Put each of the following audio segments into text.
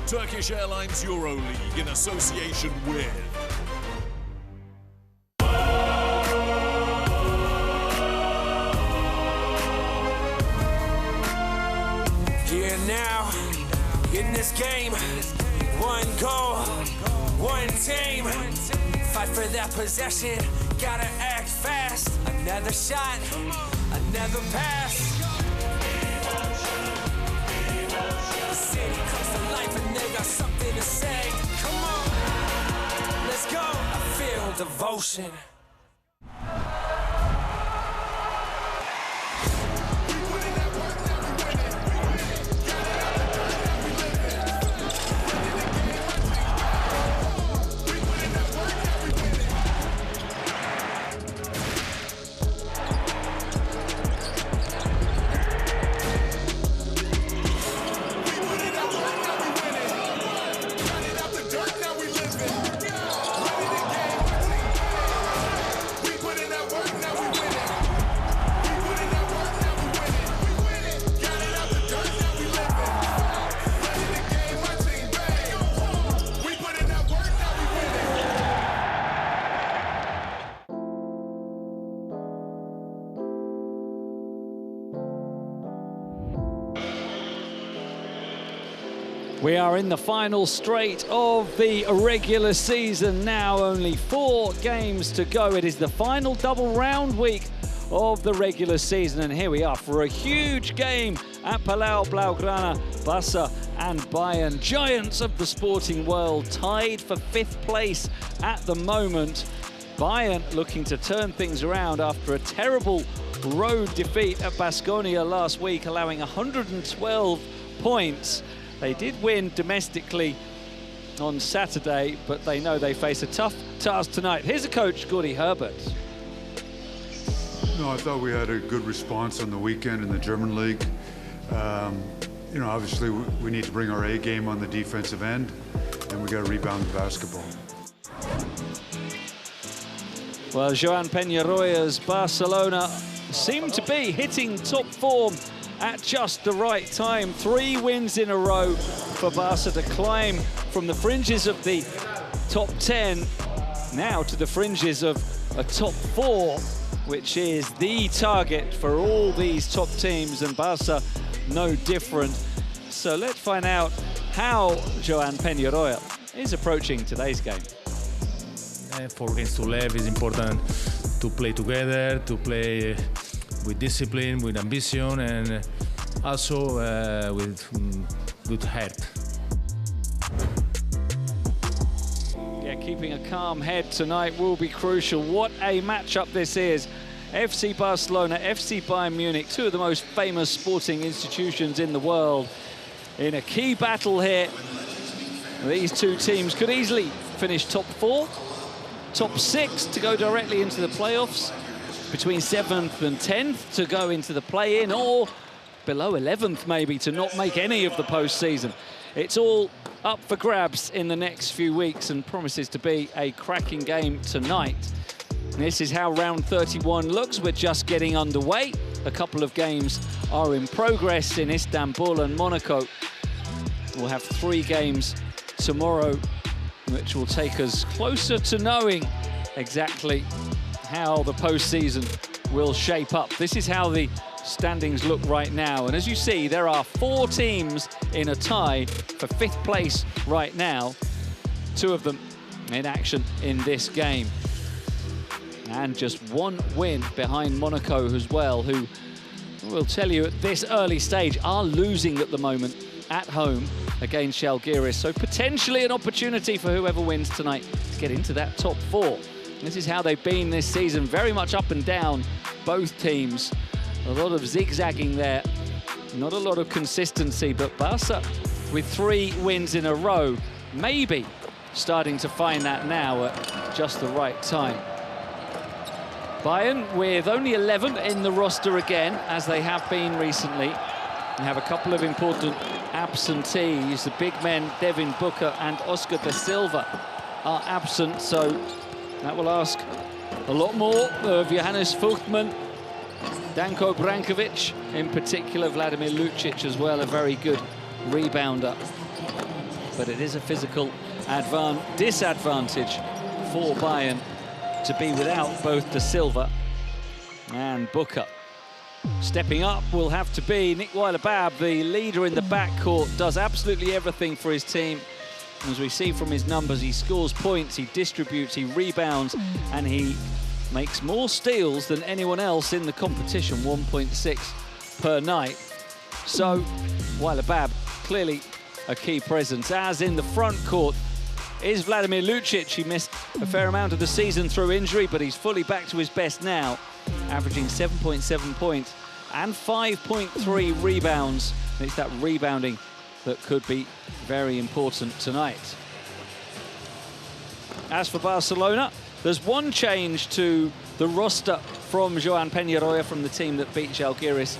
Turkish Airlines EuroLeague in association with Here now, in this game, one goal, one team. Fight for that possession, gotta act fast. Another shot, another pass. The city comes to life and they got something to say. Come on, let's go. I feel devotion. We are in the final straight of the regular season now, only 4 games to go. It is the final double round week of the regular season, and here we are for a huge game at Palau Blaugrana. Barca and Bayern, giants of the sporting world, tied for 5th place at the moment. Bayern looking to turn things around after a terrible road defeat at Baskonia last week, allowing 112 points. They did win domestically on Saturday, but they know they face a tough task tonight. Here's a coach, Gordie Herbert. No, I thought we had a good response on the weekend in the German league. You know, obviously we need to bring our A game on the defensive end, and we got to rebound the basketball. Well, Joan Peñarroya's Barcelona seem to be hitting top form at just the right time. 3 wins in a row for Barca to climb from the fringes of the top 10 now to the fringes of a top 4, which is the target for all these top teams, and Barca no different. So let's find out how Joan Peñarroya is approaching today's game. 4 games to left, it's important to play together, to play with discipline, with ambition, and also with good heart. Yeah, keeping a calm head tonight will be crucial. What a matchup this is. FC Barcelona, FC Bayern Munich, 2 of the most famous sporting institutions in the world, in a key battle here. These 2 teams could easily finish top 4, top 6 to go directly into the playoffs, between 7th and 10th to go into the play-in, or below 11th maybe to not make any of the postseason. It's all up for grabs in the next few weeks and promises to be a cracking game tonight. This is how round 31 looks. We're just getting underway. A couple of games are in progress in Istanbul and Monaco. We'll have 3 games tomorrow, which will take us closer to knowing exactly how the postseason will shape up. This is how the standings look right now, and as you see, there are 4 teams in a tie for 5th place right now, 2 of them in action in this game, and just 1 win behind Monaco as well, who will tell you at this early stage are losing at the moment at home against Žalgiris. So potentially an opportunity for whoever wins tonight to get into that top 4. This is how they've been this season, very much up and down, both teams. A lot of zigzagging there, not a lot of consistency, but Barca with 3 wins in a row, maybe starting to find that now at just the right time. Bayern with only 11 in the roster again, as they have been recently. They have a couple of important absentees. The big men, Devin Booker and Oscar da Silva, are absent, so that will ask a lot more of Johannes Fuchtman, Danko Brankovic, in particular Vladimir Lucic as well, a very good rebounder. but it is a physical disadvantage for Bayern to be without both De Silva and Booker. Stepping up will have to be Nick Weiler-Babb, the leader in the backcourt, does absolutely everything for his team. As we see from his numbers, he scores points, he distributes, he rebounds, and he makes more steals than anyone else in the competition, 1.6 per night. So Weiler-Babb, clearly a key presence. As in the front court is Vladimir Lucic. He missed a fair amount of the season through injury, but he's fully back to his best now, averaging 7.7 points and 5.3 rebounds. It's that rebounding that could be very important tonight. As for Barcelona, there's one change to the roster from Joan Peñarroya, from the team that beat Žalgiris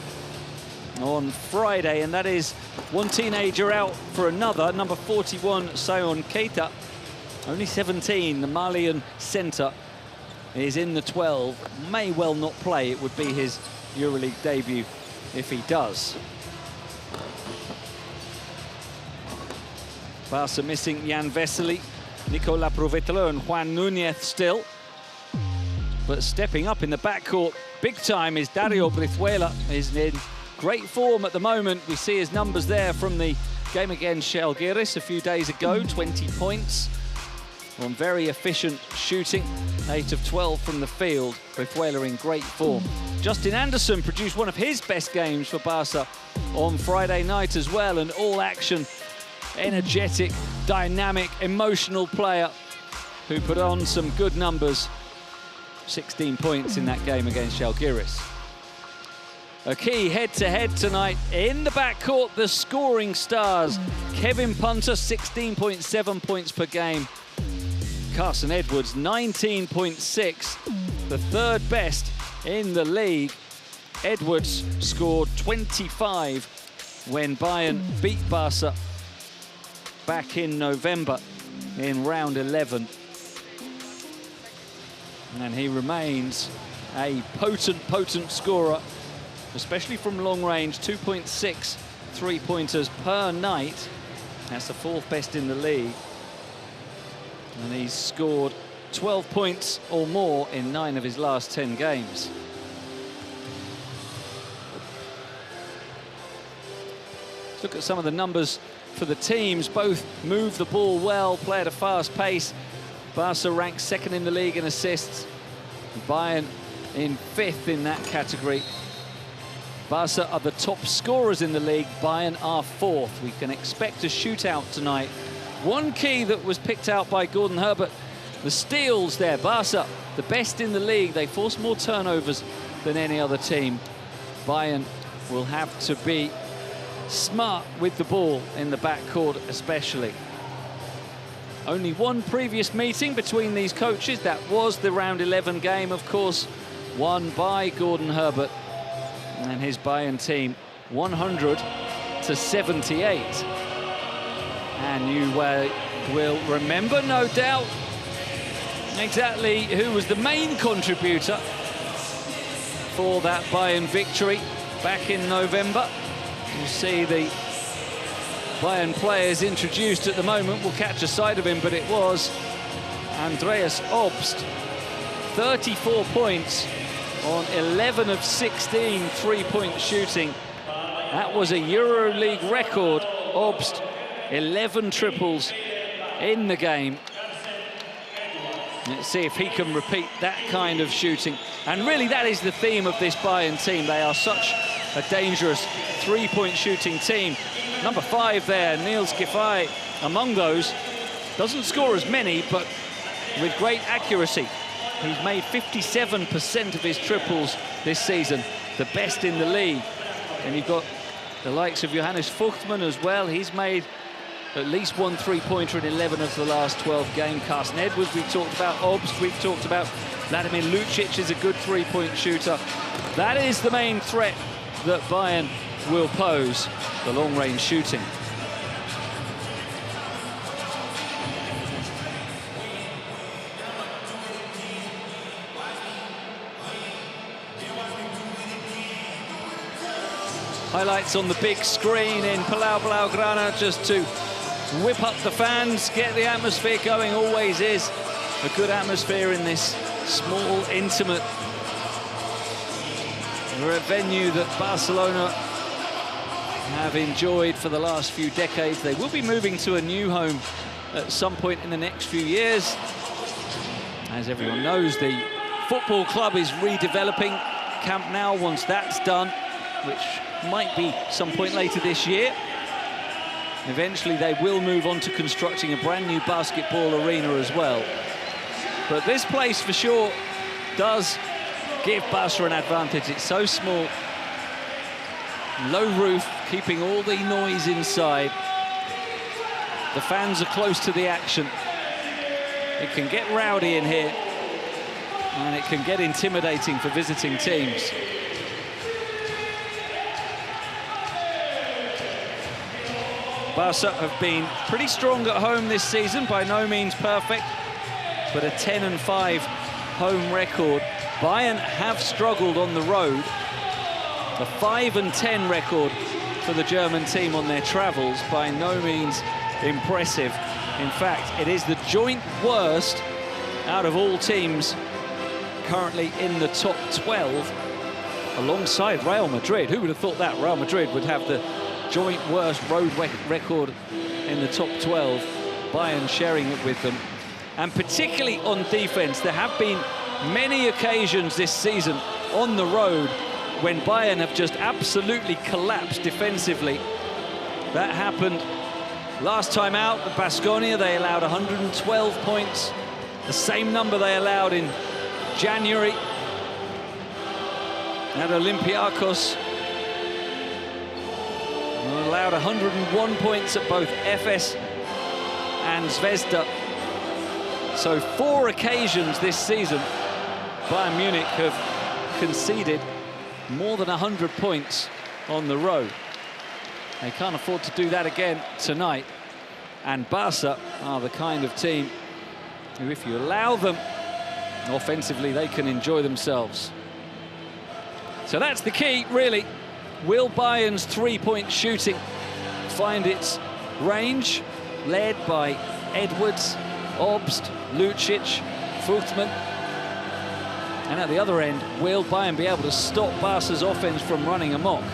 on Friday, and that is one teenager out for another. Number 41, Sion Keita, only 17, the Malian centre, is in the 12, may well not play. It would be his EuroLeague debut if he does. Barca missing Jan Vesely, Nicola Provetalo and Juan Núñez still. But stepping up in the backcourt big time is Dario Brizuela. He's in great form at the moment. We see his numbers there from the game against Žalgiris a few days ago, 20 points on very efficient shooting, 8 of 12 from the field. Brizuela in great form. Justin Anderson produced one of his best games for Barca on Friday night as well, an all-action, energetic, dynamic, emotional player who put on some good numbers. 16 points in that game against Žalgiris. A key head-to-head tonight in the backcourt, the scoring stars. Kevin Punter, 16.7 points per game. Carson Edwards, 19.6, the third best in the league. Edwards scored 25 when Bayern beat Barca back in November in round 11. And he remains a potent scorer, especially from long range, 2.6 three-pointers per night. That's the fourth best in the league. And he's scored 12 points or more in 9 of his last 10 games. Let's look at some of the numbers for the teams. Both move the ball well, play at a fast pace. Barca ranks second in the league in assists. Bayern in 5th in that category. Barca are the top scorers in the league. Bayern are 4th. We can expect a shootout tonight. One key that was picked out by Gordon Herbert, the steals there. Barca, the best in the league. They force more turnovers than any other team. Bayern will have to be smart with the ball in the backcourt especially. Only one previous meeting between these coaches. That was the round 11 game, of course, won by Gordon Herbert and his Bayern team, 100-78. And you will remember, no doubt, exactly who was the main contributor for that Bayern victory back in November. You see the Bayern players introduced at the moment. We'll catch a sight of him, but it was Andreas Obst. 34 points on 11 of 16 three-point shooting. That was a EuroLeague record. Obst, 11 triples in the game. Let's see if he can repeat that kind of shooting. And really, that is the theme of this Bayern team. They are such a dangerous three-point shooting team. Number 5 there, Niels Giffey, among those. Doesn't score as many, but with great accuracy. He's made 57% of his triples this season, the best in the league. And you've got the likes of Johannes Fuchtmann as well. He's made at least one three-pointer in 11 of the last 12 games. Carson Edwards, we've talked about. Obst, we've talked about. Vladimir Lucic is a good three-point shooter. That is the main threat that Bayern will pose, the long-range shooting. Highlights on the big screen in Palau Blaugrana, just to whip up the fans, get the atmosphere going. Always is a good atmosphere in this small, intimate venue that Barcelona have enjoyed for the last few decades. They will be moving to a new home at some point in the next few years. As everyone knows, the football club is redeveloping Camp Nou once that's done, which might be some point later this year. Eventually they will move on to constructing a brand new basketball arena as well. But this place for sure does give Barca an advantage. It's so small, low roof, keeping all the noise inside. The fans are close to the action. It can get rowdy in here, and it can get intimidating for visiting teams. Barca have been pretty strong at home this season, by no means perfect, but a 10-5 home record. Bayern have struggled on the road. A 5-10 record for the German team on their travels, by no means impressive. In fact, it is the joint worst out of all teams currently in the top 12, alongside Real Madrid. Who would have thought that Real Madrid would have the joint worst road record in the top 12? Bayern sharing it with them. And particularly on defense, there have been many occasions this season on the road when Bayern have just absolutely collapsed defensively. That happened last time out at Baskonia. They allowed 112 points, the same number they allowed in January. At Olympiacos, allowed 101 points at both Efes and Zvezda. So 4 occasions this season, Bayern Munich have conceded more than 100 points on the road. They can't afford to do that again tonight. And Barca are the kind of team who, if you allow them offensively, they can enjoy themselves. So that's the key, really. Will Bayern's three-point shooting find its range, led by Edwards, Obst, Lucic, Fuchtman? And at the other end, will Bayern be able to stop Barca's offense from running amok?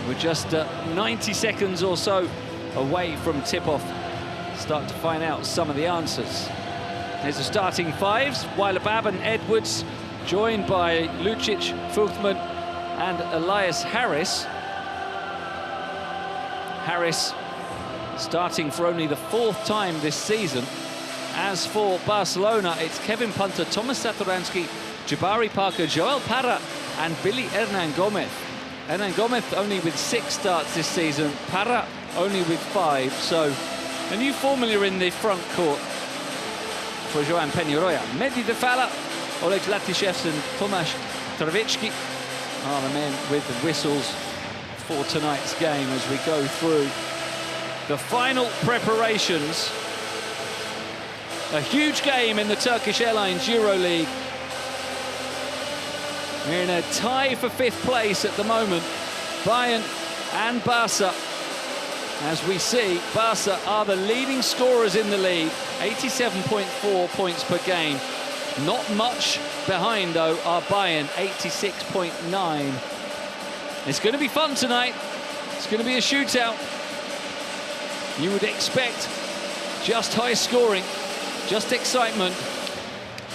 We're just 90 seconds or so away from tip-off. Start to find out some of the answers. There's the starting fives: Weiler-Bab and Edwards, joined by Lucic, Fuchtman and Elias Harris. Harris starting for only the 4th time this season. As for Barcelona, it's Kevin Punter, Thomas Satoransky, Jabari Parker, Joel Parra and Billy Hernan Gomez. Hernan Gomez only with 6 starts this season, Parra only with 5. So a new formula in the front court for Joan Peñarroya. Mehdi Defala, Oleg Zlatishevs and Tomasz Travicki are the men with the whistles for tonight's game as we go through the final preparations. A huge game in the Turkish Airlines EuroLeague. We're in a tie for 5th place at the moment, Bayern and Barca. As we see, Barca are the leading scorers in the league, 87.4 points per game. Not much behind, though, are Bayern, 86.9. It's going to be fun tonight. It's going to be a shootout. You would expect just high scoring, just excitement.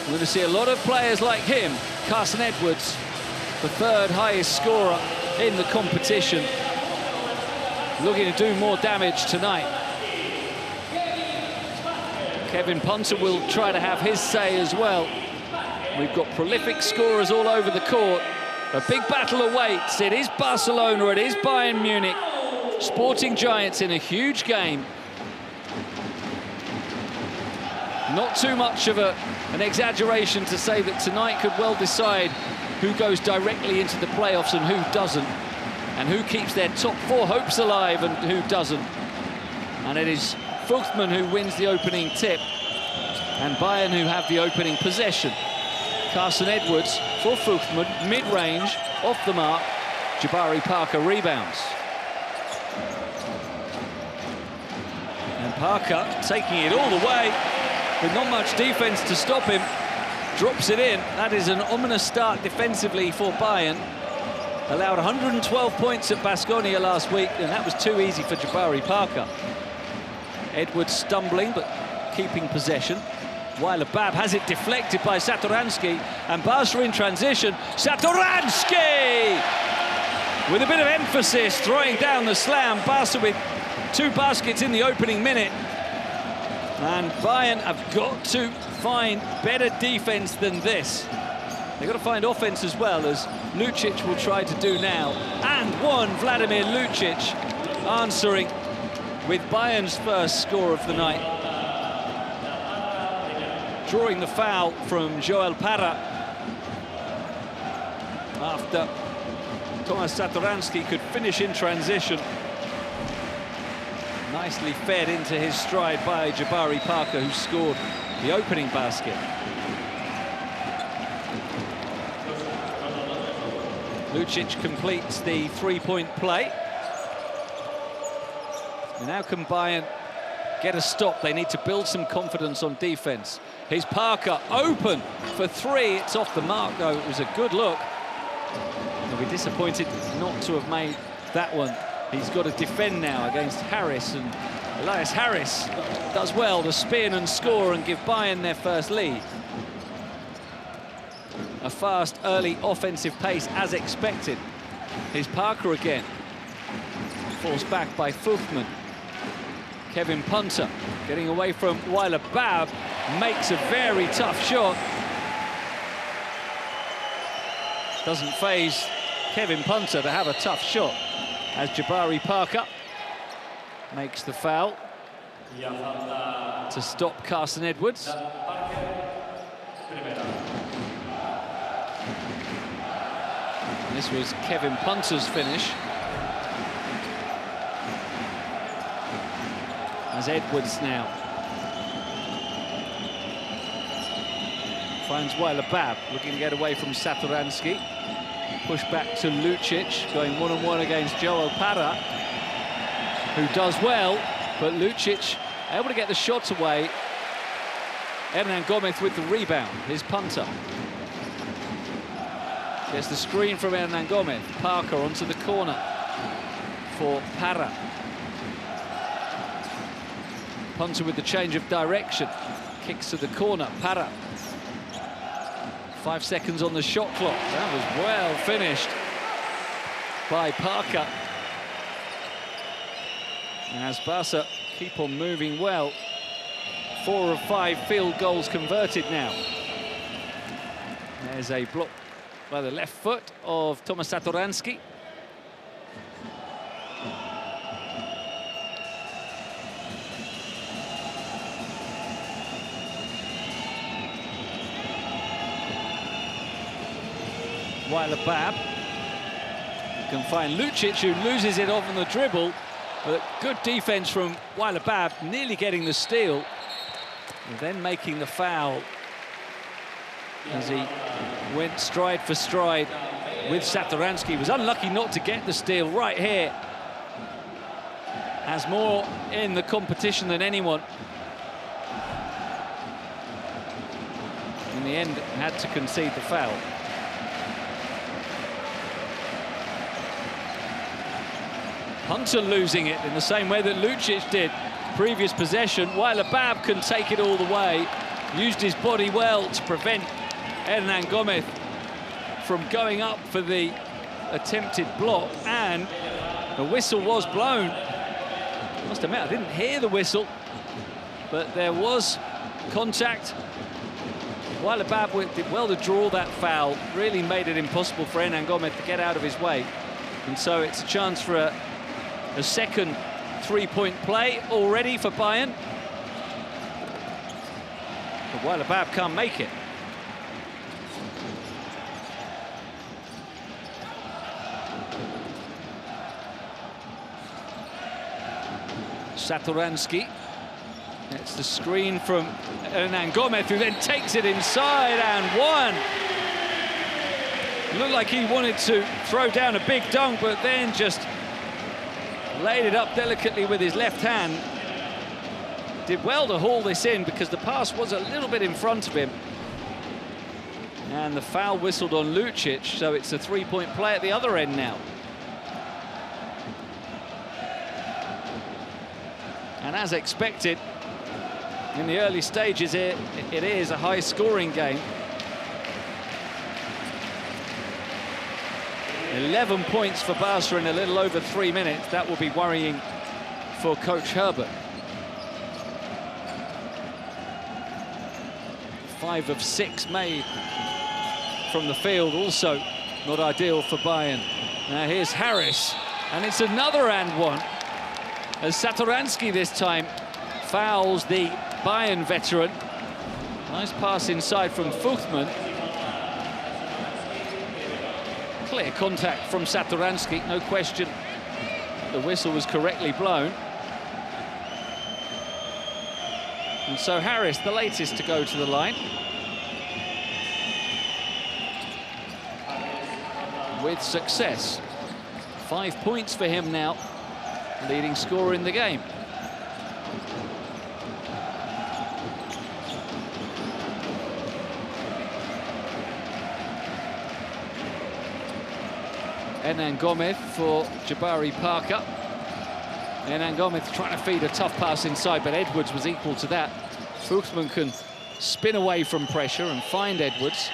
We're going to see a lot of players like him, Carson Edwards, the 3rd highest scorer in the competition, looking to do more damage tonight. Kevin Punter will try to have his say as well. We've got prolific scorers all over the court. A big battle awaits. It is Barcelona, it is Bayern Munich. Sporting giants in a huge game. Not too much of an exaggeration to say that tonight could well decide who goes directly into the playoffs and who doesn't, and who keeps their top 4 hopes alive and who doesn't. And it is Fuchtman who wins the opening tip, and Bayern who have the opening possession. Carson Edwards for Fuchtman, mid-range, off the mark. Jabari Parker rebounds. Parker taking it all the way with not much defense to stop him. Drops it in. That is an ominous start defensively for Bayern. Allowed 112 points at Baskonia last week, and that was too easy for Jabari Parker. Edwards stumbling, but keeping possession. Weiler Bab has it deflected by Satoransky, and Barca in transition. Satoransky! With a bit of emphasis, throwing down the slam. Barca with 2 baskets in the opening minute. And Bayern have got to find better defense than this. They've got to find offense as well, as Lucic will try to do now. And one, Vladimir Lucic, answering with Bayern's first score of the night. Drawing the foul from Joel Parra after Tomas Satoransky could finish in transition. Nicely fed into his stride by Jabari Parker, who scored the opening basket. Lucic completes the 3-point play. And now can Bayern get a stop? They need to build some confidence on defense. Here's Parker open for 3. It's off the mark, though. It was a good look. He'll be disappointed not to have made that one. He's got to defend now against Harris, and Elias Harris does well to spin and score and give Bayern their first lead. A fast early offensive pace as expected. Here's Parker again. Forced back by Fuchman. Kevin Punter getting away from Weiler Bab, makes a very tough shot. Doesn't faze Kevin Punter to have a tough shot, as Jabari Parker makes the foul to stop Carson Edwards. This was Kevin Punter's finish, as Edwards now finds Weiler Bab, looking to get away from Satoransky. Push back to Lucic, going one-on-one against Joel Parra, who does well, but Lucic able to get the shots away. Hernan Gomez with the rebound. Here's Punter. Gets the screen from Hernan Gomez. Parker onto the corner for Parra. Punter with the change of direction. Kicks to the corner. Parra. 5 seconds on the shot clock. That was well finished by Parker. And as Barca keep on moving well, 4 of 5 field goals converted now. There's a block by the left foot of Tomas Satoransky. Weiler Bab can find Lucic, who loses it off on the dribble, but good defense from Weiler Bab, nearly getting the steal, and then making the foul as he went stride for stride with Satoransky. He was unlucky not to get the steal right here. Has more in the competition than anyone. In the end, had to concede the foul. Punter losing it in the same way that Lucic did previous possession. Weiler Bab can take it all the way. Used his body well to prevent Hernan Gomez from going up for the attempted block, and the whistle was blown. I must admit, I didn't hear the whistle, but there was contact. Weiler Bab did well to draw that foul, really made it impossible for Hernan Gomez to get out of his way. And so it's a chance for a second 3-point play already for Bayern. But Weiler Bab can't make it. Satoransky. It's the screen from Hernan Gomez, who then takes it inside and one. Looked like he wanted to throw down a big dunk, but then just laid it up delicately with his left hand. did well to haul this in because the pass was a little bit in front of him. And the foul whistled on Lucic, so it's a three-point play at the other end now. And as expected, in the early stages, it is a high-scoring game. 11 points for Barca in a little over 3 minutes. That will be worrying for Coach Herbert. 5 of 6 made from the field, also not ideal for Bayern. Now here's Harris, and it's another and one, as Satoransky this time fouls the Bayern veteran. Nice pass inside from Fuchsman. Clear contact from Satoransky, no question. The whistle was correctly blown. And so Harris, the latest to go to the line. With success. 5 points for him now, leading scorer in the game. Hernan Gomez for Jabari Parker. Hernan Gomez trying to feed a tough pass inside, but Edwards was equal to that. Fuchsman can spin away from pressure and find Edwards.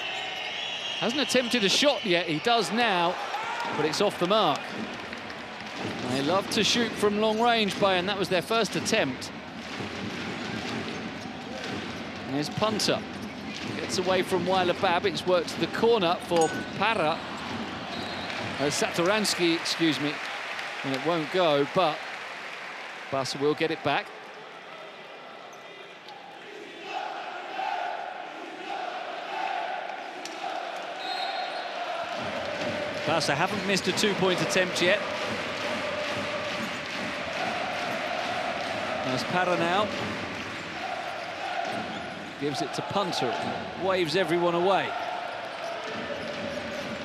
Hasn't attempted a shot yet, he does now, but it's off the mark. They love to shoot from long range, Bayern. That was their first attempt. And there's Punter. Gets away from Weiler Bab. It's worked to the corner for Para. Satoransky, excuse me. And it won't go, but Barca will get it back. Barca haven't missed a two-point attempt yet. There's Para now. Gives it to Punter. Waves everyone away.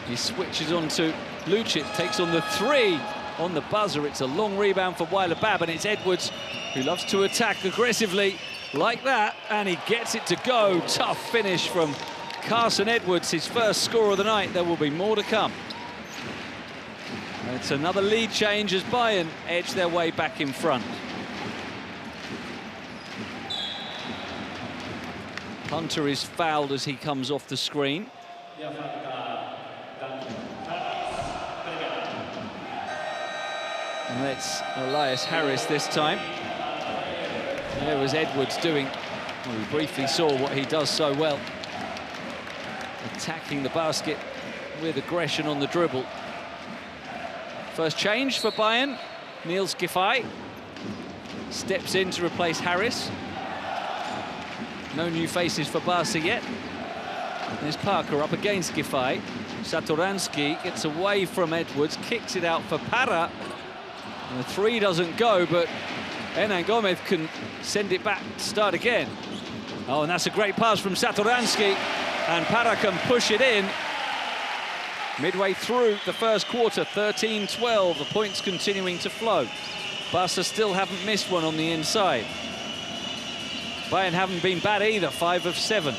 He switches on to Lucic, takes on the three on the buzzer. It's a long rebound for Weiler Bab, and it's Edwards who loves to attack aggressively like that, and he gets it to go. Tough finish from Carson Edwards, his first score of the night. There will be more to come. It's another lead change as Bayern edge their way back in front. Punter is fouled as he comes off the screen. And that's Elias Harris this time. There was Edwards doing, well, we briefly saw what he does so well. Attacking the basket with aggression on the dribble. First change for Bayern. Niels Giffey steps in to replace Harris. No new faces for Barca yet. There's Parker up against Giffey. Satoransky gets away from Edwards, kicks it out for Para. And the three doesn't go, but Hernan Gomez can send it back, start again. Oh, and that's a great pass from Satoransky, and Para can push it in. Midway through the first quarter, 13-12, the points continuing to flow. Barca still haven't missed one on the inside. Bayern haven't been bad either, 5 of 7.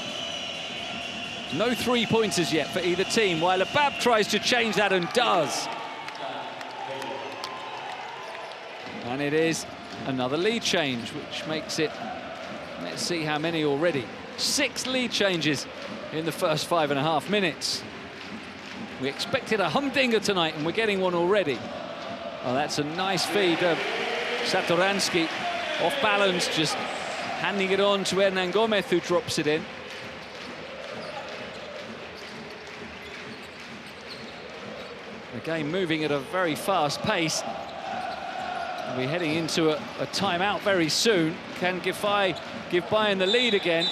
No three-pointers yet for either team. Weiler Bab tries to change that and does. And it is another lead change, which makes it, let's see how many already. 6 lead changes in the first 5.5 minutes. We expected a humdinger tonight, and we're getting one already. Oh, that's a nice feed. Satoransky off balance, just handing it on to Hernan Gomez, who drops it in. The game moving at a very fast pace. We're heading into a timeout very soon. Can Giffey give Bayern the lead again?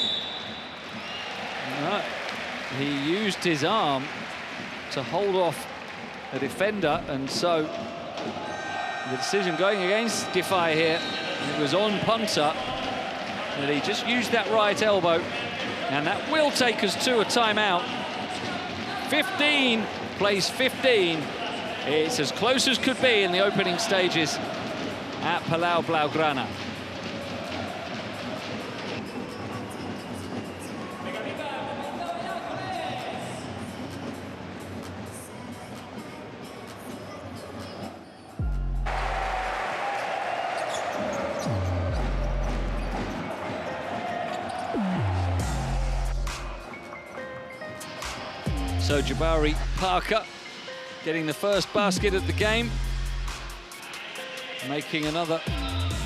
He used his arm to hold off a defender, and so the decision going against Giffey here. It was on Punter, and he just used that right elbow, and that will take us to a timeout. 15 plays 15. It's as close as could be in the opening stages at Palau Blaugrana. So Jabari Parker getting the first basket of the game, making another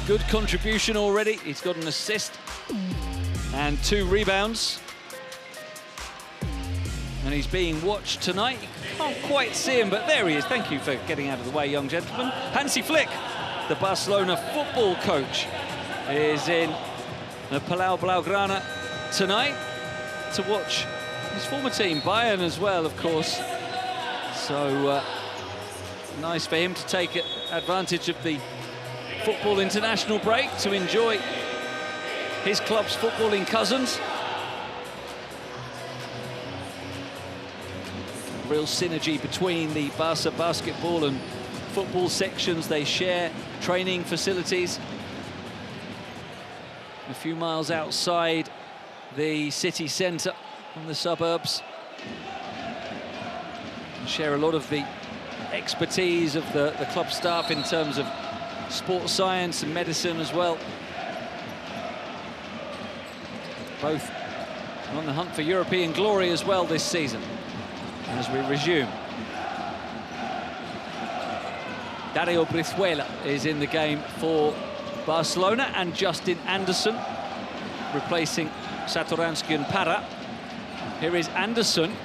good contribution already. He's got an assist and 2 rebounds. And he's being watched tonight. You can't quite see him, but there he is. Thank you for getting out of the way, young gentleman. Hansi Flick, the Barcelona football coach, is in the Palau Blaugrana tonight to watch his former team, Bayern, as well, of course. So nice for him to take advantage of the football international break to enjoy his club's footballing cousins. Real synergy between the Barca basketball and football sections. They share training facilities a few miles outside the city centre from the suburbs. Share a lot of the expertise of the club staff in terms of sports science and medicine as well. Both on the hunt for European glory as well this season as we resume. Dario Brizuela is in the game for Barcelona, and Justin Anderson replacing Satoransky and Parra. Here is Anderson.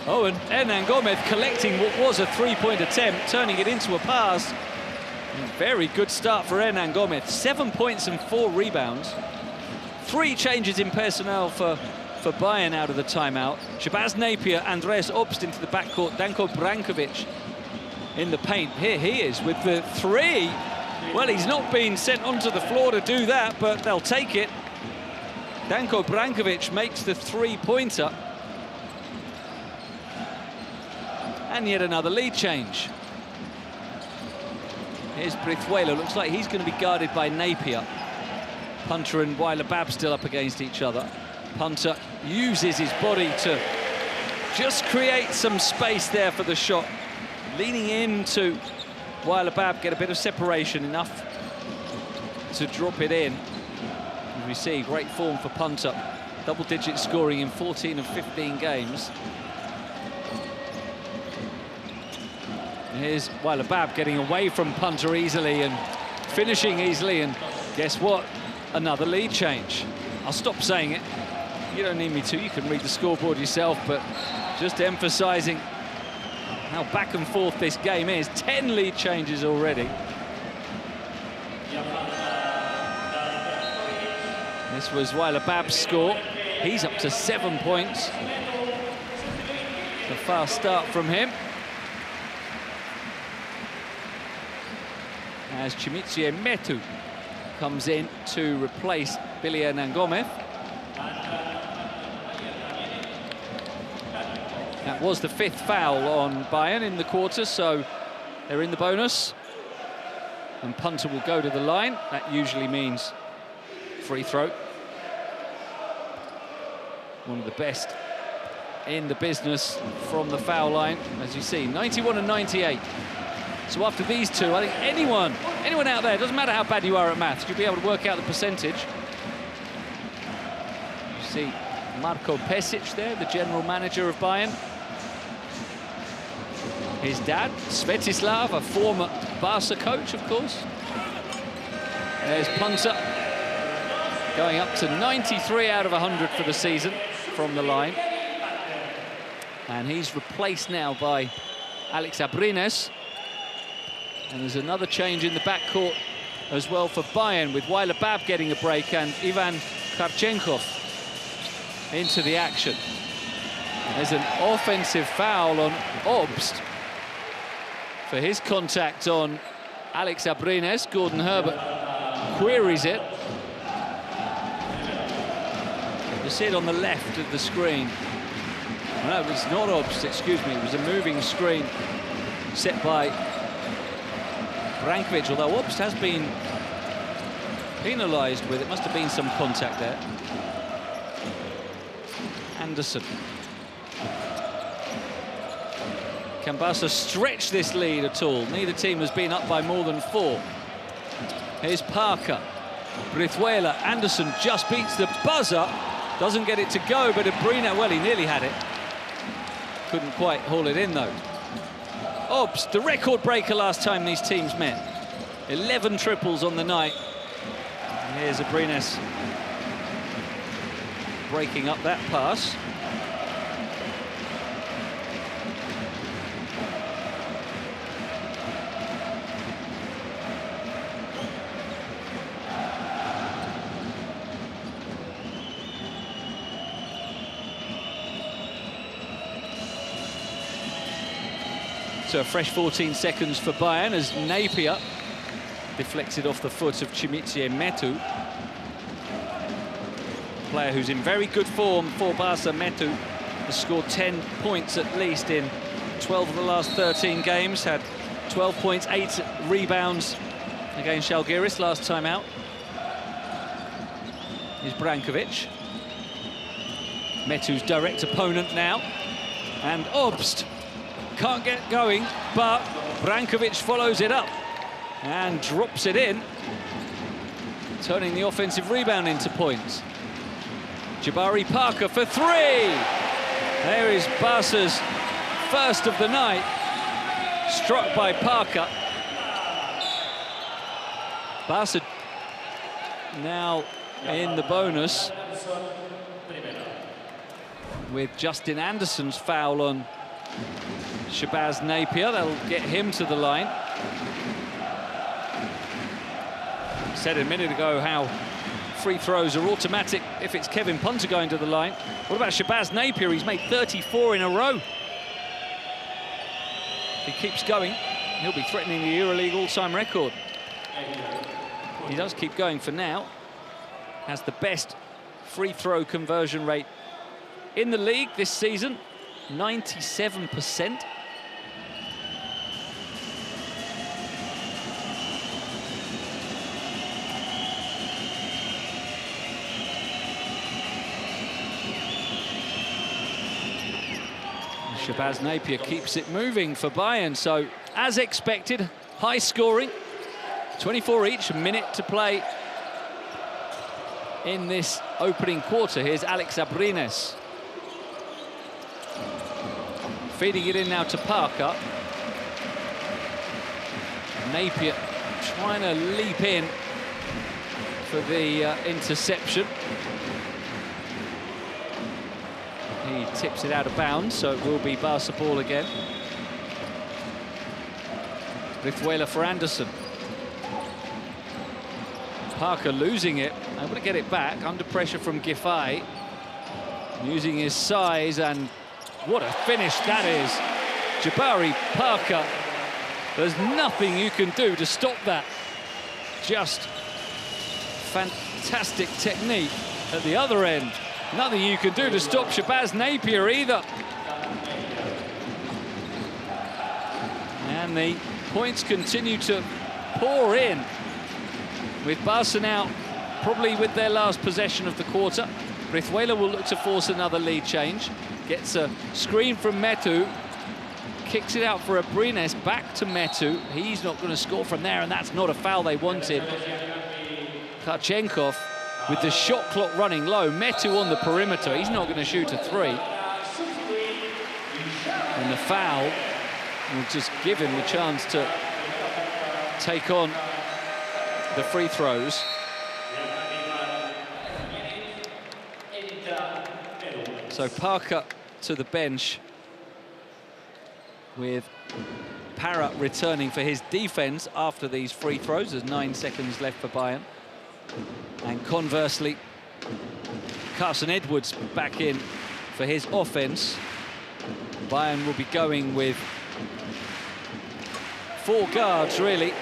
Oh, and Hernan Gomez collecting what was a three-point attempt, turning it into a pass. Very good start for Hernan Gomez. 7 points and 4 rebounds. 3 changes in personnel for Bayern out of the timeout. Shabazz Napier, Andreas Obst into the backcourt, Danko Brankovic in the paint. Here he is with the 3. Well, he's not been sent onto the floor to do that, but they'll take it. Danko Brankovic makes the 3-pointer. And yet another lead change. Here's Brizuela. Looks like he's going to be guarded by Napier. Punter and Weiler Bab still up against each other. Punter uses his body to just create some space there for the shot. Leaning into Weiler Bab, get a bit of separation, enough to drop it in. As we see, great form for Punter. Double-digit scoring in 14 of 15 games. Here's Weiler Bab getting away from Punter easily and finishing easily, and guess what? Another lead change. I'll stop saying it. You don't need me to. You can read the scoreboard yourself, but just emphasizing how back and forth this game is. 10 lead changes already. This was Weiler Bab's score. He's up to 7 points. A fast start from him. As Chimizie Metu comes in to replace Billy Hernan Gomez. That was the 5th foul on Bayern in the quarter, so they're in the bonus. And Punter will go to the line. That usually means free throw. One of the best in the business from the foul line, as you see, 91 and 98. So after these two, I think anyone out there, doesn't matter how bad you are at maths, you'll be able to work out the percentage. You see Marko Pesic there, the general manager of Bayern. His dad, Svetislav, a former Barca coach, of course. There's Punter, going up to 93 out of 100 for the season from the line. And he's replaced now by Alex Abrines. And there's another change in the backcourt as well for Bayern, with Weiler Bab getting a break and Ivan Karchenkov into the action. There's an offensive foul on Obst for his contact on Alex Abrines. Gordon Herbert queries it. You see it on the left of the screen. No, it's not Obst, excuse me. It was a moving screen set by Brankovic, although Obst has been penalised with it. Must have been some contact there. Anderson. Can Barca stretch this lead at all? Neither team has been up by more than 4. Here's Parker. Brizuela. Anderson just beats the buzzer. Doesn't get it to go, but Abrina, well, he nearly had it. Couldn't quite haul it in, though. Obst, the record breaker last time these teams met. 11 triples on the night. And here's Abrines breaking up that pass. So a fresh 14 seconds for Bayern as Napier deflected off the foot of Cimicie Metu. Player who's in very good form for Barca. Metu has scored 10 points at least in 12 of the last 13 games, had 12 points, 8 rebounds against Žalgiris last time out. Here's Brankovic. Metu's direct opponent now. And Obst can't get going, but Brankovic follows it up and drops it in, turning the offensive rebound into points. Jabari Parker for three. There is Barca's first of the night, struck by Parker. Barca now in the bonus with Justin Anderson's foul on Shabazz Napier. That'll get him to the line. I said a minute ago how free throws are automatic if it's Kevin Punter going to the line. What about Shabazz Napier? He's made 34 in a row. If he keeps going, he'll be threatening the EuroLeague all-time record. He does keep going for now. Has the best free throw conversion rate in the league this season, 97%. Shabazz Napier keeps it moving for Bayern, so as expected, high scoring, 24 each, a minute to play in this opening quarter. Here's Alex Abrines. Feeding it in now to Parker. Napier trying to leap in for the interception. He tips it out of bounds, so it will be Barca ball again. Brizuela for Anderson. Parker losing it, able to get it back under pressure from Giffey. Using his size, and what a finish that is. Jabari Parker, there's nothing you can do to stop that. Just fantastic technique at the other end. Nothing you can do to stop Shabazz Napier either. And the points continue to pour in, with Barca now probably with their last possession of the quarter. Brizuela will look to force another lead change. Gets a screen from Metu. Kicks it out for Abrines, back to Metu. He's not going to score from there, and that's not a foul they wanted. Karchenkov with the shot clock running low. Metu on the perimeter. He's not going to shoot a three. And the foul will just give him the chance to take on the free throws. So Parker to the bench, with Parra returning for his defense after these free throws. There's 9 seconds left for Bayern. And conversely, Carson Edwards back in for his offense. Bayern will be going with 4 guards, really.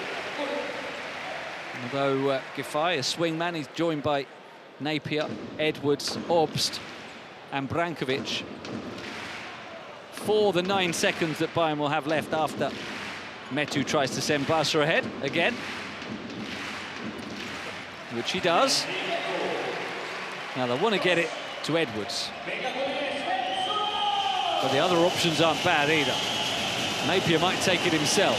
Although Giffey, a swingman, he's joined by Napier, Edwards, Obst and Brankovic for the 9 seconds that Bayern will have left after Metu tries to send Barca ahead again, which he does. Now they want to get it to Edwards, but the other options aren't bad either. Napier might take it himself.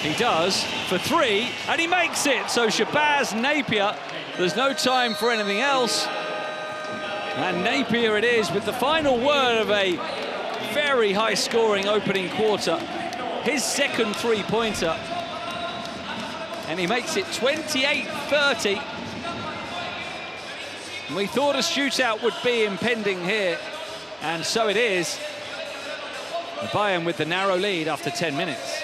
He does for 3, and he makes it. So Shabazz Napier, there's no time for anything else. And Napier it is with the final word of a very high-scoring opening quarter. His second three-pointer. And he makes it 28-30. We thought a shootout would be impending here, and so it is. Bayern with the narrow lead after 10 minutes.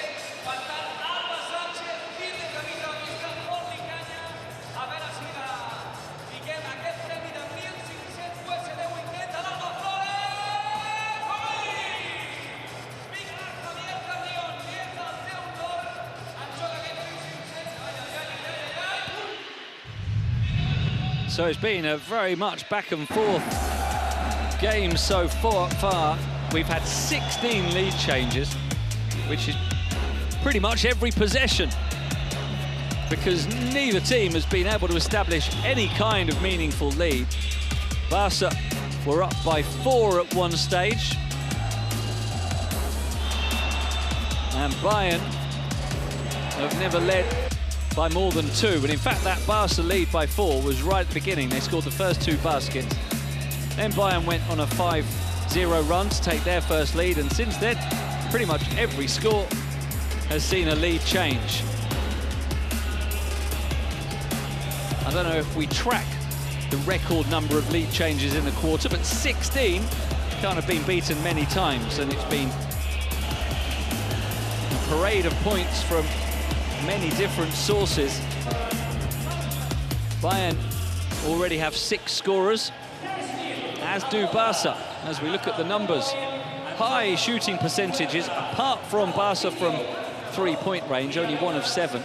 So it's been a very much back and forth game so far. We've had 16 lead changes, which is pretty much every possession, because neither team has been able to establish any kind of meaningful lead. Barca were up by 4 at one stage, and Bayern have never led by more than 2. And in fact, that Barca lead by 4 was right at the beginning. They scored the first 2 baskets. Then Bayern went on a 5-0 run to take their first lead, and since then, pretty much every score has seen a lead change. I don't know if we track the record number of lead changes in the quarter, but 16 can't have been beaten many times, and it's been a parade of points from many different sources. Bayern already have 6 scorers, as do Barca. As we look at the numbers, high shooting percentages, apart from Barca from 3-point range, only 1 of 7.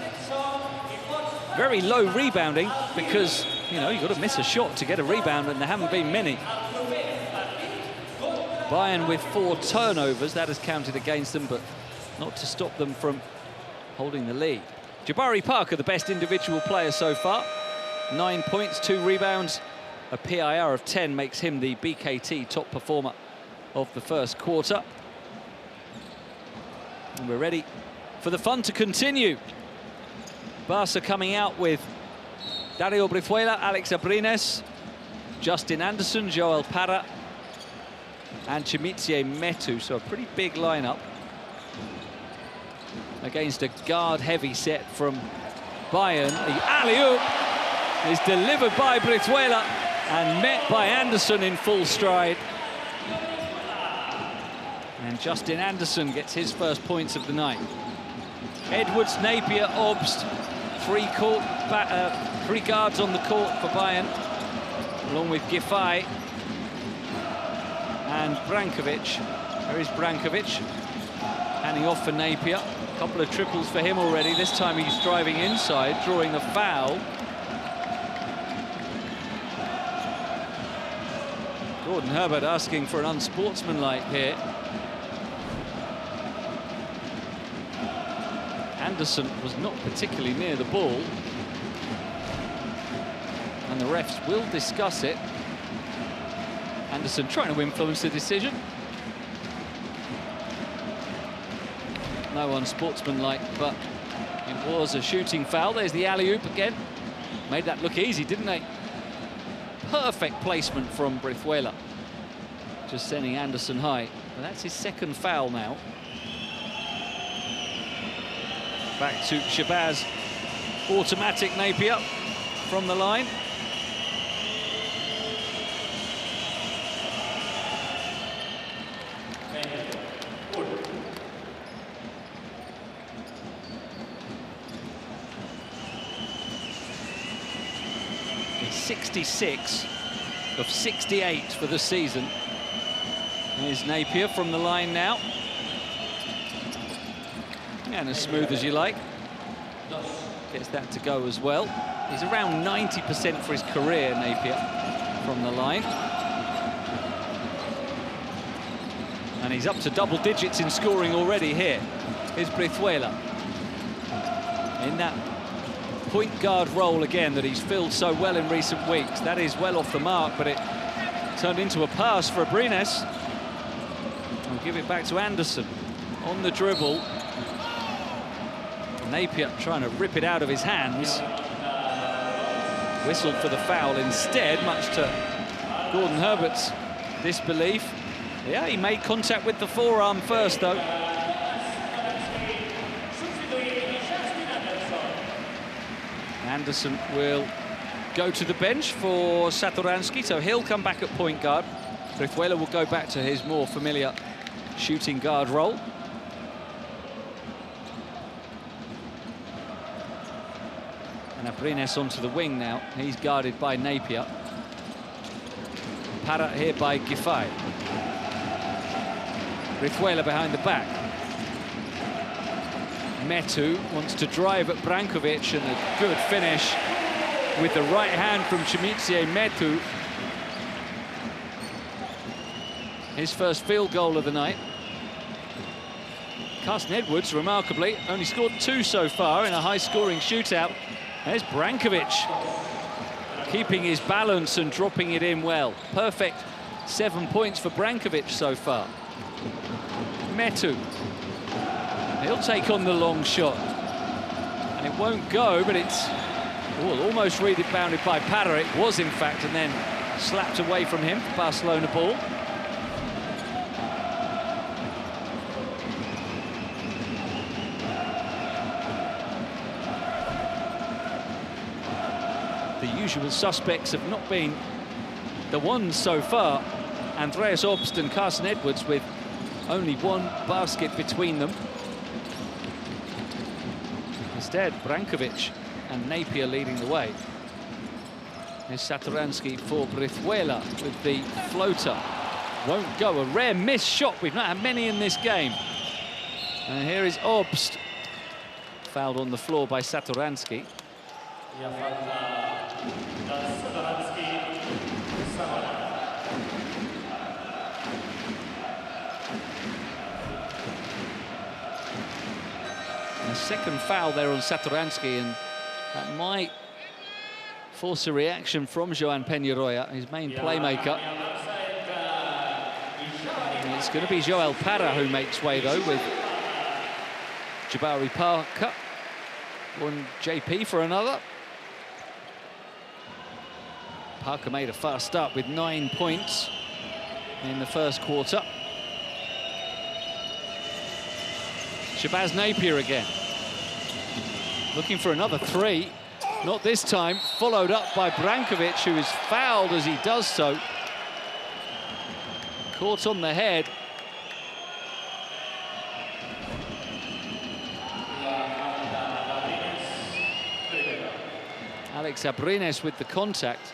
Very low rebounding, because, you know, you've got to miss a shot to get a rebound, and there haven't been many. Bayern with 4 turnovers, that has counted against them, but not to stop them from holding the lead. Jabari Parker, the best individual player so far. 9 points, 2 rebounds. A PIR of 10 makes him the BKT top performer of the first quarter. And we're ready for the fun to continue. Barca coming out with Dario Brizuela, Alex Abrines, Justin Anderson, Joel Parra, and Chimizie Metu. So a pretty big lineup against a guard-heavy set from Bayern. The alley-oop is delivered by Brizuela and met by Anderson in full stride. And Justin Anderson gets his first points of the night. Edwards, Napier, Obst, 3 guards on the court for Bayern, along with Giffey and Brankovic. There is Brankovic, handing off for Napier. A couple of triples for him already. This time he's driving inside, drawing a foul. Gordon Herbert asking for an unsportsmanlike here. Anderson was not particularly near the ball, and the refs will discuss it. Anderson trying to influence the decision. No unsportsmanlike, but it was a shooting foul. There's the alley-oop again. Made that look easy, didn't they? Perfect placement from Brizuela, just sending Anderson high. But that's his second foul now. Back to Shabazz. Automatic Napier from the line. It's 66 of 68 for the season. Here's Napier from the line now. And as smooth as you like. Gets that to go as well. He's around 90% for his career, Napier, from the line. And he's up to double digits in scoring already here. Here's Brizuela. In that point guard role again that he's filled so well in recent weeks. That is well off the mark, but it turned into a pass for Abrines. I'll give it back to Anderson on the dribble. Napier trying to rip it out of his hands. Whistled for the foul instead, much to Gordon Herbert's disbelief. Yeah, he made contact with the forearm first, though. Anderson will go to the bench for Satoransky, so he'll come back at point guard. Brizuela will go back to his more familiar shooting guard role. And Abrines onto the wing now. He's guarded by Napier. Para here by Giffey. Brizuela behind the back. Metu wants to drive at Brankovic, and a good finish with the right hand from Chimizie Metu. His first field goal of the night. Carson Edwards, remarkably, only scored 2 so far in a high-scoring shootout. There's Brankovic, keeping his balance and dropping it in well. Perfect 7 points for Brankovic so far. Metu. He'll take on the long shot. And it won't go, but it's almost rebounded by Para. It was, in fact, and then slapped away from him. Barcelona ball. The usual suspects have not been the ones so far. Andreas Obst and Carson Edwards with only 1 basket between them. Instead, Brankovic and Napier leading the way. Here's Satoransky for Brizuela with the floater. Won't go, a rare missed shot. We've not had many in this game. And here is Obst. Fouled on the floor by Satoransky. A second foul there on Satoransky, and that might force a reaction from Joan Peñarroya, his main playmaker. And it's going to be Joel Para who makes way, though, with Jabari Parker. One JP for another. Parker made a fast start with 9 points in the first quarter. Shabazz Napier again. Looking for another 3. Not this time. Followed up by Brankovic, who is fouled as he does so. Caught on the head. Alex Abrines with the contact.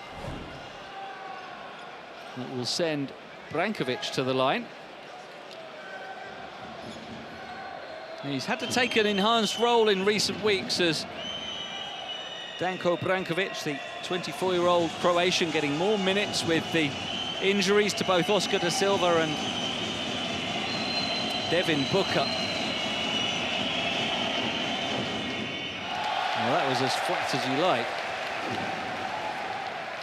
That will send Brankovic to the line. He's had to take an enhanced role in recent weeks as Danko Brankovic, the 24-year-old Croatian, getting more minutes with the injuries to both Oscar da Silva and Devin Booker. Well, that was as flat as you like.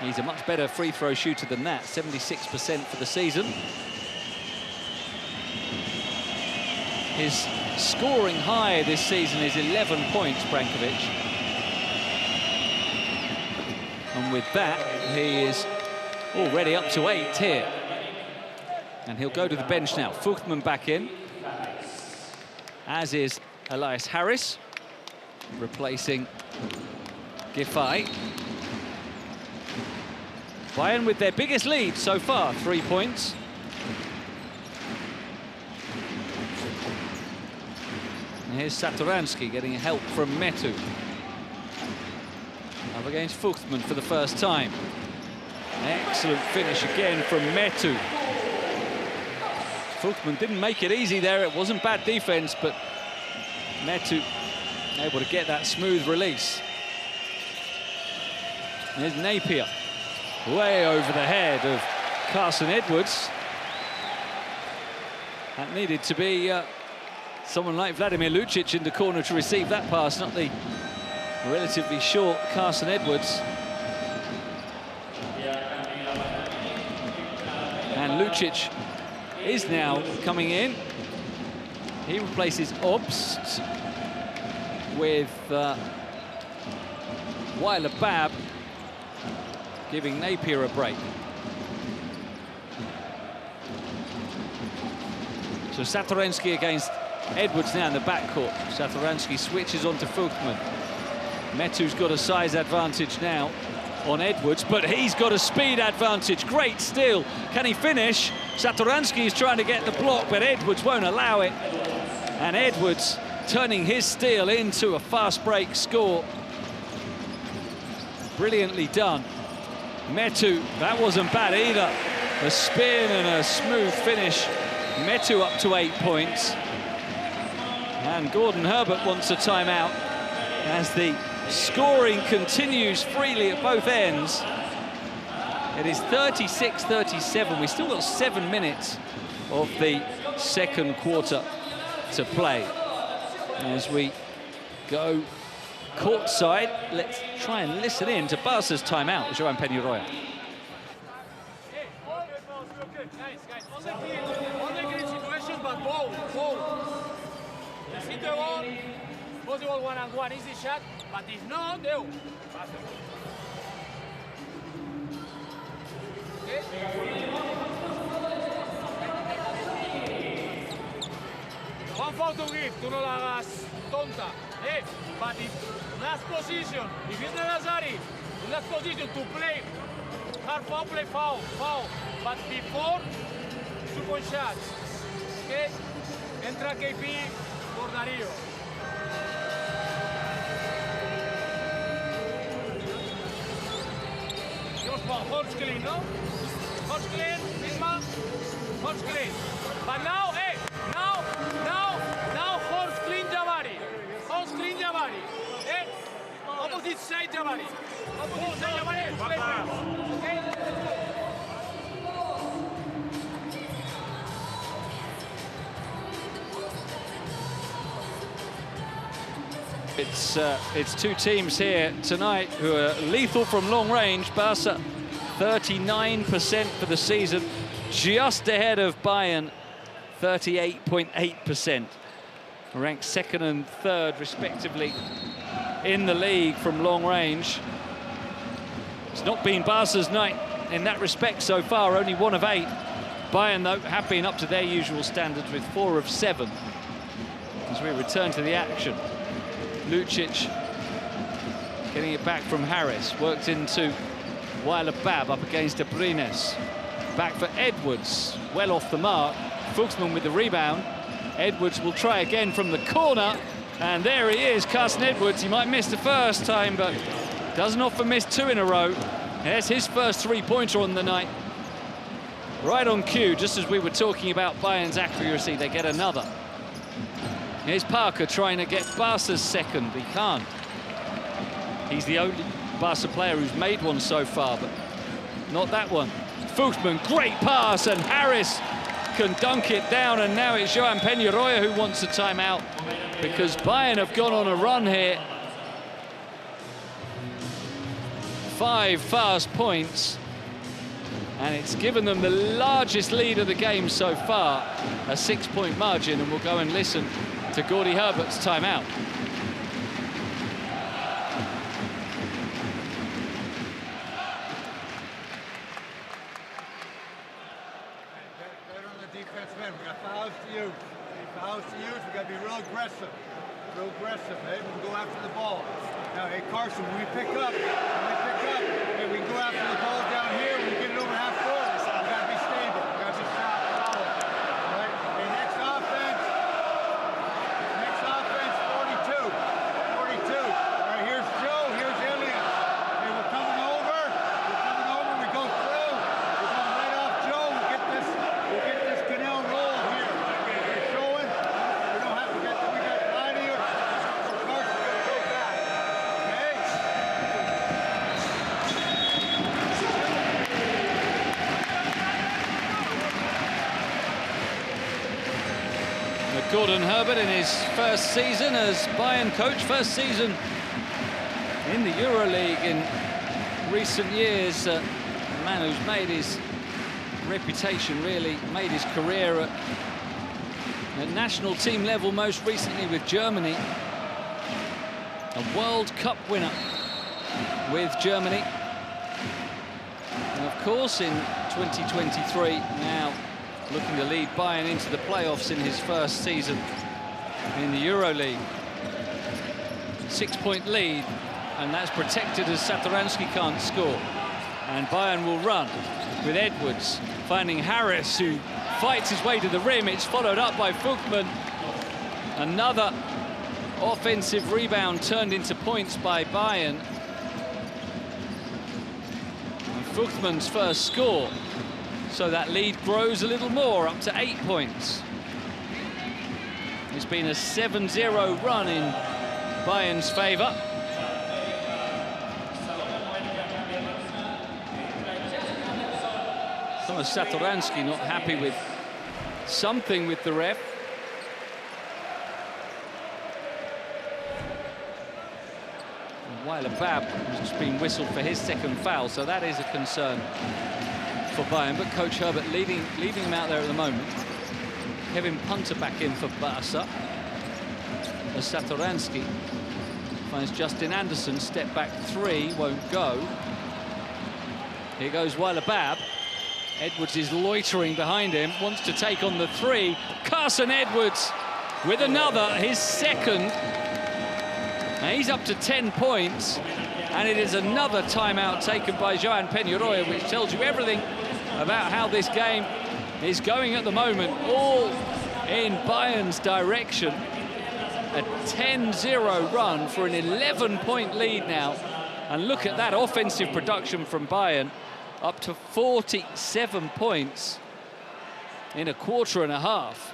He's a much better free throw shooter than that, 76% for the season. His scoring high this season is 11 points, Brankovic. And with that, he is already up to 8 here. And he'll go to the bench now. Fuchtman back in, as is Elias Harris, replacing Giffey. Bayern with their biggest lead so far, 3 points. And here's Satoransky getting help from Metu. Up against Fuchtman for the first time. Excellent finish again from Metu. Fuchtman didn't make it easy there. It wasn't bad defense, but Metu able to get that smooth release. And here's Napier. Way over the head of Carson Edwards. That needed to be someone like Vladimir Lucic in the corner to receive that pass, not the relatively short Carson Edwards. And Lucic is now coming in. He replaces Obst. with Weiler Bab giving Napier a break. So Satoransky against Edwards now in the backcourt. Satoransky switches on to Fuchtman. Metu's got a size advantage now on Edwards, but he's got a speed advantage. Great steal. Can he finish? Satoransky is trying to get the block, but Edwards won't allow it. And Edwards turning his steal into a fast break score. Brilliantly done. Metu, that wasn't bad either. A spin and a smooth finish. Metu up to 8 points. And Gordon Herbert wants a timeout as the scoring continues freely at both ends. It is 36-37. We still got 7 minutes of the second quarter to play. As we go courtside, let's try and listen in to Barca's timeout, Joan Peñarroya. Receive the ball, possible one-on-one, easy shot, but if not, they'll pass it. Okay? One foul to give, tú no la hagas tonta. But if last position, if it's necessary, last position to play, hard foul, play foul. But before, 2-point shots. Okay? Entra KP por Darío. Hold screen, no? Hold screen, Misma. Hold screen. But now, now hold screen Jabari. Hold screen Jabari. Opposite side Jabari. Opposite side Jabari. Okay? It's two teams here tonight who are lethal from long range. Barca, 39% for the season, just ahead of Bayern, 38.8%. Ranked second and third, respectively, in the league from long range. It's not been Barca's night in that respect so far, only 1 of 8. Bayern, though, have been up to their usual standards with 4 of 7. As we return to the action. Lucic getting it back from Harris, worked into Weiler Bab up against Abrines. Back for Edwards, well off the mark. Fuchsman with the rebound. Edwards will try again from the corner, and there he is, Carson Edwards. He might miss the first time, but doesn't often miss 2 in a row. There's his first 3-pointer on the night. Right on cue, just as we were talking about Bayern's accuracy, they get another. Here's Parker trying to get Barca's second. He can't. He's the only Barca player who's made one so far, but not that one. Fuchsman, great pass, and Harris can dunk it down, and now it's Joan Peñarroya who wants a timeout because Bayern have gone on a run here. 5 fast points, and it's given them the largest lead of the game so far, a 6-point margin, and we'll go and listen to Gordy Herbert's timeout. Better on the defensive end. We got fouls to use. We got to be real aggressive. Hey, we can go after the ball. Now, hey, Carson, when we pick up, hey, we can go after the ball down here. We can get it over half court. We got to be stable. We got to be solid. All right. Hey, next offense, 42. All right, here's Joe. Here's Ilian. Hey, we're coming over. We go through. We're going right off Joe. We'll get this canal roll here. They're showing. We don't have to get. We got line here. Carson, go back. Okay. Gordon Herbert in his first season as Bayern coach, first season in the EuroLeague in recent years. A man who's made his reputation, really made his career at national team level, most recently with Germany. a World Cup winner with Germany. And of course, in 2023, now looking to lead Bayern into the playoffs in his first season in the EuroLeague. 6-point lead, and that's protected as Satoransky can't score. And Bayern will run with Edwards finding Harris, who fights his way to the rim. It's followed up by Vogtmann. Another offensive rebound turned into points by Bayern. And Vogtmann's first score. So that lead grows a little more, up to 8 points. It's been a 7-0 run in Bayern's favour. Thomas Satoransky not happy with something with the ref. Weiler Bab has just been whistled for his second foul, so that is a concern for Bayern. But Coach Herbert leaving him out there at the moment. Kevin Punter back in for Barca. As Satoransky finds Justin Anderson, step back three, won't go. Here goes Weiler Bab. Edwards is loitering behind him, wants to take on the three. Carson Edwards with another, his second. And he's up to 10 points. And it is another timeout taken by Joan Peñarroya, which tells you everything about how this game is going at the moment. All in Bayern's direction. A 10-0 run for an 11-point lead now. And look at that offensive production from Bayern. Up to 47 points in a quarter and a half.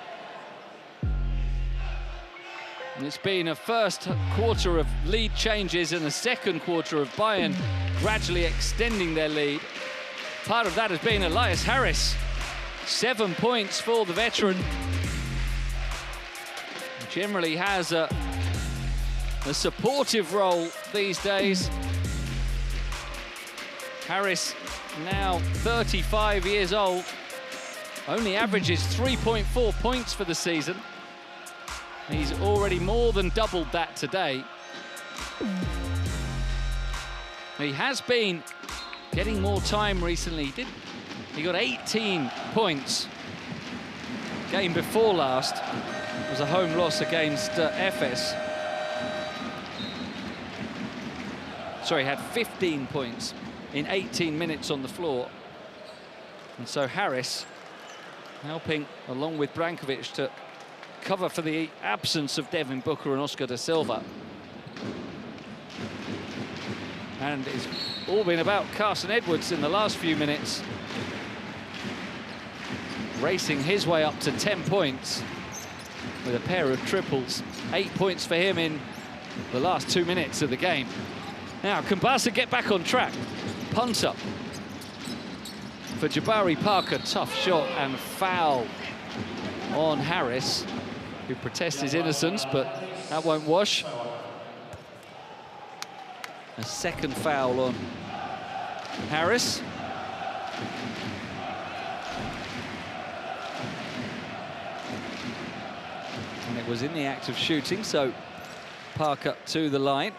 And it's been a first quarter of lead changes and a second quarter of Bayern gradually extending their lead. Part of that has been Elias Harris. 7 points for the veteran. Generally has a supportive role these days. Harris, now 35 years old, only averages 3.4 points for the season. He's already more than doubled that today. He has been getting more time recently. He got 18 points. Game before last was a home loss against Efes. Sorry, had 15 points in 18 minutes on the floor. And so Harris helping, along with Brankovic, to cover for the absence of Devin Booker and Oscar da Silva. And it's all been about Carson Edwards in the last few minutes. Racing his way up to 10 points with a pair of triples. 8 points for him in the last 2 minutes of the game. Now, can Barca get back on track? Punter for Jabari Parker. Tough shot and foul on Harris, who protests his innocence, but that won't wash. A second foul on Harris. And it was in the act of shooting, so Parker to the line.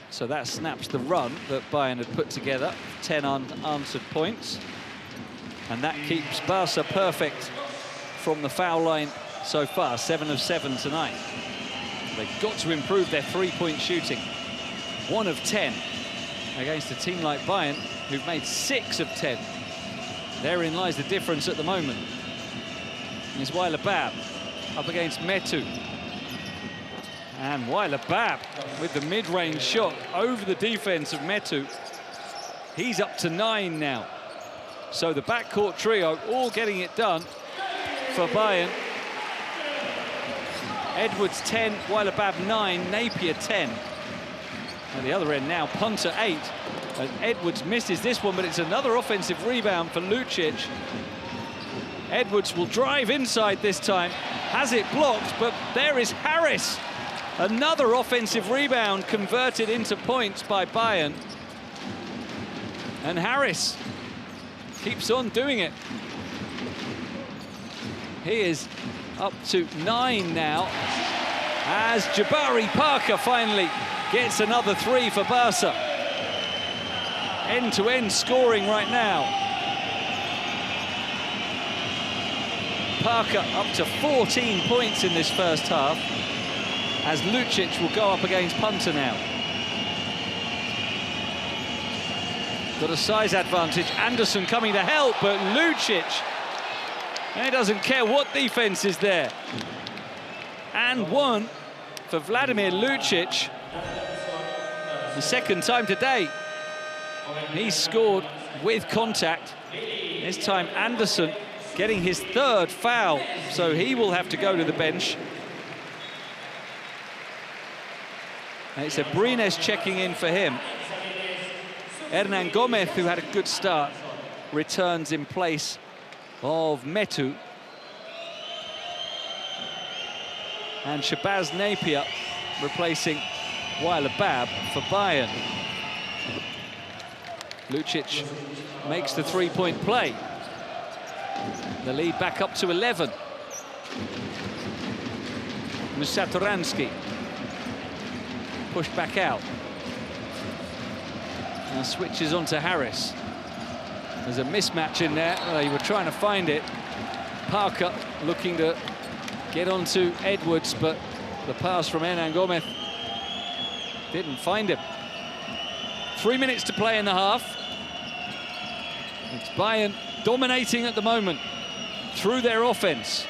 So that snaps the run that Bayern had put together, 10 unanswered points. And that keeps Barca perfect from the foul line so far, 7 of 7 tonight. They've got to improve their three-point shooting. 1 of 10 against a team like Bayern, who've made 6 of 10. Therein lies the difference at the moment. It's Weiler Bab up against Metu. And Weiler Bab with the mid-range shot over the defense of Metu. He's up to 9 now. So the backcourt trio all getting it done for Bayern. Edwards 10, Weiler Bab 9, Napier 10. At the other end now, Punter 8. And Edwards misses this one, but it's another offensive rebound for Lucic. Edwards will drive inside this time, has it blocked, but there is Harris. Another offensive rebound converted into points by Bayern. And Harris keeps on doing it. He is up to 9 now, as Jabari Parker finally gets another 3 for Barca. End-to-end scoring right now. Parker up to 14 points in this first half, as Lucic will go up against Punter now. Got a size advantage. Anderson coming to help, but Lucic, he doesn't care what defense is there. And 1 for Vladimir Lucic. The second time today he's scored with contact. This time Anderson getting his 3rd foul, so he will have to go to the bench. And it's Abrines checking in for him. Hernan Gomez, who had a good start, returns in place of Metu. And Shabazz Napier replacing Weiler Bab for Bayern. Lucic makes the 3-point play. The lead back up to 11. Musatoransky pushed back out. Now switches on to Harris. There's a mismatch in there. They were trying to find it. Parker looking to get onto Edwards, but the pass from Hernan Gomez didn't find him. 3 minutes to play in the half. It's Bayern dominating at the moment through their offense.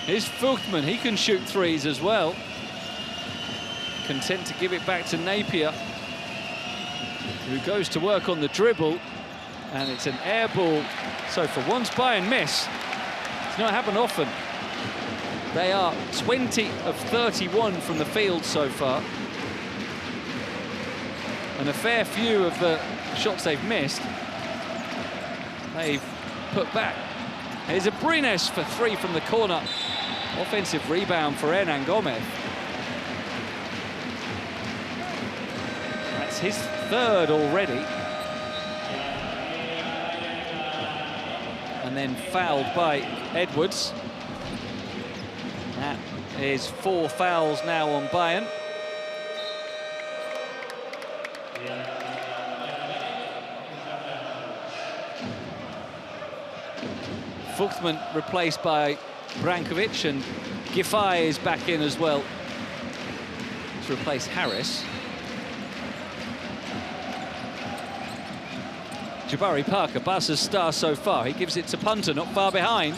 Here's Vogtmann, he can shoot 3s as well. Content to give it back to Napier, who goes to work on the dribble, and it's an air ball. So for once Bayern miss, it's not happened often. They are 20 of 31 from the field so far, and a fair few of the shots they've missed they've put back. Here's Abrines for 3 from the corner. Offensive rebound for Hernan Gomez. That's his 3rd already. And then fouled by Edwards. That is 4 fouls now on Bayern. Vogtmann replaced by Brankovic, and Giffey is back in as well to replace Harris. Jabari Parker, Barca's star so far. He gives it to Punter, not far behind.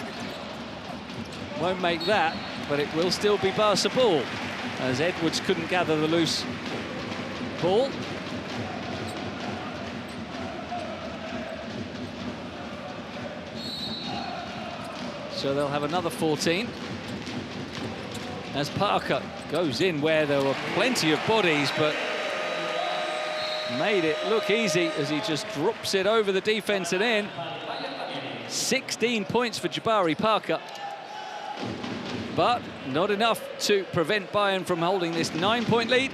Won't make that, but it will still be Barca ball, as Edwards couldn't gather the loose ball. So they'll have another 14. As Parker goes in where there were plenty of bodies, but made it look easy as he just drops it over the defense and in. 16 points for Jabari Parker, but not enough to prevent Bayern from holding this 9-point lead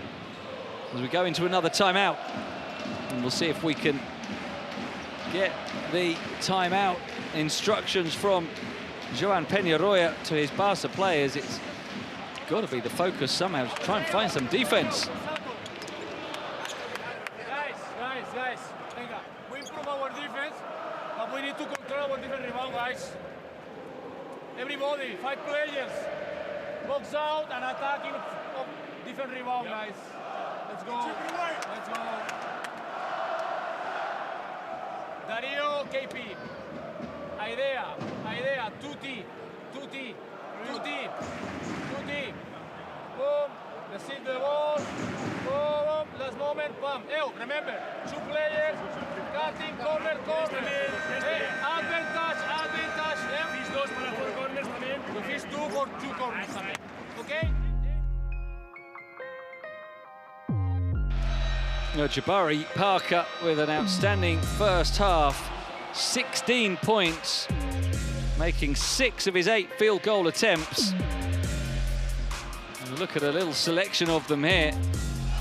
as we go into another timeout. And we'll see if we can get the timeout instructions from Joan Peñarroya to his Barca players. It's got to be the focus somehow to try and find some defense. Guys, we improve our defense, but we need to control our different rebound, guys. Everybody, 5 players, box out and attacking different rebound, guys. Let's go. Let's go. Darío, KP. Idea, 2T. Boom, receive the ball. Boom, last moment, bam. Remember, 2 players, cutting, corner. Hey, advantage. Fish 2 para 4 corners también. Fish 2 for 2 corners también. Okay? Jabari Parker with an outstanding first half. 16 points, making 6 of his 8 field goal attempts. And look at a little selection of them here.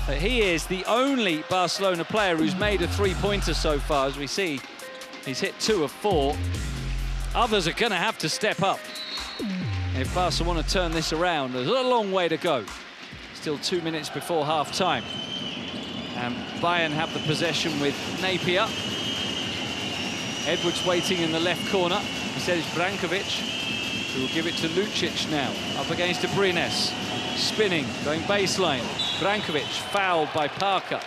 But he is the only Barcelona player who's made a 3-pointer so far, as we see He's hit 2 of 4. Others are going to have to step up if Barca want to turn this around. There's a long way to go. Still 2 minutes before half-time. And Bayern have the possession with Napier. Edwards waiting in the left corner. Instead it's Brankovic, who will give it to Lucic now. Up against Abrines. Spinning, going baseline. Brankovic fouled by Parker.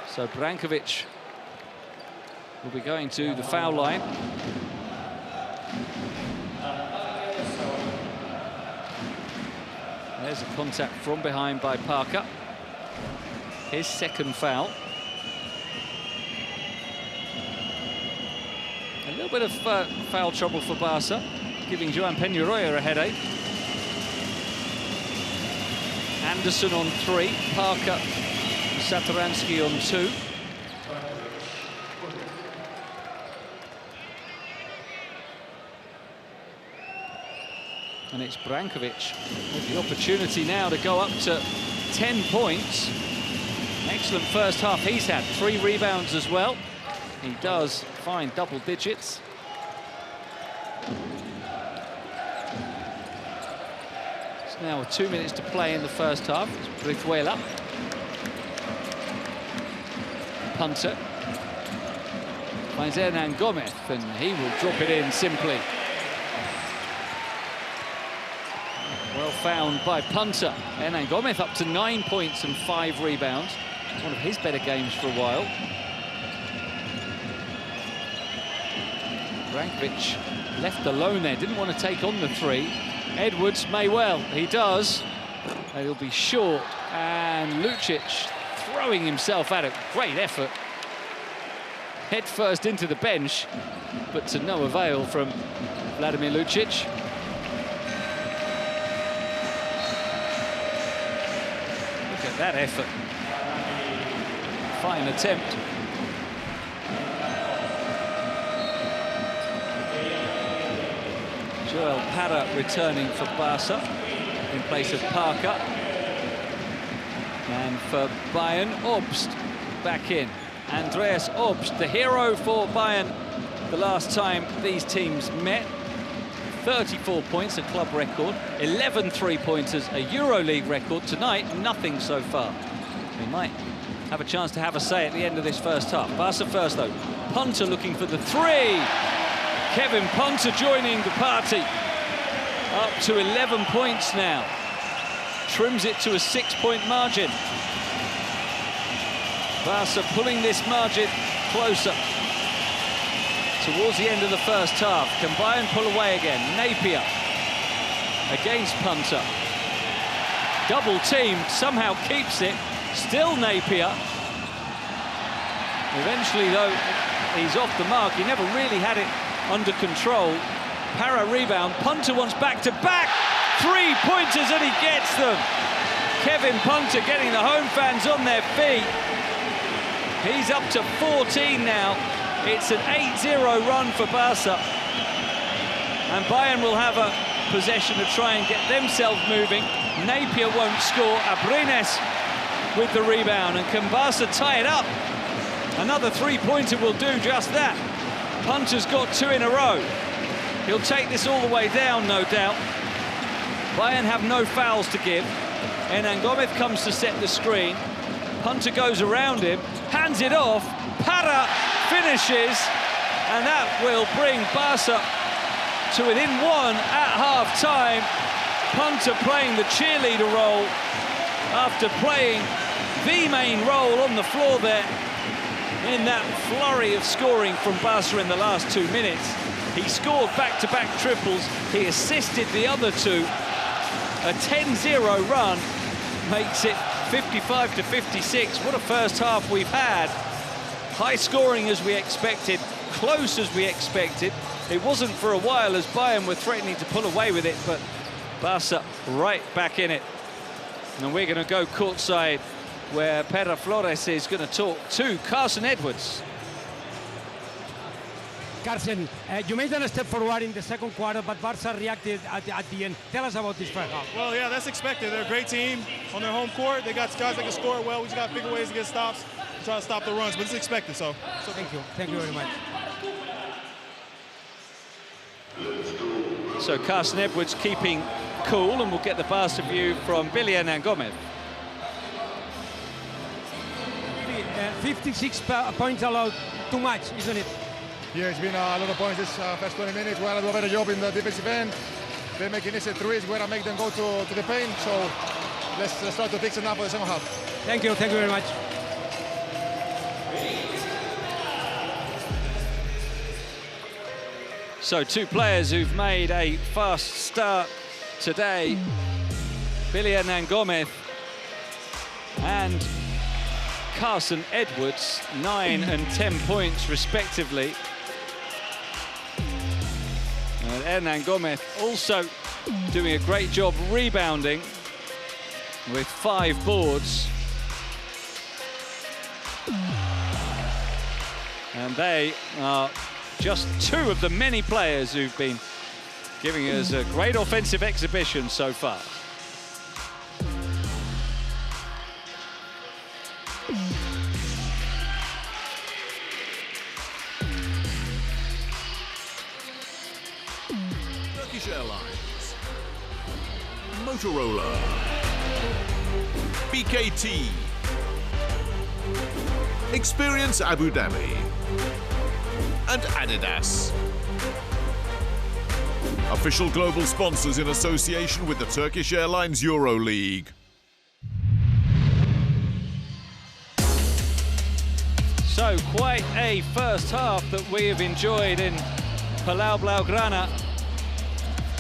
So Brankovic will be going to the foul line. There's a contact from behind by Parker. His second foul. A little bit of foul trouble for Barca, giving Joan Peñarroya a headache. Anderson on 3, Parker, Satoransky on 2. And it's Brankovic with the opportunity now to go up to 10 points. Excellent first half he's had, 3 rebounds as well. He does find double digits. It's now 2 minutes to play in the first half. It's Brizuela. Punter. Finds Hernan Gomez, and he will drop it in simply. Well found by Punter. Hernan Gomez up to 9 points and 5 rebounds. One of his better games for a while. Brankovic left alone there, didn't want to take on the 3. Edwards may well, he does. It'll be short, and Lucic throwing himself at it. Great effort. Head first into the bench, but to no avail from Vladimir Lucic. Look at that effort. Fine attempt. Joel Parra returning for Barca in place of Parker. And for Bayern, Obst back in. Andreas Obst, the hero for Bayern the last time these teams met. 34 points, a club record. 11 three-pointers, a EuroLeague record. Tonight, nothing so far. We might have a chance to have a say at the end of this first half. Barca first, though. Punter looking for the 3. Kevin Punter joining the party. Up to 11 points now. Trims it to a 6-point margin. Barca pulling this margin closer towards the end of the first half. Can Bayern pull away again? Napier against Punter. Double teamed, somehow keeps it. Still Napier. Eventually, though, he's off the mark. He never really had it under control. Parra rebound. Punter wants back-to-back. 3-pointers, and he gets them. Kevin Punter getting the home fans on their feet. He's up to 14 now. It's an 8-0 run for Barca. And Bayern will have a possession to try and get themselves moving. Napier won't score. Abrines with the rebound. And can Barca tie it up? Another 3-pointer will do just that. Punter's got 2 in a row. He'll take this all the way down, no doubt. Bayern have no fouls to give. Hernan Gomez comes to set the screen. Punter goes around him, hands it off. Parra finishes, and that will bring Barca to within 1 at half-time. Punter playing the cheerleader role after playing the main role on the floor there in that flurry of scoring from Barca in the last 2 minutes. He scored back-to-back triples. He assisted the other 2. A 10-0 run makes it 55-56. What a first half we've had. High scoring as we expected, close as we expected. It wasn't for a while as Bayern were threatening to pull away with it, but Barca right back in it. And we're going to go courtside where Pedro Flores is going to talk to Carson Edwards. Carson, you made a step forward in the second quarter, but Barca reacted at the end. Tell us about this first half. Well, yeah, that's expected. They're a great team on their home court. They got guys that can score well. We just got to figure ways to get stops, try to stop the runs, but it's expected. So thank you very much. So Carson Edwards keeping cool, and we'll get the Barca view from Billion and Gomez. 56 points allowed, too much, isn't it? Yeah, it's been a lot of points this first 20 minutes. We're going to do a better job in the defensive end. They're making easy threes. We're going to make them go to the paint. So let's try to fix it now for the second half. Thank you very much. So two players who've made a fast start today, Billion and Gomez and Carson Edwards, 9 and 10 points respectively. And Hernan Gomez also doing a great job rebounding with 5 boards. And they are just 2 of the many players who've been giving us a great offensive exhibition so far. Turkish Airlines, Motorola, BKT, Experience Abu Dhabi, and Adidas. Official global sponsors in association with the Turkish Airlines EuroLeague. So quite a first half that we have enjoyed in Palau Blaugrana,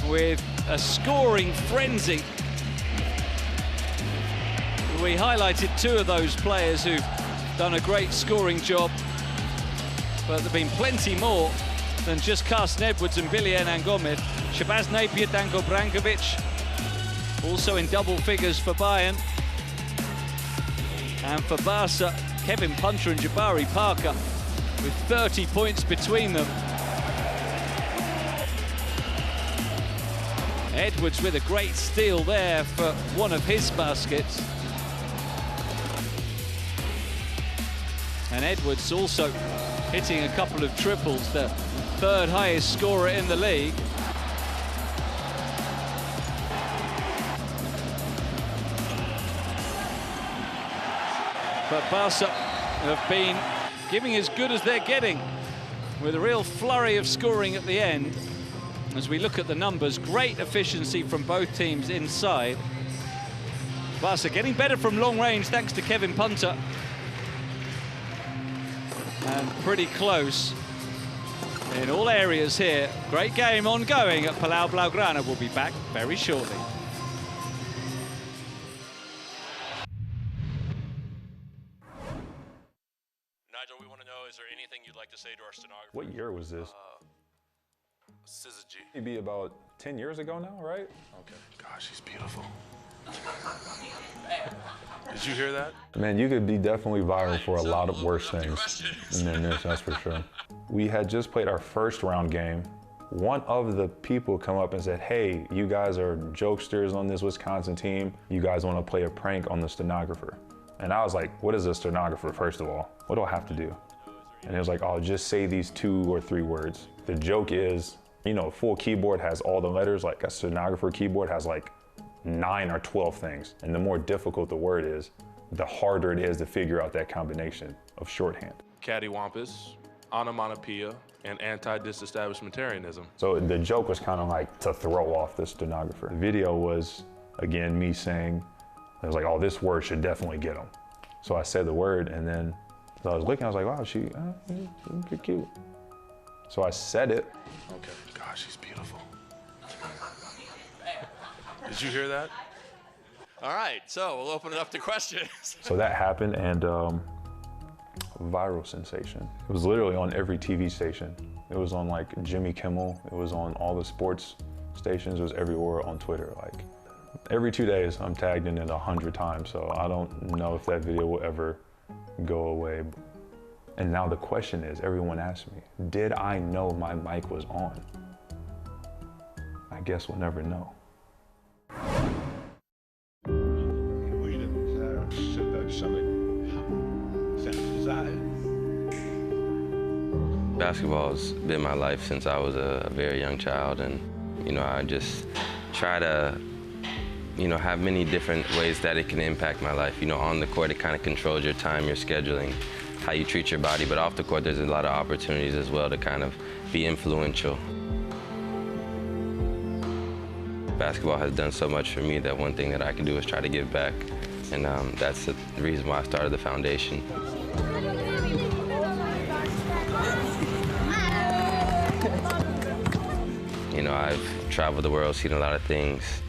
with a scoring frenzy. We highlighted 2 of those players who've done a great scoring job, but there've been plenty more than just Carson Edwards and Billion and Gomez. Shabazz Napier, Danko Brankovic, also in double figures for Bayern. And for Barca, Kevin Punter and Jabari Parker with 30 points between them. Edwards with a great steal there for one of his baskets. And Edwards also hitting a couple of triples, the 3rd highest scorer in the league. But Barca have been giving as good as they're getting, with a real flurry of scoring at the end. As we look at the numbers, great efficiency from both teams inside. Barca getting better from long range thanks to Kevin Punter. And pretty close in all areas here. Great game ongoing at Palau Blaugrana. We'll be back very shortly. Nigel, we want to know, is there anything you'd like to say to our stenographer? What year was this? Syzygy. Maybe about 10 years ago now, right? Okay. Gosh, she's beautiful. Did you hear that? Man, you could be definitely viral for a lot of worse things than this, that's for sure. We had just played our first round game. One of the people come up and said, hey, you guys are jokesters on this Wisconsin team. You guys want to play a prank on the stenographer. And I was like, what is a stenographer, first of all? What do I have to do? And it was like, oh, just say these 2 or 3 words. The joke is, you know, a full keyboard has all the letters, like a stenographer keyboard has like 9 or 12 things. And the more difficult the word is, the harder it is to figure out that combination of shorthand. Cattywampus, onomatopoeia, and anti-disestablishmentarianism. So the joke was kind of like to throw off the stenographer. The video was, again, me saying, I was like, oh, this word should definitely get him. So I said the word, and then as I was looking, I was like, wow, she's cute. So I said it. Okay. Gosh, she's beautiful. Did you hear that? All right, so we'll open it up to questions. So that happened, and viral sensation. It was literally on every TV station. It was on like Jimmy Kimmel. It was on all the sports stations. It was everywhere on Twitter. Like every 2 days, I'm tagged in it 100 times. So I don't know if that video will ever go away. And now the question is, everyone asks me, did I know my mic was on? I guess we'll never know. basketball has been my life since I was a very young child, and I just try to have many different ways that it can impact my life. On the court, it kind of controls your time, your scheduling, how you treat your body, but off the court, there's a lot of opportunities as well to kind of be influential. Basketball has done so much for me that one thing that I can do is try to give back, and that's the reason why I started the foundation. I've traveled the world, seen a lot of things,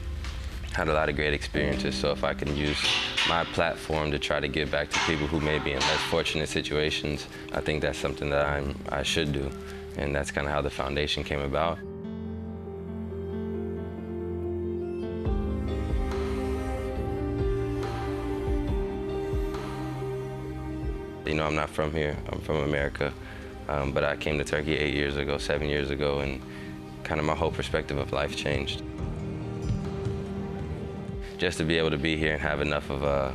had a lot of great experiences, so if I can use my platform to try to give back to people who may be in less fortunate situations, I think that's something that I should do, and that's kind of how the foundation came about. I'm not from here, I'm from America, but I came to Turkey 8 years ago, 7 years ago, and kind of my whole perspective of life changed. Just to be able to be here and have enough of a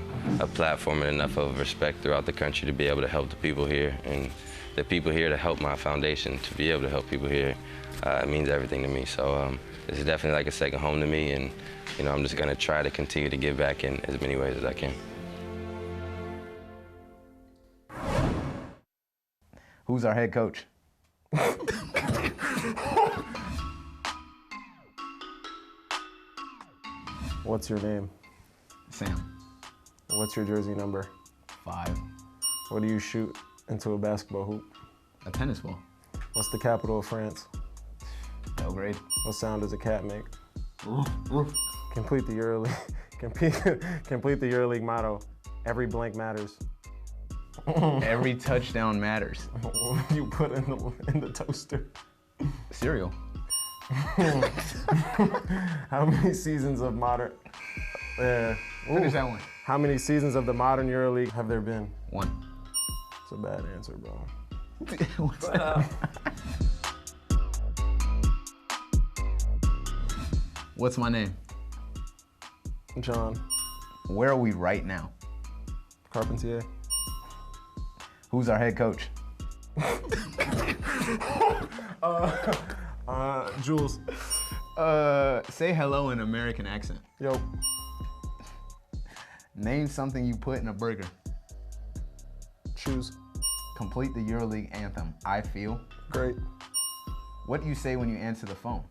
platform and enough of respect throughout the country to be able to help the people here, and the people here to help my foundation, to be able to help people here, it means everything to me. So this is definitely like a second home to me, and I'm just gonna try to continue to give back in as many ways as I can. Who's our head coach? What's your name? Sam. What's your jersey number? 5. What do you shoot into a basketball hoop? A tennis ball. What's the capital of France? Belgrade. What sound does a cat make? Roof, roof. Complete the EuroLeague. Complete the EuroLeague motto. Every blank matters. Every touchdown matters. What do you put in the toaster? Cereal. How many seasons of modern... Finish that one. How many seasons of the modern EuroLeague have there been? 1. It's a bad answer, bro. What's that? What's my name? John. Where are we right now? Carpentier. Who's our head coach? Jules. Say hello in American accent. Yo. Name something you put in a burger. Shoes. Complete the EuroLeague anthem. I feel. Great. What do you say when you answer the phone?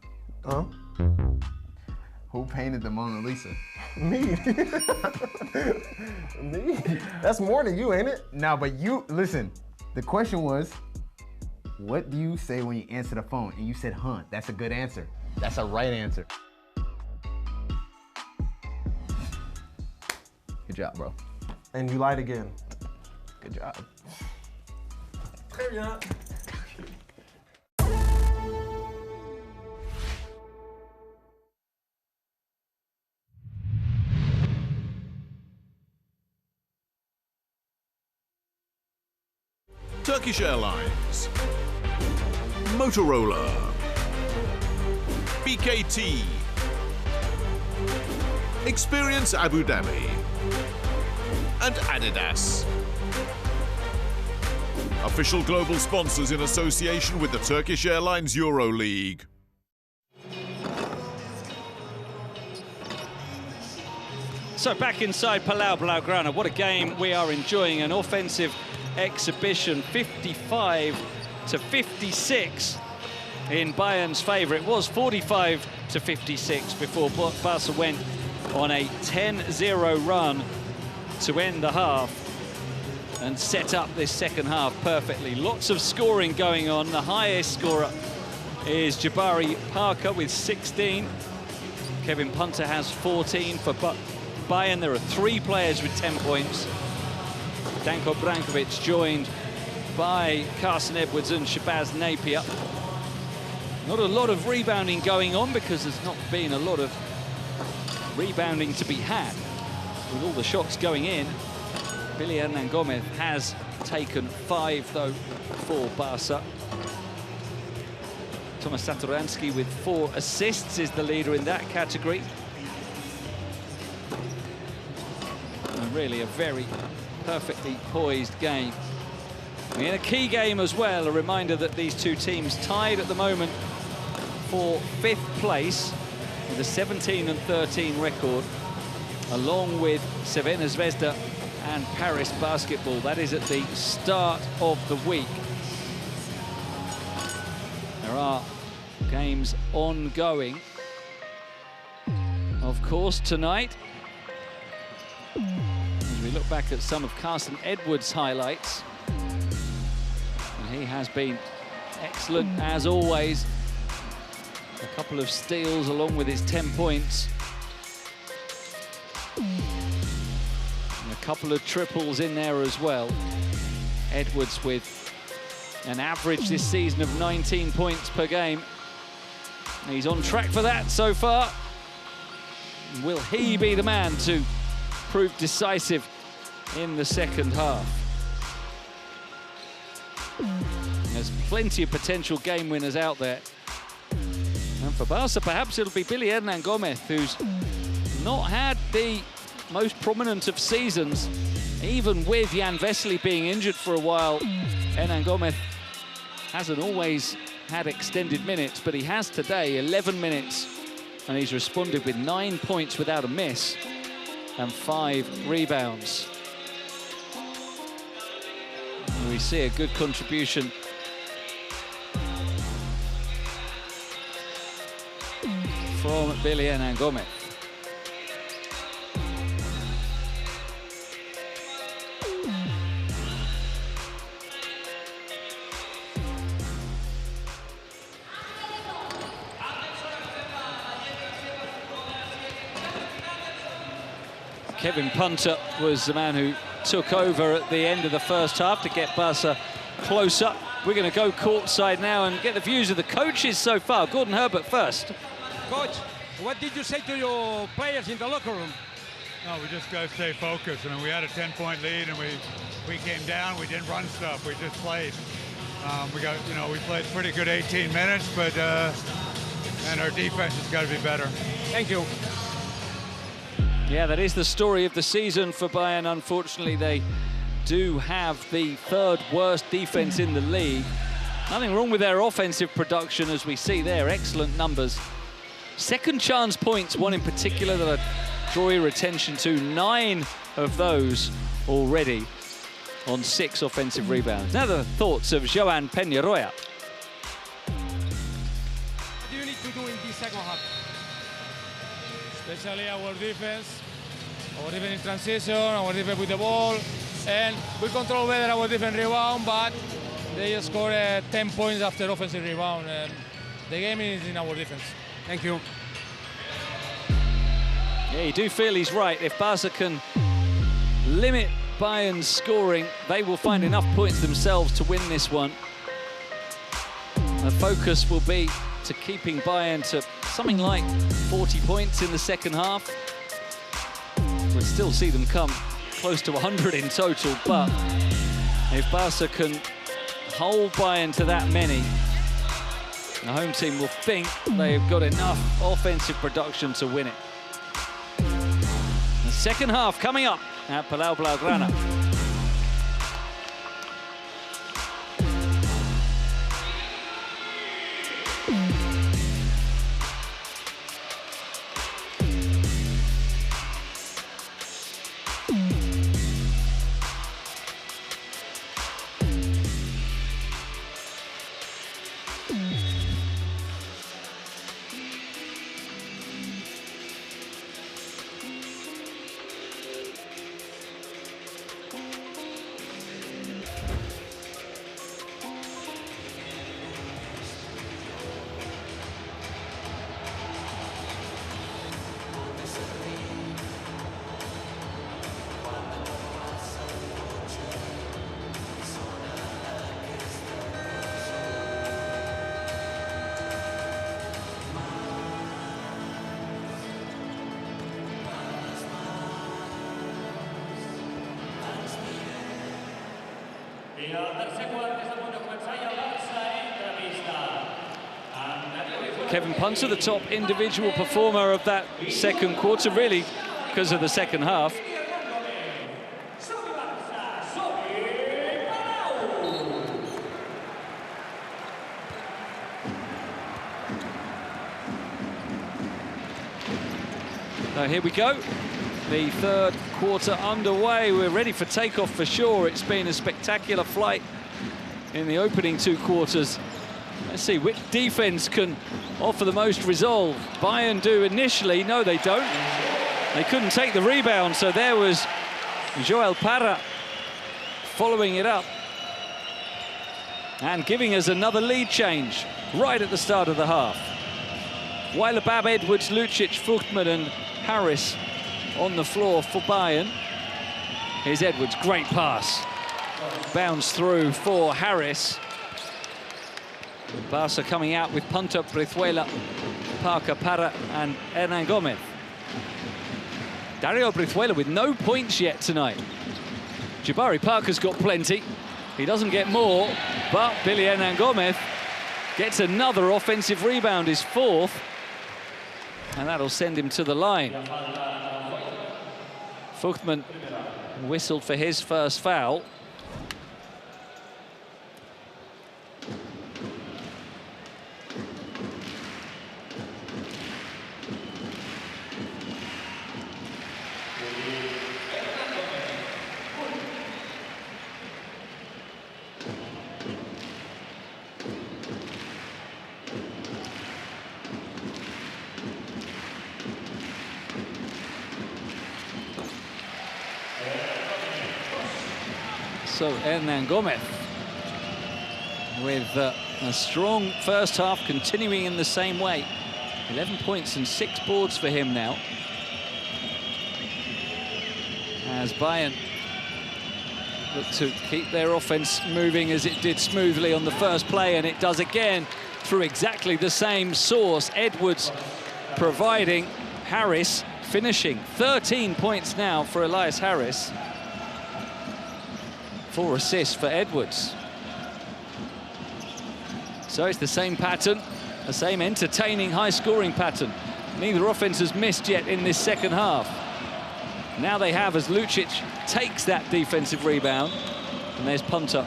Huh? Who painted the Mona Lisa? Me. Me? That's more than you, ain't it? No, but you, listen, the question was, what do you say when you answer the phone? And you said, huh, that's a good answer. That's a right answer. Good job, bro. And you lied again. Good job. Turkish Airlines, Motorola, BKT, Experience Abu Dhabi, and Adidas. Official global sponsors in association with the Turkish Airlines EuroLeague. So back inside Palau Blaugrana, what a game we are enjoying, an offensive exhibition, 55-56 in Bayern's favour. It was 45-56 before Barca went on a 10-0 run to end the half and set up this second half perfectly. Lots of scoring going on. The highest scorer is Jabari Parker with 16. Kevin Punter has 14 for Bayern. There are 3 players with 10 points. Danko Brankovic joined by Carson Edwards and Shabazz Napier. Not a lot of rebounding going on because there's not been a lot of rebounding to be had with all the shots going in. Billy Hernan Gomez has taken 5 though for Barca. Tomasz Satoransky with 4 assists is the leader in that category. And really a very perfectly poised game In a key game as well, a reminder that these two teams tied at the moment for 5th place with a 17-13 record, along with Crvena Zvezda and Paris Basketball. That is at the start of the week. There are games ongoing, of course, tonight. As we look back at some of Carson Edwards' highlights, and he has been excellent as always. A couple of steals along with his 10 points. And a couple of triples in there as well. Edwards with an average this season of 19 points per game. He's on track for that so far. Will he be the man to prove decisive in the second half? There's plenty of potential game winners out there. And for Barca, perhaps it'll be Billy Hernan Gomez, who's not had the most prominent of seasons. Even with Jan Vesely being injured for a while, Hernan Gomez hasn't always had extended minutes, but he has today, 11 minutes, and he's responded with 9 points without a miss and 5 rebounds. And we see a good contribution from Billy Hernan Gomez. Kevin Punter was the man who took over at the end of the first half to get Barca close up. We're going to go courtside now and get the views of the coaches so far. Gordon Herbert first. Coach, what did you say to your players in the locker room? No, we just got to stay focused. I mean, we had a 10-point lead, and we came down. We didn't run stuff. We just played. We played pretty good 18 minutes, but and our defense has got to be better. Thank you. Yeah, that is the story of the season for Bayern. Unfortunately, they do have the 3rd worst defense in the league. Nothing wrong with their offensive production, as we see there. Excellent numbers. Second chance points, one in particular that I draw your attention to. 9 of those already on 6 offensive rebounds. Now the thoughts of Joan Peñarroya. What do you need to do in this second half? Especially our defense in transition, our defense with the ball, and we control better our defense rebound, but they just score 10 points after offensive rebound, and the game is in our defense. Thank you. Yeah, you do feel he's right. If Barca can limit Bayern's scoring, they will find enough points themselves to win this one. The focus will be to keeping Bayern to something like 40 points in the second half. We'll still see them come close to 100 in total, but if Barca can hold Bayern to that many, the home team will think they've got enough offensive production to win it. The second half coming up at Palau Blaugrana. Kevin Punter, the top individual performer of that second quarter, really because of the second half. So here we go. The third quarter underway. We're ready for takeoff for sure. It's been a spectacular flight in the opening 2 quarters. Let's see which defense can offer the most resolve. Bayern do initially. No, they don't. They couldn't take the rebound, so there was Joel Parra following it up and giving us another lead change right at the start of the half. Weiler, Bab, Edwards, Lucic, Fuchtman and Harris on the floor for Bayern. Here's Edwards, great pass. Bounce through for Harris. Barca coming out with Punta, Brizuela, Parker, Parra and Hernan Gomez. Dario Brizuela with no points yet tonight. Jabari Parker's got plenty. He doesn't get more, but Billy Hernan Gomez gets another offensive rebound, his 4th, and that'll send him to the line. Fuchtman whistled for his first foul. So Hernan Gomez with a strong first half, continuing in the same way. 11 points and 6 boards for him now. As Bayern look to keep their offense moving as it did smoothly on the first play, and it does again through exactly the same source. Edwards providing, Harris finishing. 13 points now for Elias Harris. 4 assists for Edwards. So it's the same pattern, the same entertaining high-scoring pattern. Neither offense has missed yet in this second half. Now they have, as Lucic takes that defensive rebound. And there's Punta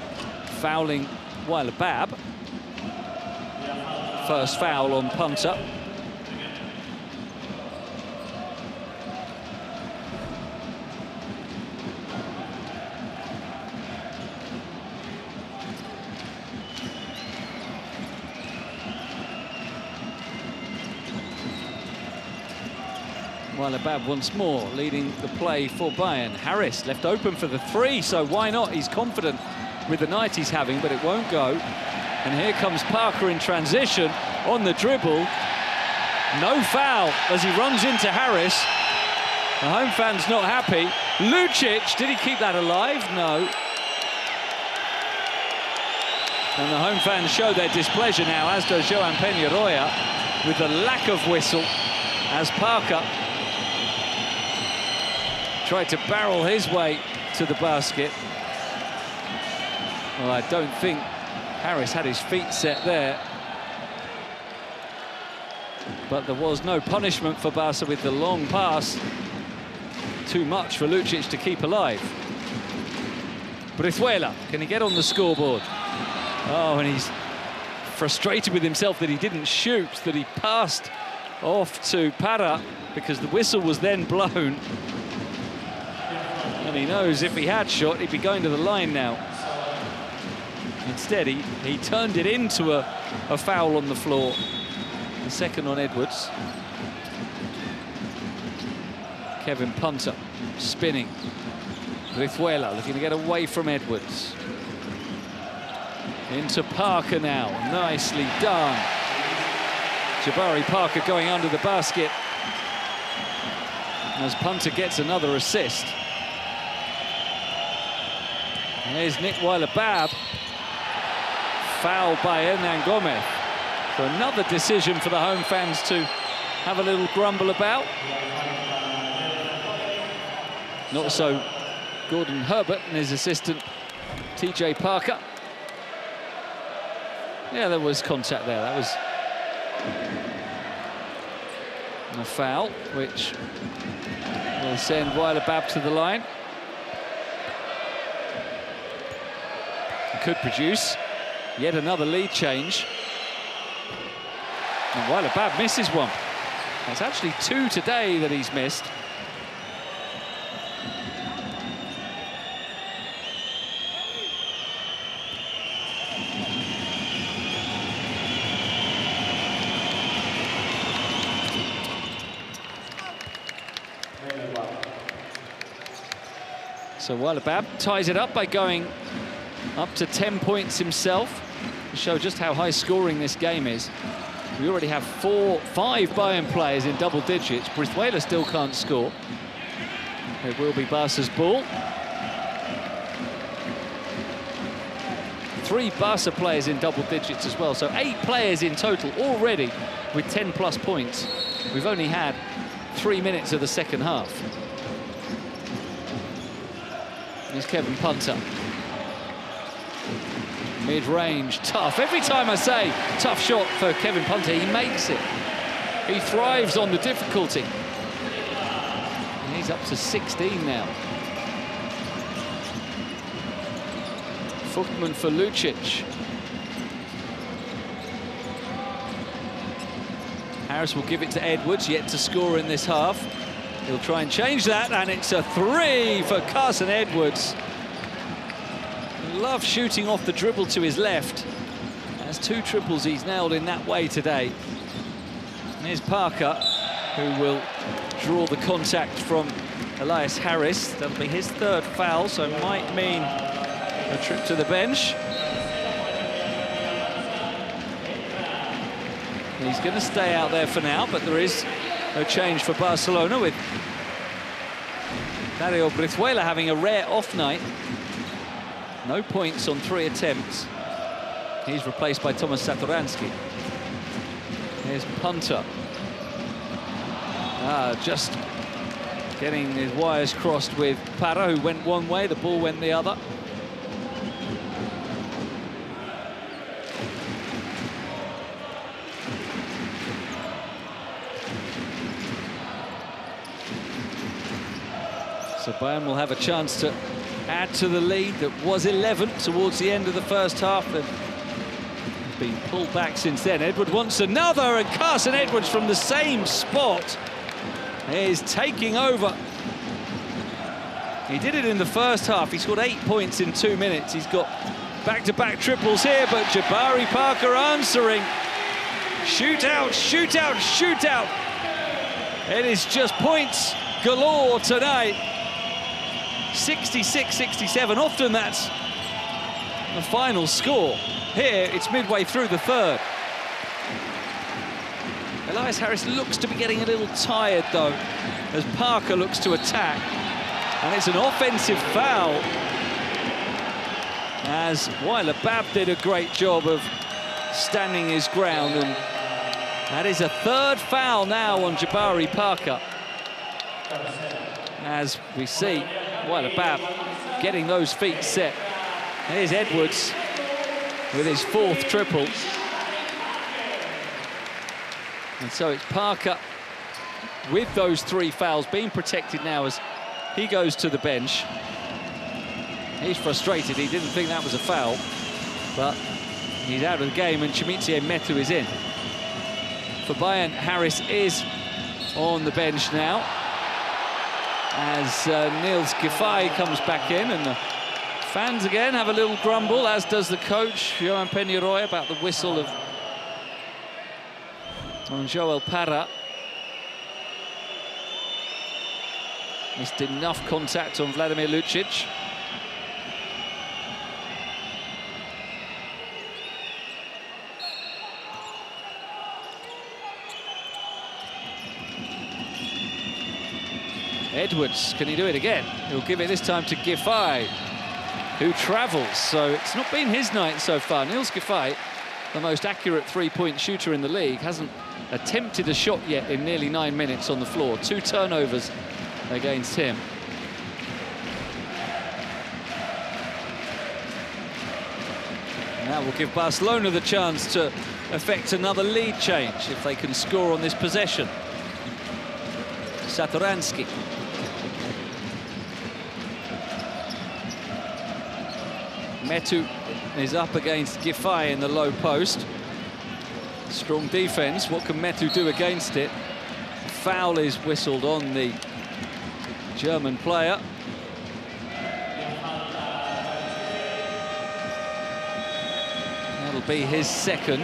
fouling Weiler Bab. First foul on Punta. Weiler Bab once more leading the play for Bayern. Harris left open for the 3, so why not? He's confident with the night he's having, but it won't go. And here comes Parker in transition on the dribble. No foul as he runs into Harris. The home fan's not happy. Lucic, did he keep that alive? No. And the home fans show their displeasure now, as does Joan Peñarroya, with the lack of whistle as Parker tried to barrel his way to the basket. Well, I don't think Harris had his feet set there. But there was no punishment for Barca with the long pass. Too much for Lucic to keep alive. Brizuela, can he get on the scoreboard? Oh, and he's frustrated with himself that he didn't shoot, that he passed off to Parra because the whistle was then blown. And he knows if he had shot, he'd be going to the line now. Instead, he turned it into a foul on the floor. The second on Edwards. Kevin Punter spinning. Brizuela looking to get away from Edwards. Into Parker now. Nicely done. Jabari Parker going under the basket as Punter gets another assist. There's Nick Weiler Bab. Foul by Hernan Gomez. So another decision for the home fans to have a little grumble about. Not so Gordon Herbert and his assistant TJ Parker. Yeah, there was contact there. That was a foul, which will send Weiler Bab to the line. Could produce yet another lead change. And Weiler Bab misses one. That's actually 2 today that he's missed. So Bab ties it up by going up to 10 points himself to show just how high scoring this game is. We already have 5 Bayern players in double digits. Brizuela still can't score. It will be Barca's ball. 3 Barca players in double digits as well. So 8 players in total already with 10+ points. We've only had 3 minutes of the second half. Here's Kevin Punter. Mid-range, tough. Every time I say tough shot for Kevin Punter, he makes it. He thrives on the difficulty. And he's up to 16 now. Fuchman for Lucic. Harris will give it to Edwards, yet to score in this half. He'll try and change that, and it's a 3 for Carson Edwards. Loves shooting off the dribble to his left. That's 2 triples he's nailed in that way today. And here's Parker, who will draw the contact from Elias Harris. That'll be his 3rd foul, so it might mean a trip to the bench. He's going to stay out there for now, but there is no change for Barcelona, with Dario Brizuela having a rare off night. No points on 3 attempts. He's replaced by Tomas Satoransky. Here's Punter. Just getting his wires crossed with Parra, who went one way, the ball went the other. So Bayern will have a chance to add to the lead that was 11 towards the end of the first half. They've been pulled back since then. Edward wants another, and Carson Edwards from the same spot is taking over. He did it in the first half. He scored 8 points in 2 minutes. He's got back-to-back triples here, but Jabari Parker answering. Shootout, shootout, shootout. It is just points galore tonight. 66-67, often that's the final score. Here, it's midway through the 3rd. Elias Harris looks to be getting a little tired, though, as Parker looks to attack. And it's an offensive foul, as Bab did a great job of standing his ground. And that is a 3rd foul now on Jabari Parker. As we see Bab getting those feet set. Here's Edwards with his 4th triple. And so it's Parker with those 3 fouls, being protected now as he goes to the bench. He's frustrated. He didn't think that was a foul, but he's out of the game, and Chimitie Metu is in. For Bayern, Harris is on the bench now, as Niels Giffey comes back in, and the fans again have a little grumble, as does the coach, Johan Peñarroy, about the whistle on Joel Parra. Missed enough contact on Vladimir Lucic. Edwards, can he do it again? He'll give it this time to Giffey, who travels. So it's not been his night so far. Niels Giffey, the most accurate 3-point shooter in the league, hasn't attempted a shot yet in nearly 9 minutes on the floor. 2 turnovers against him. And that will give Barcelona the chance to effect another lead change if they can score on this possession. Satoransky. Metu is up against Giffey in the low post. Strong defense. What can Metu do against it? foul is whistled on the German player. That'll be his second.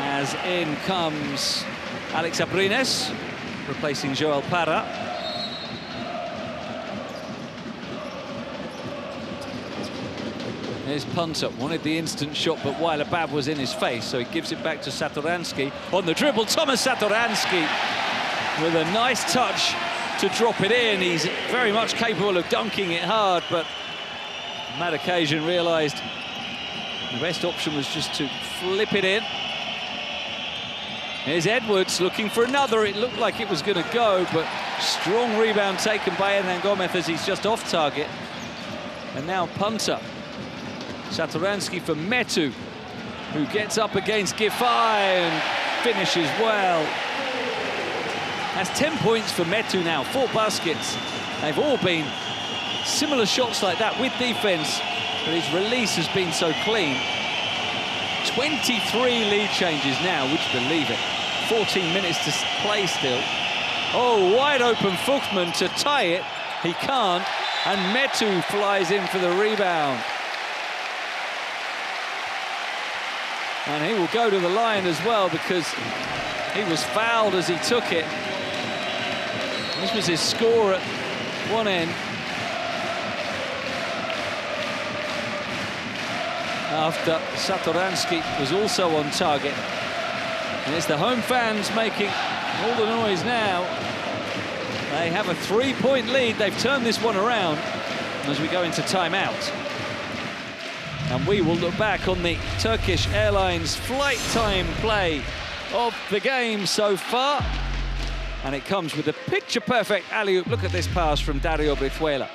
As in comes Alex Abrines, replacing Joel Parra. Here's Punter, wanted the instant shot, but Weiler Bab was in his face, so he gives it back to Satoransky. On the dribble, Thomas Satoransky with a nice touch to drop it in. He's very much capable of dunking it hard, but on that occasion realised the best option was just to flip it in. Here's Edwards looking for another. It looked like it was going to go, but strong rebound taken by Hernan Gomez as he's just off target. And now Punter. Satoransky for Metu, who gets up against Giffey and finishes well. That's 10 points for Metu now, 4 baskets. They've all been similar shots like that with defense, but his release has been so clean. 23 lead changes now, would you believe it? 14 minutes to play still. Oh, wide open Fuchman to tie it. He can't, and Metu flies in for the rebound. And he will go to the line as well because he was fouled as he took it. This was his score at one end. After Satoransky was also on target. And it's the home fans making all the noise now. They have a 3-point lead. They've turned this one around as we go into timeout. And we will look back on the Turkish Airlines flight time play of the game so far. And it comes with a picture-perfect alley-oop. Look at this pass from Dario Brizuela.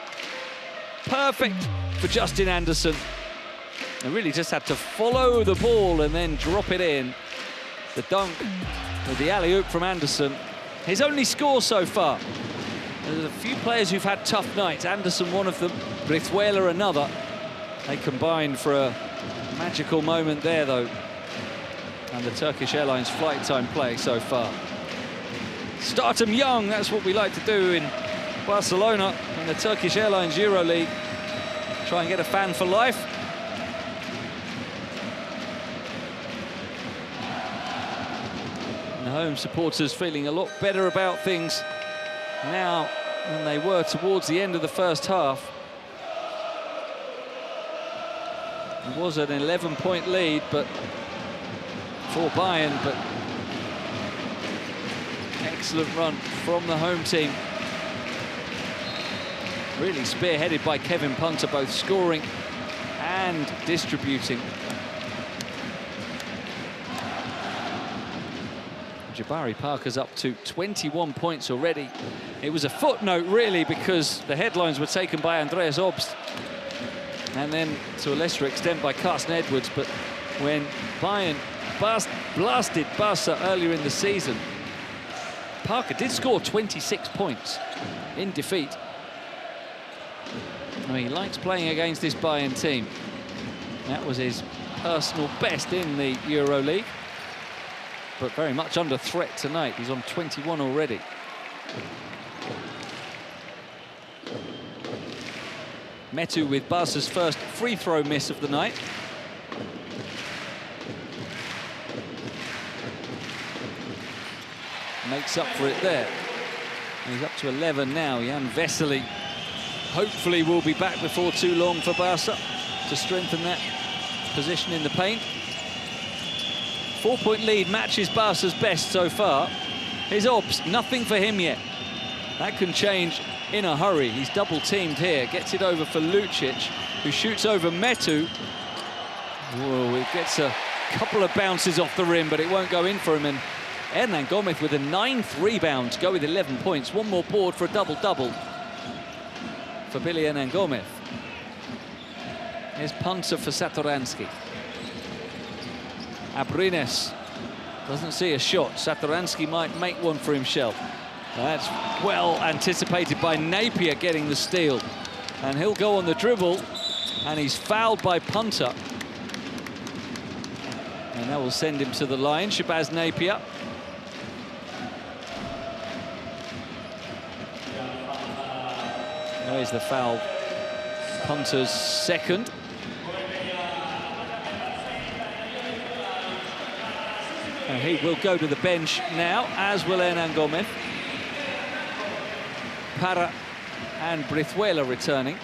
Perfect for Justin Anderson. They really just had to follow the ball and then drop it in. The dunk with the alley-oop from Anderson. His only score so far. There's a few players who've had tough nights. Anderson, one of them. Brizuela, another. They combined for a magical moment there, though. And the Turkish Airlines flight time play so far. Start 'em young, that's what we like to do in Barcelona in the Turkish Airlines EuroLeague. Try and get a fan for life. And the home supporters feeling a lot better about things now than they were towards the end of the first half. It was an 11-point lead, but for Bayern, but excellent run from the home team. Really spearheaded by Kevin Punter, both scoring and distributing. Jabari Parker's up to 21 points already. It was a footnote, really, because the headlines were taken by Andreas Obst, and then, to a lesser extent, by Carson Edwards. But when Bayern blasted Barca earlier in the season, Parker did score 26 points in defeat. I mean, he likes playing against this Bayern team. That was his personal best in the EuroLeague, but very much under threat tonight. He's on 21 already. Metu with Barca's first free throw miss of the night. Makes up for it there. And he's up to 11 now. Jan Vesely hopefully will be back before too long for Barca to strengthen that position in the paint. 4-point lead matches Barca's best so far. His Obst, nothing for him yet. That can change in a hurry. He's double-teamed here. Gets it over for Lucic, who shoots over Metu. Whoa, it gets a couple of bounces off the rim, but it won't go in for him. And Hernan Gomez with a 9th rebound to go with 11 points. One more board for a double-double for Billy Hernan Gomez. Here's Punter for Satoransky. Abrines doesn't see a shot. Satoransky might make one for himself. That's well anticipated by Napier getting the steal. And he'll go on the dribble, and he's fouled by Punter. And And that will send him to the line, Shabazz Napier. There's the foul. Punter's second. And he will go to the bench now, as will Hernan Gomez. Para and Brizuela returning.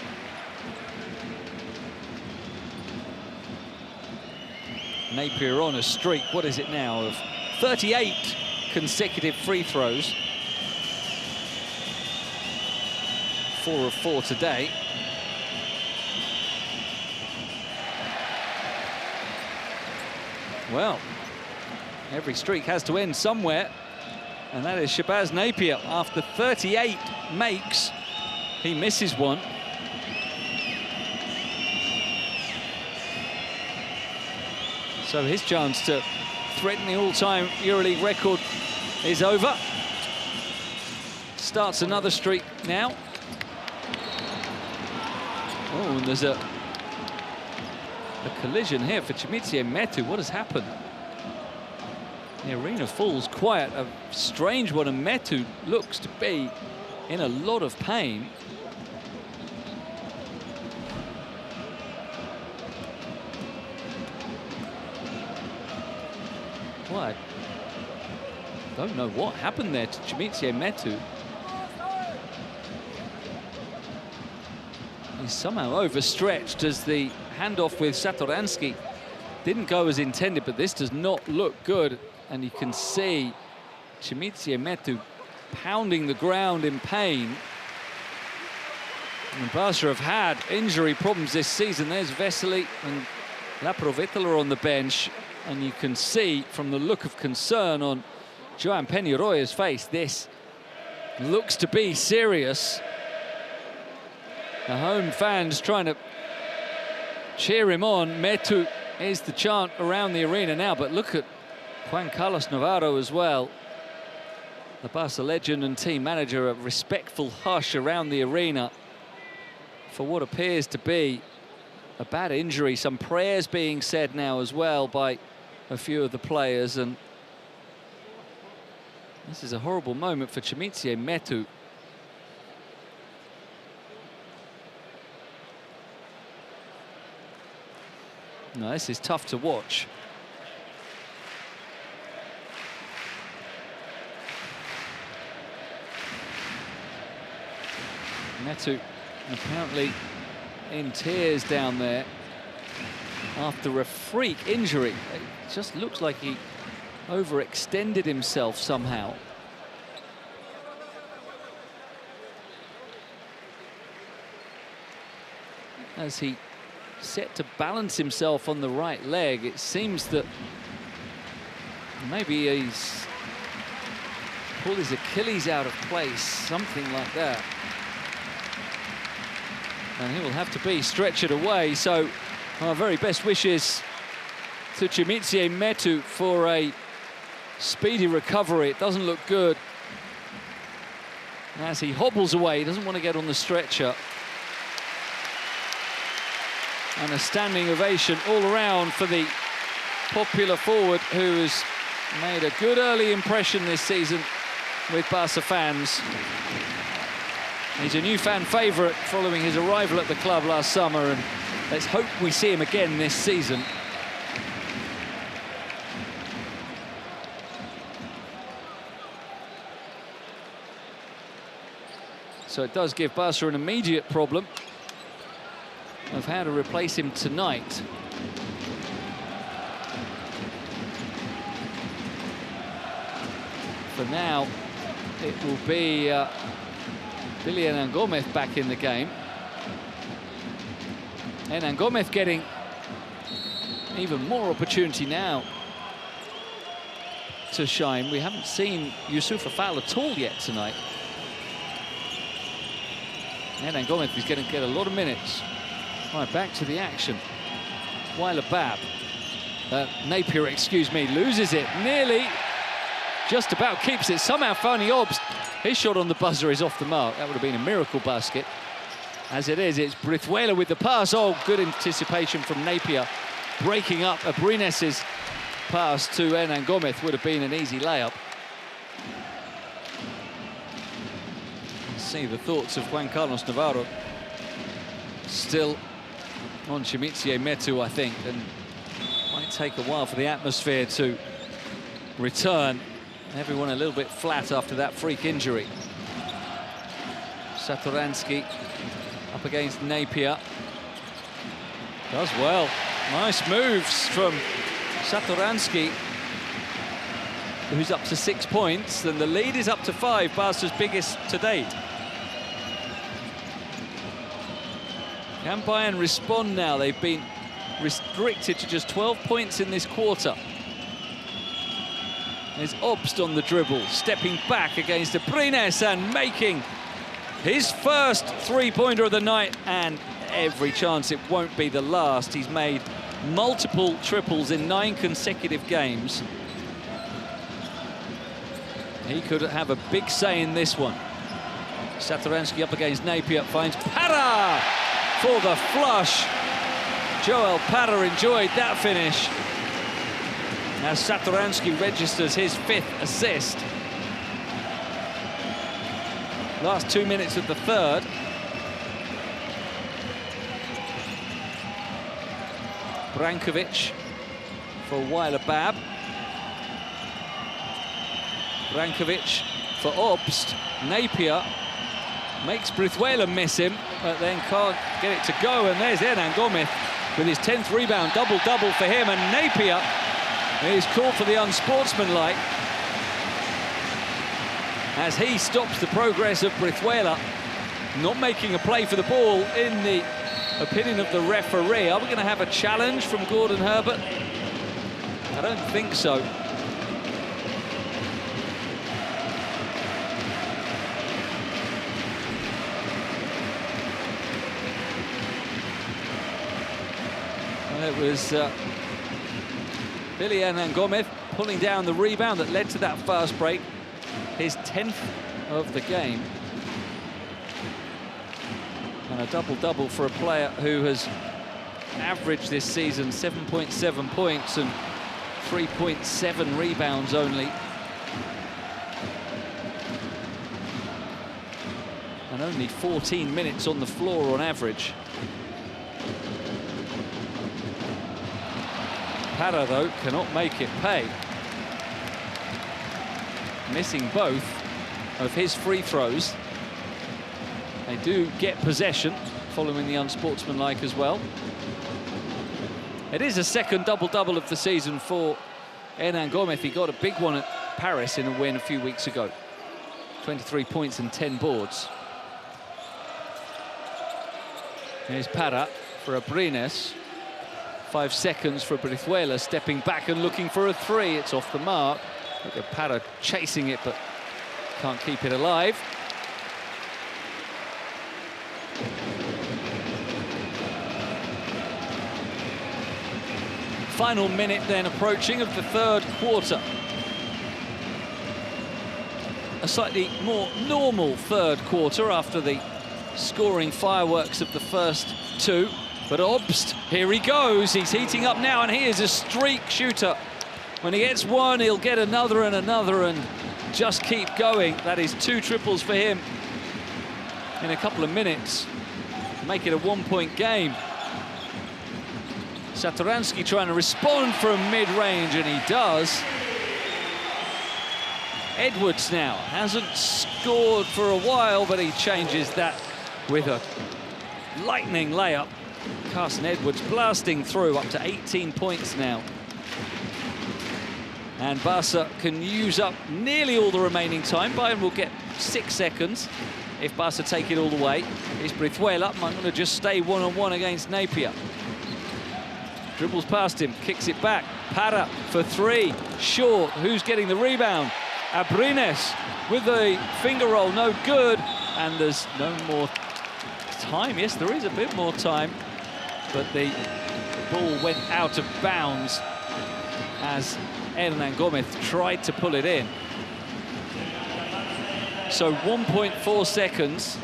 Napier on a streak, what is it now, of 38 consecutive free throws. 4 of 4 today. Well, every streak has to end somewhere, and that is Shabazz Napier. After 38 makes, he misses one. So his chance to threaten the all-time EuroLeague record is over. Starts another streak now. Oh, and there's a collision here for Chimezie Metu. What has happened? The arena falls quiet. A strange one, and Metu looks to be in a lot of pain. What? Don't know what happened there to Chimezie Metu. He's somehow overstretched as the handoff with Satoransky didn't go as intended, but this does not look good. And you can see Chimezie Metu pounding the ground in pain. And Barca have had injury problems this season. There's Vesely and Laprovitala on the bench. And you can see from the look of concern on Joan Peñarroya's face, this looks to be serious. The home fans trying to cheer him on. Metu is the chant around the arena now, but look at Juan Carlos Navarro as well. The Barca legend and team manager, a respectful hush around the arena for what appears to be a bad injury. Some prayers being said now as well by a few of the players, and this is a horrible moment for Chimezie Metu. No, this is tough to watch. Metu apparently in tears down there after a freak injury. It just looks like he overextended himself somehow. As he set to balance himself on the right leg, it seems that maybe he's pulled his Achilles out of place, something like that. And he will have to be stretchered away. So our very best wishes to Chimezie Metu for a speedy recovery. It doesn't look good as he hobbles away. He doesn't want to get on the stretcher. And a standing ovation all around for the popular forward who has made a good early impression this season with Barca fans. He's a new fan favourite following his arrival at the club last summer, and let's hope we see him again this season. So it does give Barca an immediate problem of how to replace him tonight. For now, it will be Billy Hernan Gomez back in the game. Hernan Gomez getting even more opportunity now to shine. We haven't seen Youssouf Afal at all yet tonight. Hernan Gomez is going to get a lot of minutes. Right, back to the action. Weiler Bab. Napier, excuse me, loses it. Nearly, just about keeps it. Somehow Fanny Obst, his shot on the buzzer is off the mark. That would have been a miracle basket. As it is, it's Brizuela with the pass. Oh, good anticipation from Napier, breaking up Abrines's pass to Hernan Gomez would have been an easy layup. See the thoughts of Juan Carlos Navarro still on Shimizie Metu, I think, and might take a while for the atmosphere to return. Everyone a little bit flat after that freak injury. Satoransky up against Napier. Does well. Nice moves from Satoransky, who's up to 6 points, and the lead is up to 5, Barca's biggest to date. Can Bayern respond now? They've been restricted to just 12 points in this quarter. There's Obst on the dribble, stepping back against Abrines and making his first three-pointer of the night, and every chance it won't be the last. He's made multiple triples in 9 consecutive games. He could have a big say in this one. Satoransky up against Napier, finds Para for the flush. Joel Para enjoyed that finish as Satoransky registers his 5th assist. Last 2 minutes of the third. Brankovic for Weiler-Babb. Brankovic for Obst. Napier makes Brizuela miss him, but then can't get it to go. And there's Hernan Gomez with his 10th rebound, double-double for him. And Napier is called for the unsportsmanlike as he stops the progress of Brizuela, not making a play for the ball in the opinion of the referee. Are we going to have a challenge from Gordon Herbert? I don't think so. Well, it was Billy Hernan Gomez pulling down the rebound that led to that fast break. His 10th of the game. And a double-double for a player who has averaged this season 7.7 points and 3.7 rebounds only. And only 14 minutes on the floor on average. Para, though, cannot make it pay. Missing both of his free throws. They do get possession following the unsportsmanlike as well. It is a second double-double of the season for Hernan Gomez. He got a big one at Paris in a win a few weeks ago. 23 points and 10 boards. Here's Para for Abrines. 5 seconds for Brizuela, stepping back and looking for a three. It's off the mark. Look at Para chasing it, but can't keep it alive. Final minute then approaching of the third quarter. A slightly more normal third quarter after the scoring fireworks of the first two. But Obst, here he goes. He's heating up now, and he is a streak shooter. When he gets one, he'll get another and another and just keep going. That is 2 triples for him in a couple of minutes. Make it a 1-point game. Satoransky trying to respond from mid-range, and he does. Edwards now hasn't scored for a while, but he changes that with a lightning layup. Carson Edwards blasting through, up to 18 points now. And Barca can use up nearly all the remaining time. Bayern will get 6 seconds if Barca take it all the way. It's Brizuela, I'm going to just stay one-on-one against Napier. Dribbles past him, kicks it back. Para for 3, short. Who's getting the rebound? Abrines with the finger roll, no good. And there's no more time. Yes, there is a bit more time. But the ball went out of bounds as Hernan Gomez tried to pull it in. So 1.4 seconds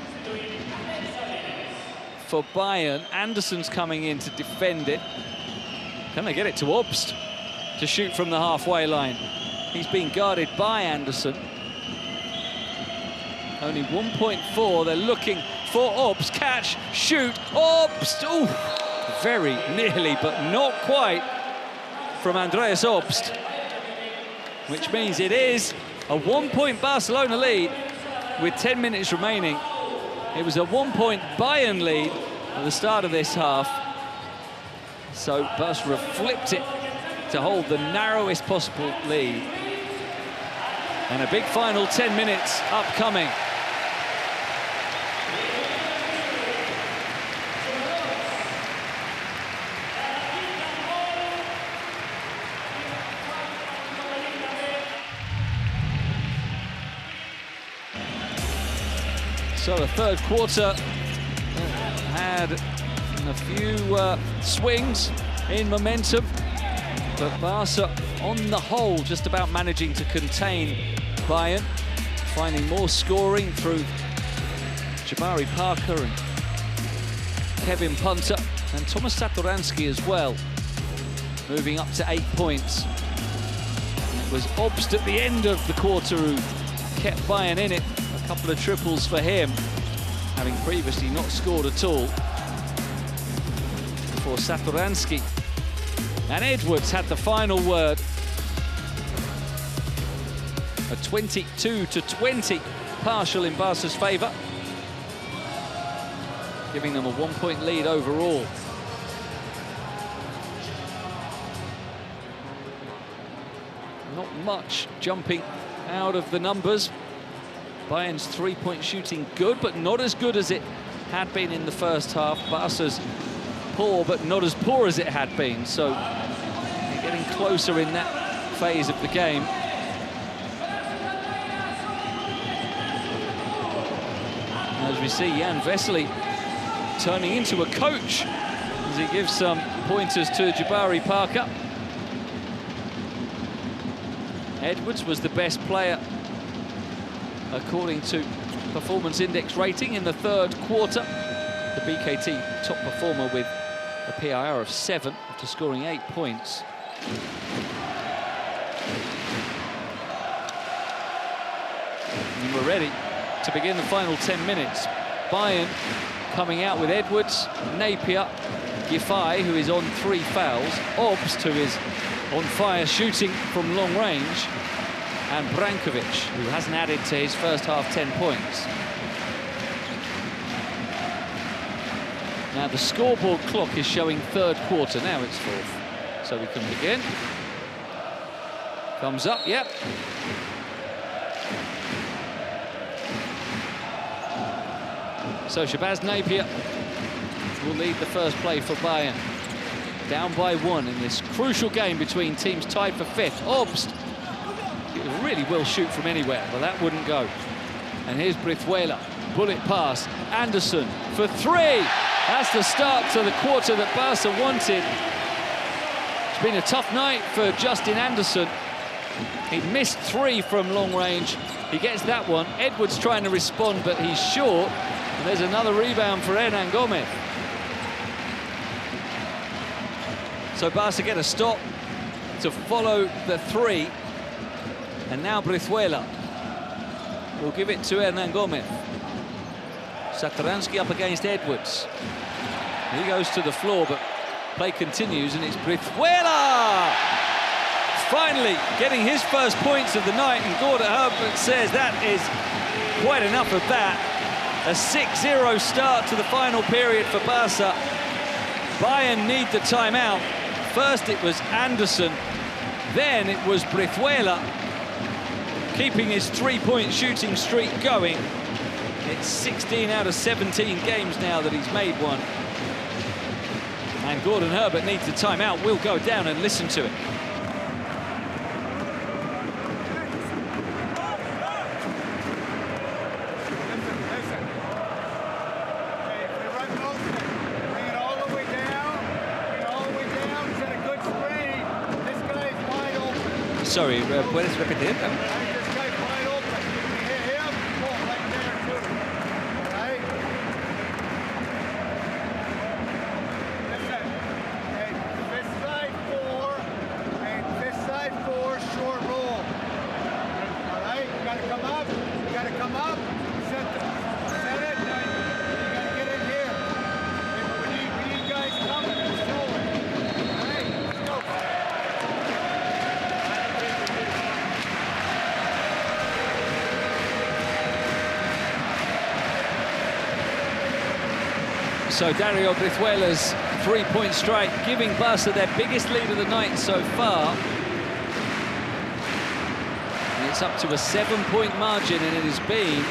for Bayern. Anderson's coming in to defend it. Can they get it to Obst? to shoot from the halfway line. He's been guarded by Anderson. Only 1.4. They're looking for Obst. Catch, shoot, Obst. Ooh, very nearly, but not quite, from Andreas Obst. Which means it is a 1-point Barcelona lead with 10 minutes remaining. It was a 1-point Bayern lead at the start of this half. So Barcelona flipped it to hold the narrowest possible lead. And a big final 10 minutes upcoming. So the third quarter had a few swings in momentum, but Barca on the whole just about managing to contain Bayern, finding more scoring through Jabari Parker and Kevin Punter and Thomas Satoransky as well, moving up to 8 points. And it was Obst at the end of the quarter who kept Bayern in it. A couple of triples for him, having previously not scored at all. For Satoransky. And Edwards had the final word. A 22-20 partial in Barca's favour, giving them a 1-point lead overall. Not much jumping out of the numbers. Bayern's three-point shooting good, but not as good as it had been in the first half. Barca's poor, but not as poor as it had been. So they're getting closer in that phase of the game. As we see Jan Vesely turning into a coach as he gives some pointers to Jabari Parker. Edwards was the best player according to performance index rating in the third quarter. The BKT top performer with a PIR of 7 after scoring 8 points. And we're ready to begin the final 10 minutes. Bayern coming out with Edwards, Napier, Giffey, who is on 3 fouls, Obst, who is on fire shooting from long range, and Brankovic, who hasn't added to his first half 10 points. Now the scoreboard clock is showing third quarter, now it's fourth. So we can begin. Comes up, yep. So Shabazz Napier will lead the first play for Bayern. Down by 1 in this crucial game between teams tied for 5th. Obst really will shoot from anywhere, but that wouldn't go. And here's Brizuela, bullet pass, Anderson for 3. That's the start to the quarter that Barca wanted. It's been a tough night for Justin Anderson. He missed 3 from long range. He gets that one. Edwards trying to respond, but he's short. And there's another rebound for Hernan Gomez. So Barca get a stop to follow the 3. And now Brizuela will give it to Hernan Gomez. Satoransky up against Edwards. He goes to the floor, but play continues, and it's Brizuela! Finally getting his first points of the night, and Gordon Herbert says that is quite enough of that. A 6-0 start to the final period for Barca. Bayern need the timeout. First it was Anderson, then it was Brizuela, keeping his 3-point shooting streak going. It's 16 out of 17 games now that he's made one. And Gordon Herbert needs the timeout. We'll go down and listen to it. Sorry, ¿puedes repetir? So Dario Brizuela's three-point strike, giving Barca their biggest lead of the night so far. And it's up to a 7-point margin, and it has been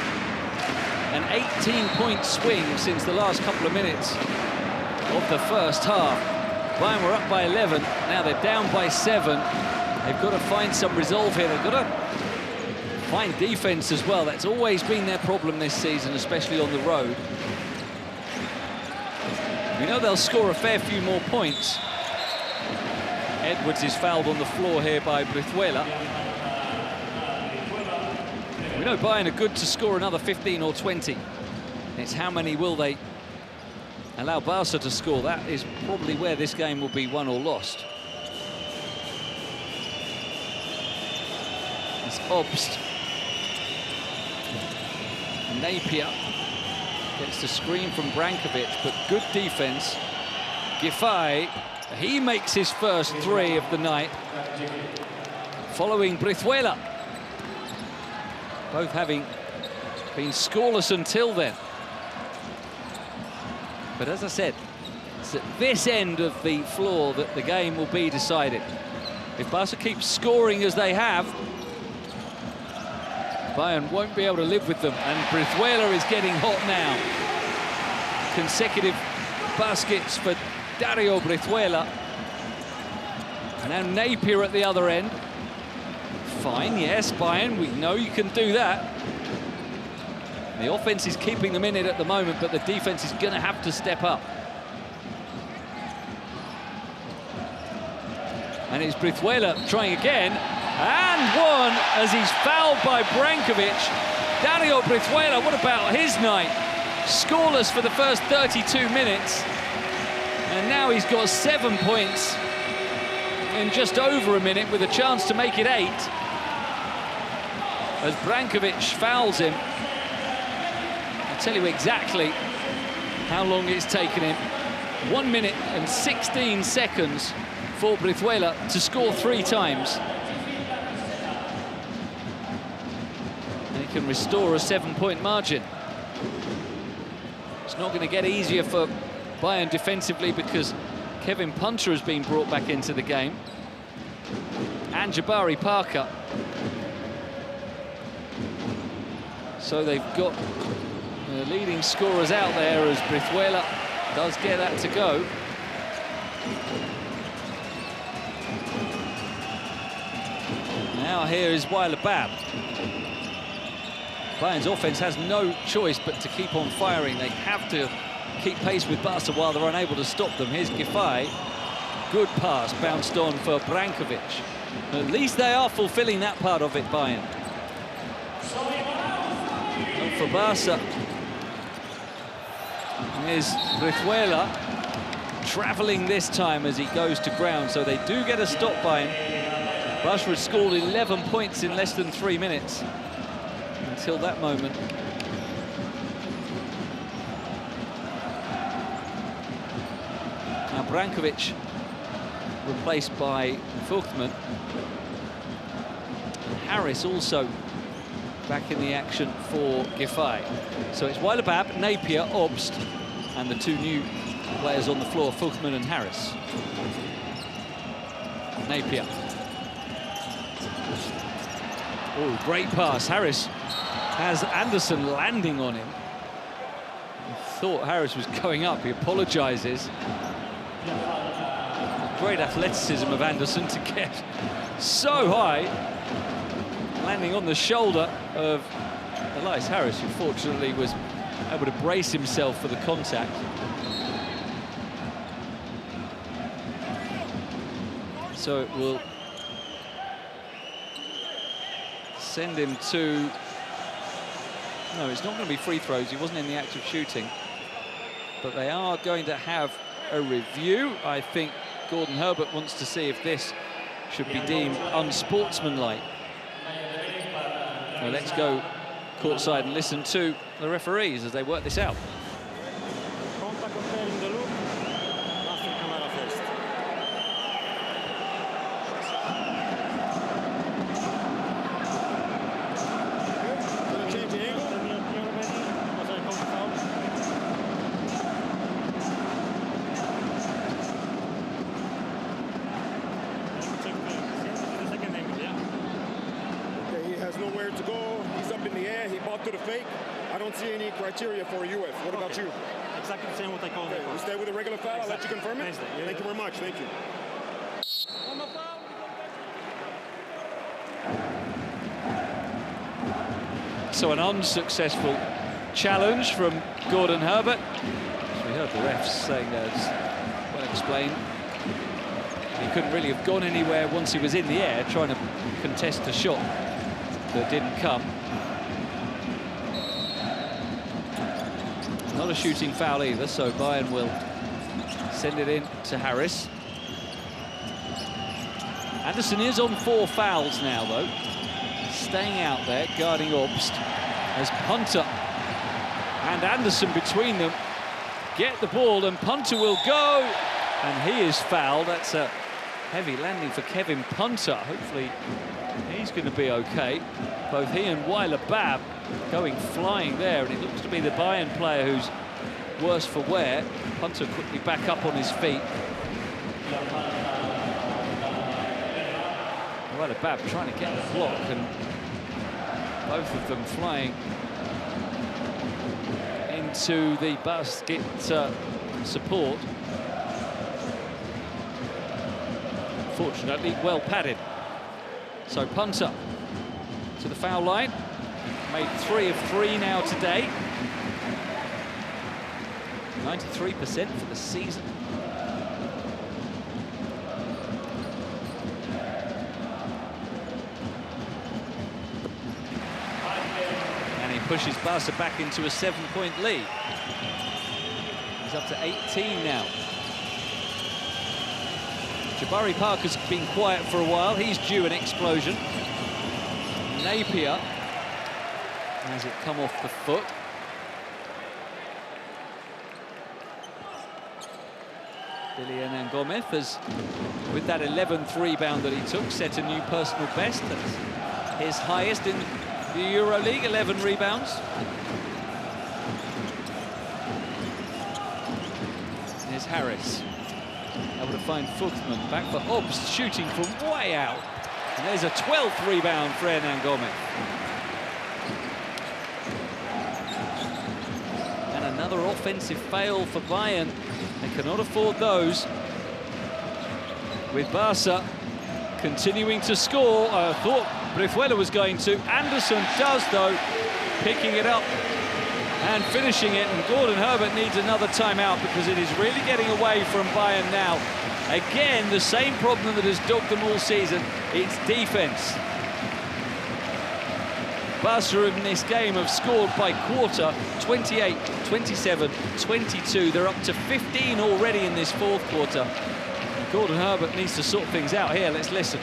an 18-point swing since the last couple of minutes of the first half. Bayern were up by 11, now they're down by 7. They've got to find some resolve here. They've got to find defense as well. That's always been their problem this season, especially on the road. We know they'll score a fair few more points. Edwards is fouled on the floor here by Brizuela. We know Bayern are good to score another 15 or 20. It's how many will they allow Barca to score. That is probably where this game will be won or lost. It's Obst. Napier gets the screen from Brankovic, but good defense. Giffey, he makes his first three of the night, following Brizuela. Both having been scoreless until then. But as I said, it's at this end of the floor that the game will be decided. If Barca keeps scoring as they have, Bayern won't be able to live with them, and Brizuela is getting hot now. Consecutive baskets for Dario Brizuela. Now Napier at the other end. Fine, yes, Bayern, we know you can do that. The offense is keeping them in it at the moment, but the defense is going to have to step up. And it's Brizuela trying again, and one as he's fouled by Brankovic. Dario Brizuela, what about his night? Scoreless for the first 32 minutes. And now he's got 7 points in just over a minute with a chance to make it 8. As Brankovic fouls him. I'll tell you exactly how long it's taken him. 1 minute and 16 seconds for Brizuela to score 3 times. And he can restore a 7-point margin. It's not going to get easier for Bayern defensively because Kevin Punter has been brought back into the game. And Jabari Parker. So they've got the leading scorers out there as Brizuela does get that to go. Now here is Weiler Bab. Bayern's offense has no choice but to keep on firing. They have to keep pace with Barca while they're unable to stop them. Here's Giffey. Good pass, bounced on for Brankovic. At least they are fulfilling that part of it, Bayern. And for Barca, here's Brizuela travelling this time as he goes to ground, so they do get a stop by him. Barca had scored 11 points in less than 3 minutes until that moment. Now Brankovic replaced by Vogtmann. Harris also back in the action for Giffey. So it's Weiler Bab, Napier, Obst, and the 2 new players on the floor, Vogtmann and Harris. Napier. Oh, great pass. Harris has Anderson landing on him. I thought Harris was going up. He apologises. Great athleticism of Anderson to get so high, landing on the shoulder of Elias Harris, who fortunately was able to brace himself for the contact. So it will send him to... No, it's not going to be free throws. He wasn't in the act of shooting. But they are going to have a review. I think Gordon Herbert wants to see if this should be deemed unsportsmanlike. Well, let's go courtside and listen to the referees as they work this out. has nowhere to go. He's up in the air. He bought to the fake. I don't see any criteria for a UF. What about you? Exactly the same what I called it. We stay with a regular foul. I'll let you confirm it. Thank you very much. Thank you. So an unsuccessful challenge from Gordon Herbert. As we heard the refs saying that's well explained. He couldn't really have gone anywhere once he was in the air trying to contest the shot that didn't come. Not a shooting foul either, so Bayern will send it in to Harris. Anderson is on 4 fouls now, though. Staying out there, guarding Obst, as Punter and Anderson between them get the ball, and Punter will go, and he is fouled. That's a heavy landing for Kevin Punter. Hopefully he's going to be okay. Both he and Weiler Babb going flying there, and it looks to be the Bayern player who's worse for wear. Punter quickly back up on his feet. Weiler Babb trying to get the block, and both of them flying into the basket support. Fortunately, well padded. So Punter to the foul line. Made 3 of 3 now today. 93% for the season. Pushes Barca back into a 7-point lead. He's up to 18 now. Jabari Parker's been quiet for a while. He's due an explosion. Napier has it come off the foot. Billy Gomez has, with that 11th rebound that he took, set a new personal best. That's his highest in the EuroLeague, 11 rebounds. Here's Harris. Able to find Fuchsman. Back for Obst, shooting from way out. And there's a 12th rebound for Hernan Gomez. And another offensive fail for Bayern. They cannot afford those. With Barca continuing to score. I thought Brizuela was going to. Anderson does, though, picking it up and finishing it. And Gordon Herbert needs another timeout because it is really getting away from Bayern now. Again, the same problem that has dogged them all season. It's defense. Barca in this game have scored by quarter 28, 27, 22. They're up to 15 already in this 4th quarter. And Gordon Herbert needs to sort things out here. Let's listen.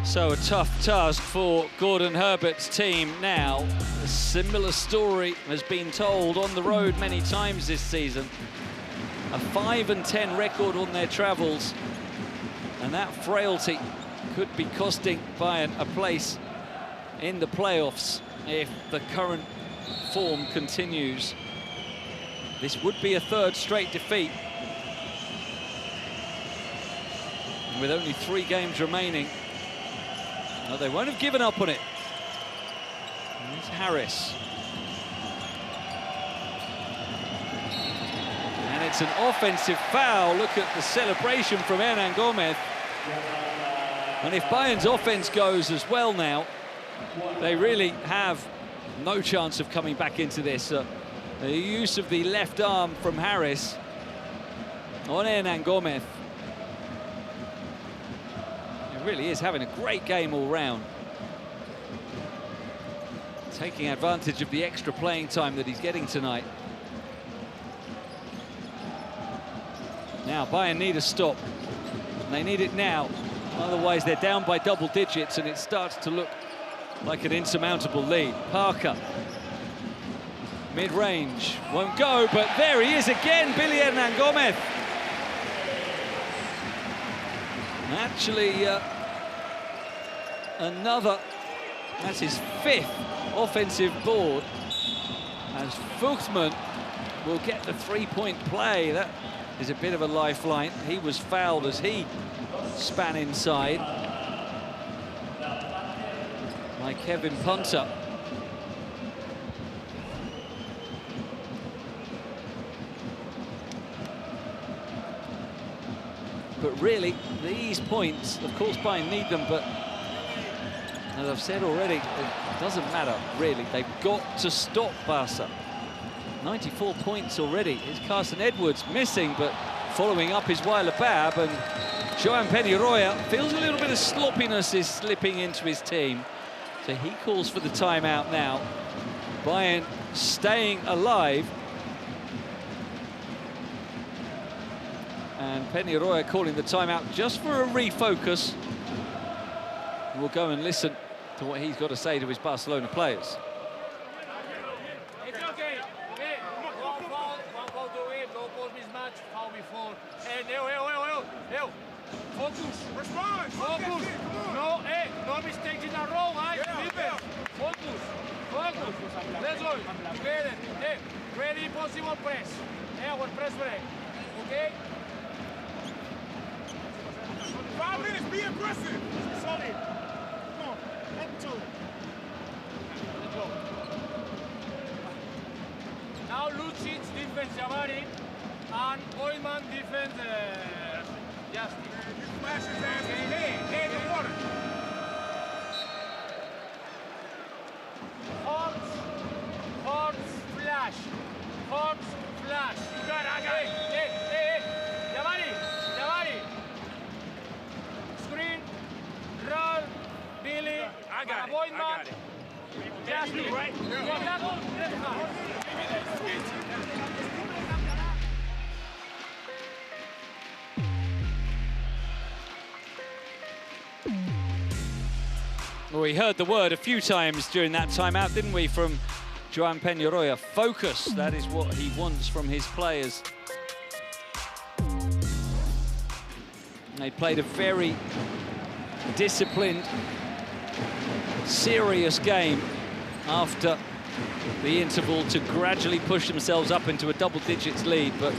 So a tough task for Gordon Herbert's team now. A similar story has been told on the road many times this season. A 5-10 record on their travels. And that frailty could be costing Bayern a place in the playoffs if the current form continues. This would be a 3rd straight defeat. And with only 3 games remaining, no, they won't have given up on it. It's Harris. And it's an offensive foul. Look at the celebration from Hernan Gomez. And if Bayern's offense goes as well now, they really have no chance of coming back into this. The use of the left arm from Harris on Hernan Gomez. He really is having a great game all round. Taking advantage of the extra playing time that he's getting tonight. Now Bayern need a stop. And they need it now. Otherwise they're down by double digits and it starts to look like an insurmountable lead. Parker. Mid-range. Won't go, but there he is again, Billy Hernan Gomez. Actually, that's his 5th offensive board, as Fuchsman will get the 3-point play. That is a bit of a lifeline. He was fouled as he span inside by Kevin Punter. But really, these points, of course, Bayern need them, but as I've said already, it doesn't matter, really. They've got to stop Barca. 94 points already. Here's Carson Edwards missing, but following up is Weiler Bab, and Joan Penirroya feels a little bit of sloppiness is slipping into his team. So he calls for the timeout now. Bayern staying alive. And Penirroya calling the timeout just for a refocus. We'll go and listen to what he's got to say to his Barcelona players. It's okay. One foul to win, no ball mismatch, foul before. And focus. Respond. Focus. No, no mistakes in a row, guys. Focus. Let's go. Together. Ready, possible press. Our press break. Okay? 5 minutes, be aggressive. Solid. Come on, up to it. Let's go. Now Lucic defense Javari and Oilman defense Justin. You flash his ass. Hey, the water. Horns, flash. You got it, I got it. Hey. Javari. Screen, roll, Billy. I got Oilman. it. Justin. Right? Well, we heard the word a few times during that timeout, didn't we, from Joan Penirroya. Focus, that is what he wants from his players. They played a very disciplined, serious game after the interval to gradually push themselves up into a double digits lead, but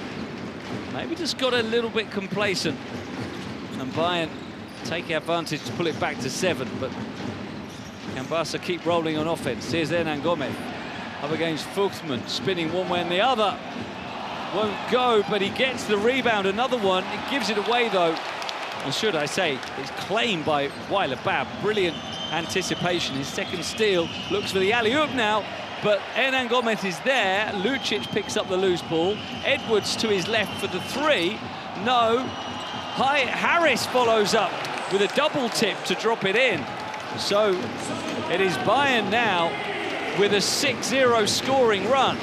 maybe just got a little bit complacent. And Bayern take advantage to pull it back to 7, but can Barca keep rolling on offense? Here's Hernan Gomez up against Fuchsman, spinning one way and the other. Won't go, but he gets the rebound. Another one. It gives it away, though. And should I say, it's claimed by Weiler Bab. Brilliant anticipation. His second steal. Looks for the alley-oop now, but Hernan Gomez is there. Lucic picks up the loose ball. Edwards to his left for the 3. No. Harris follows up with a double tip to drop it in. So it is Bayern now with a 6-0 scoring run,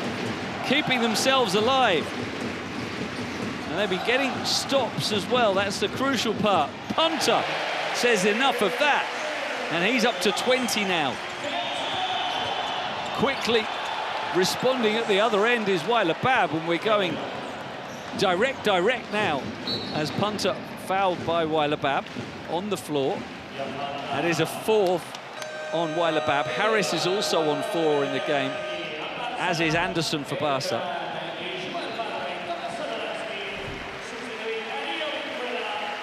keeping themselves alive. And they've been getting stops as well. That's the crucial part. Punter says enough of that. And he's up to 20 now. Quickly responding at the other end is Weiler Bab, and we're going direct now as Punter fouled by Weiler Bab on the floor. That is a 4th on Weiler Bab. Harris is also on 4 in the game, as is Anderson for Barca.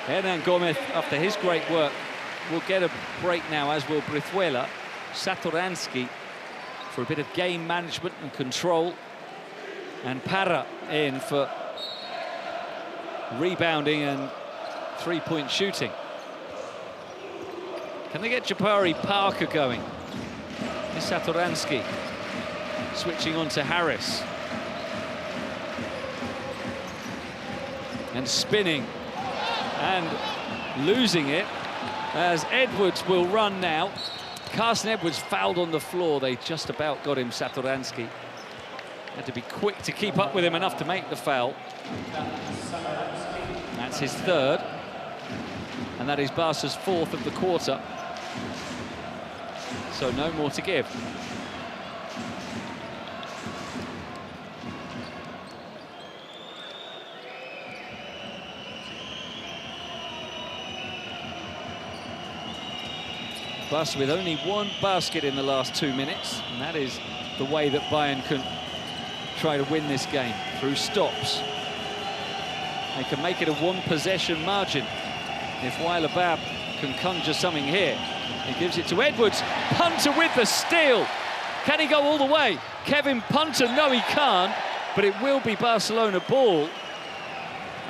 Hernan Gomez, after his great work, will get a break now, as will Brizuela. Satoransky for a bit of game management and control. And Parra in for rebounding and 3-point shooting. Can they get Jabari Parker going? Is Satoransky switching on to Harris. And spinning and losing it as Edwards will run now. Carson Edwards fouled on the floor. They just about got him, Satoransky. Had to be quick to keep up with him enough to make the foul. That's his third. And that is Barca's fourth of the quarter. So no more to give. Barca with only one basket in the last 2 minutes, and that is the way that Bayern can try to win this game, through stops. They can make it a one-possession margin. If Weiler-Bab can conjure something here, he gives it to Edwards. Punter with the steal. Can he go all the way? Kevin Punter, no, he can't, but it will be Barcelona ball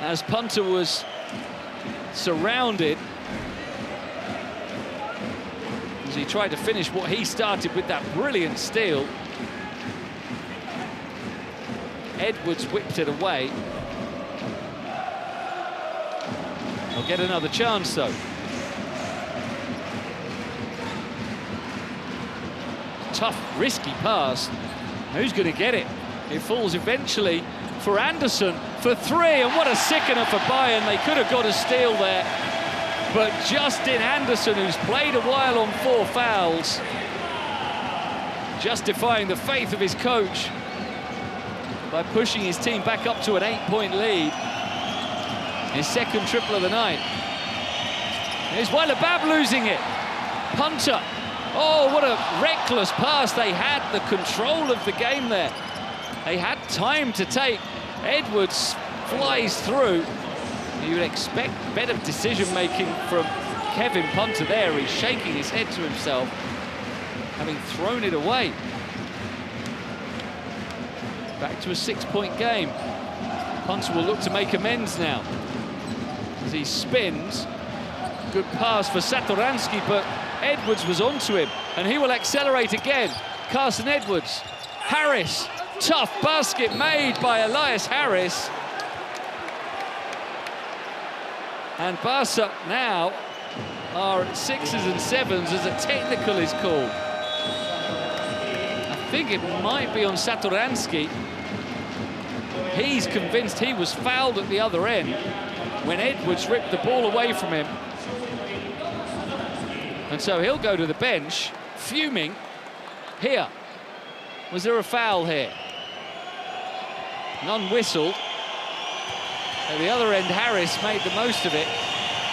as Punter was surrounded as he tried to finish what he started with that brilliant steal. Edwards whipped it away. He'll get another chance, though. Tough, risky pass. Who's going to get it? It falls eventually for Anderson for three, and what a sickener for Bayern. They could have got a steal there, but Justin Anderson, who's played a while on 4 fouls, justifying the faith of his coach by pushing his team back up to an 8-point lead. His second triple of the night. Here's Weiler-Bab losing it. Punter. Oh, what a reckless pass. They had the control of the game there. They had time to take. Edwards flies through. You would expect better decision-making from Kevin Punter there. He's shaking his head to himself, having thrown it away. Back to a 6-point game. Punter will look to make amends now as he spins. Good pass for Satoransky, but Edwards was onto him, and he will accelerate again. Carson Edwards. Harris. Tough basket made by Elias Harris. And Barca now are at 6s and 7s as a technical is called. I think it might be on Satoransky. He's convinced he was fouled at the other end when Edwards ripped the ball away from him. And so he'll go to the bench, fuming. Here. Was there a foul here? None whistled. At the other end, Harris made the most of it.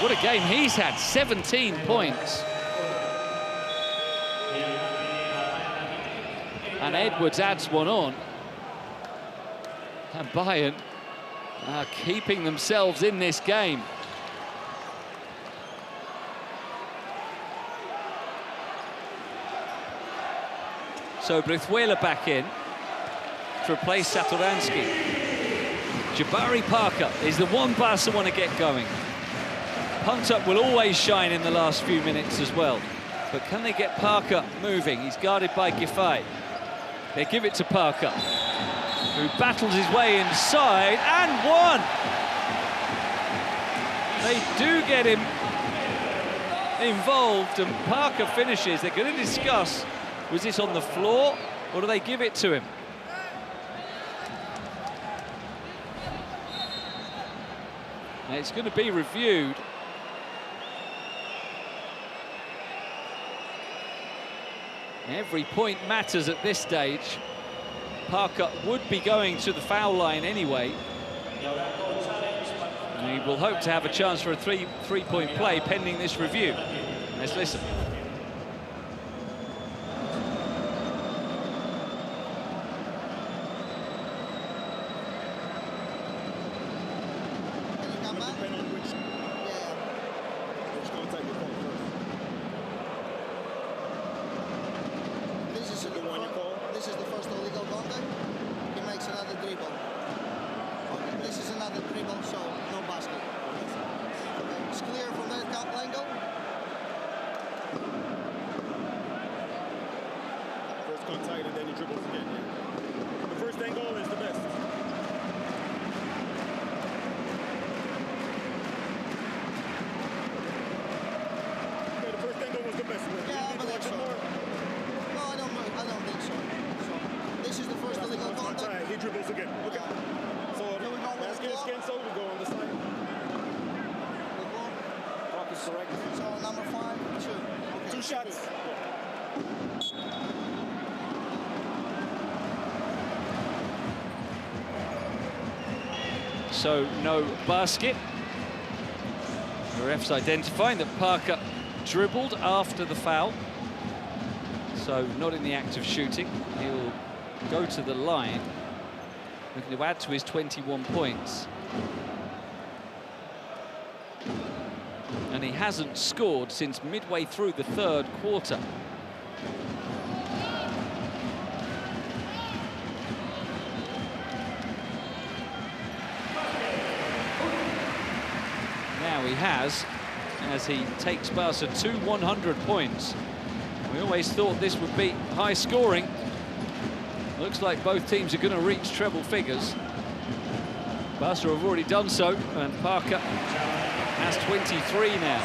What a game he's had, 17 points. And Edwards adds one on. And Bayern are keeping themselves in this game. So Brizuela back in to replace Satoransky. Jabari Parker is the one Barca want to get going. Punter will always shine in the last few minutes as well. But can they get Parker moving? He's guarded by Giffey. They give it to Parker, who battles his way inside, and one! They do get him involved, and Parker finishes. They're going to discuss, was this on the floor, or do they give it to him? Now it's going to be reviewed. Every point matters at this stage. Parker would be going to the foul line anyway. And he will hope to have a chance for a three-point play pending this review. Let's listen. gets contact and then he dribbles again. Yeah. The first angle is the best. Okay, the first angle was the best. Yeah, I believe so. No, I don't think so. So this is the first illegal contact. He dribbles again. Okay. So here we go. Bàsquet is cancelled. We go on the side. Clock is correct. So number 5, 2. Okay. 2 shots. So no basket. The ref's identifying that Parker dribbled after the foul. So not in the act of shooting. He'll go to the line, looking to add to his 21 points. And he hasn't scored since midway through the 3rd quarter. Now he has, as he takes Barca to 100 points. We always thought this would be high scoring. Looks like both teams are going to reach treble figures. Barca have already done so, and Parker has 23 now.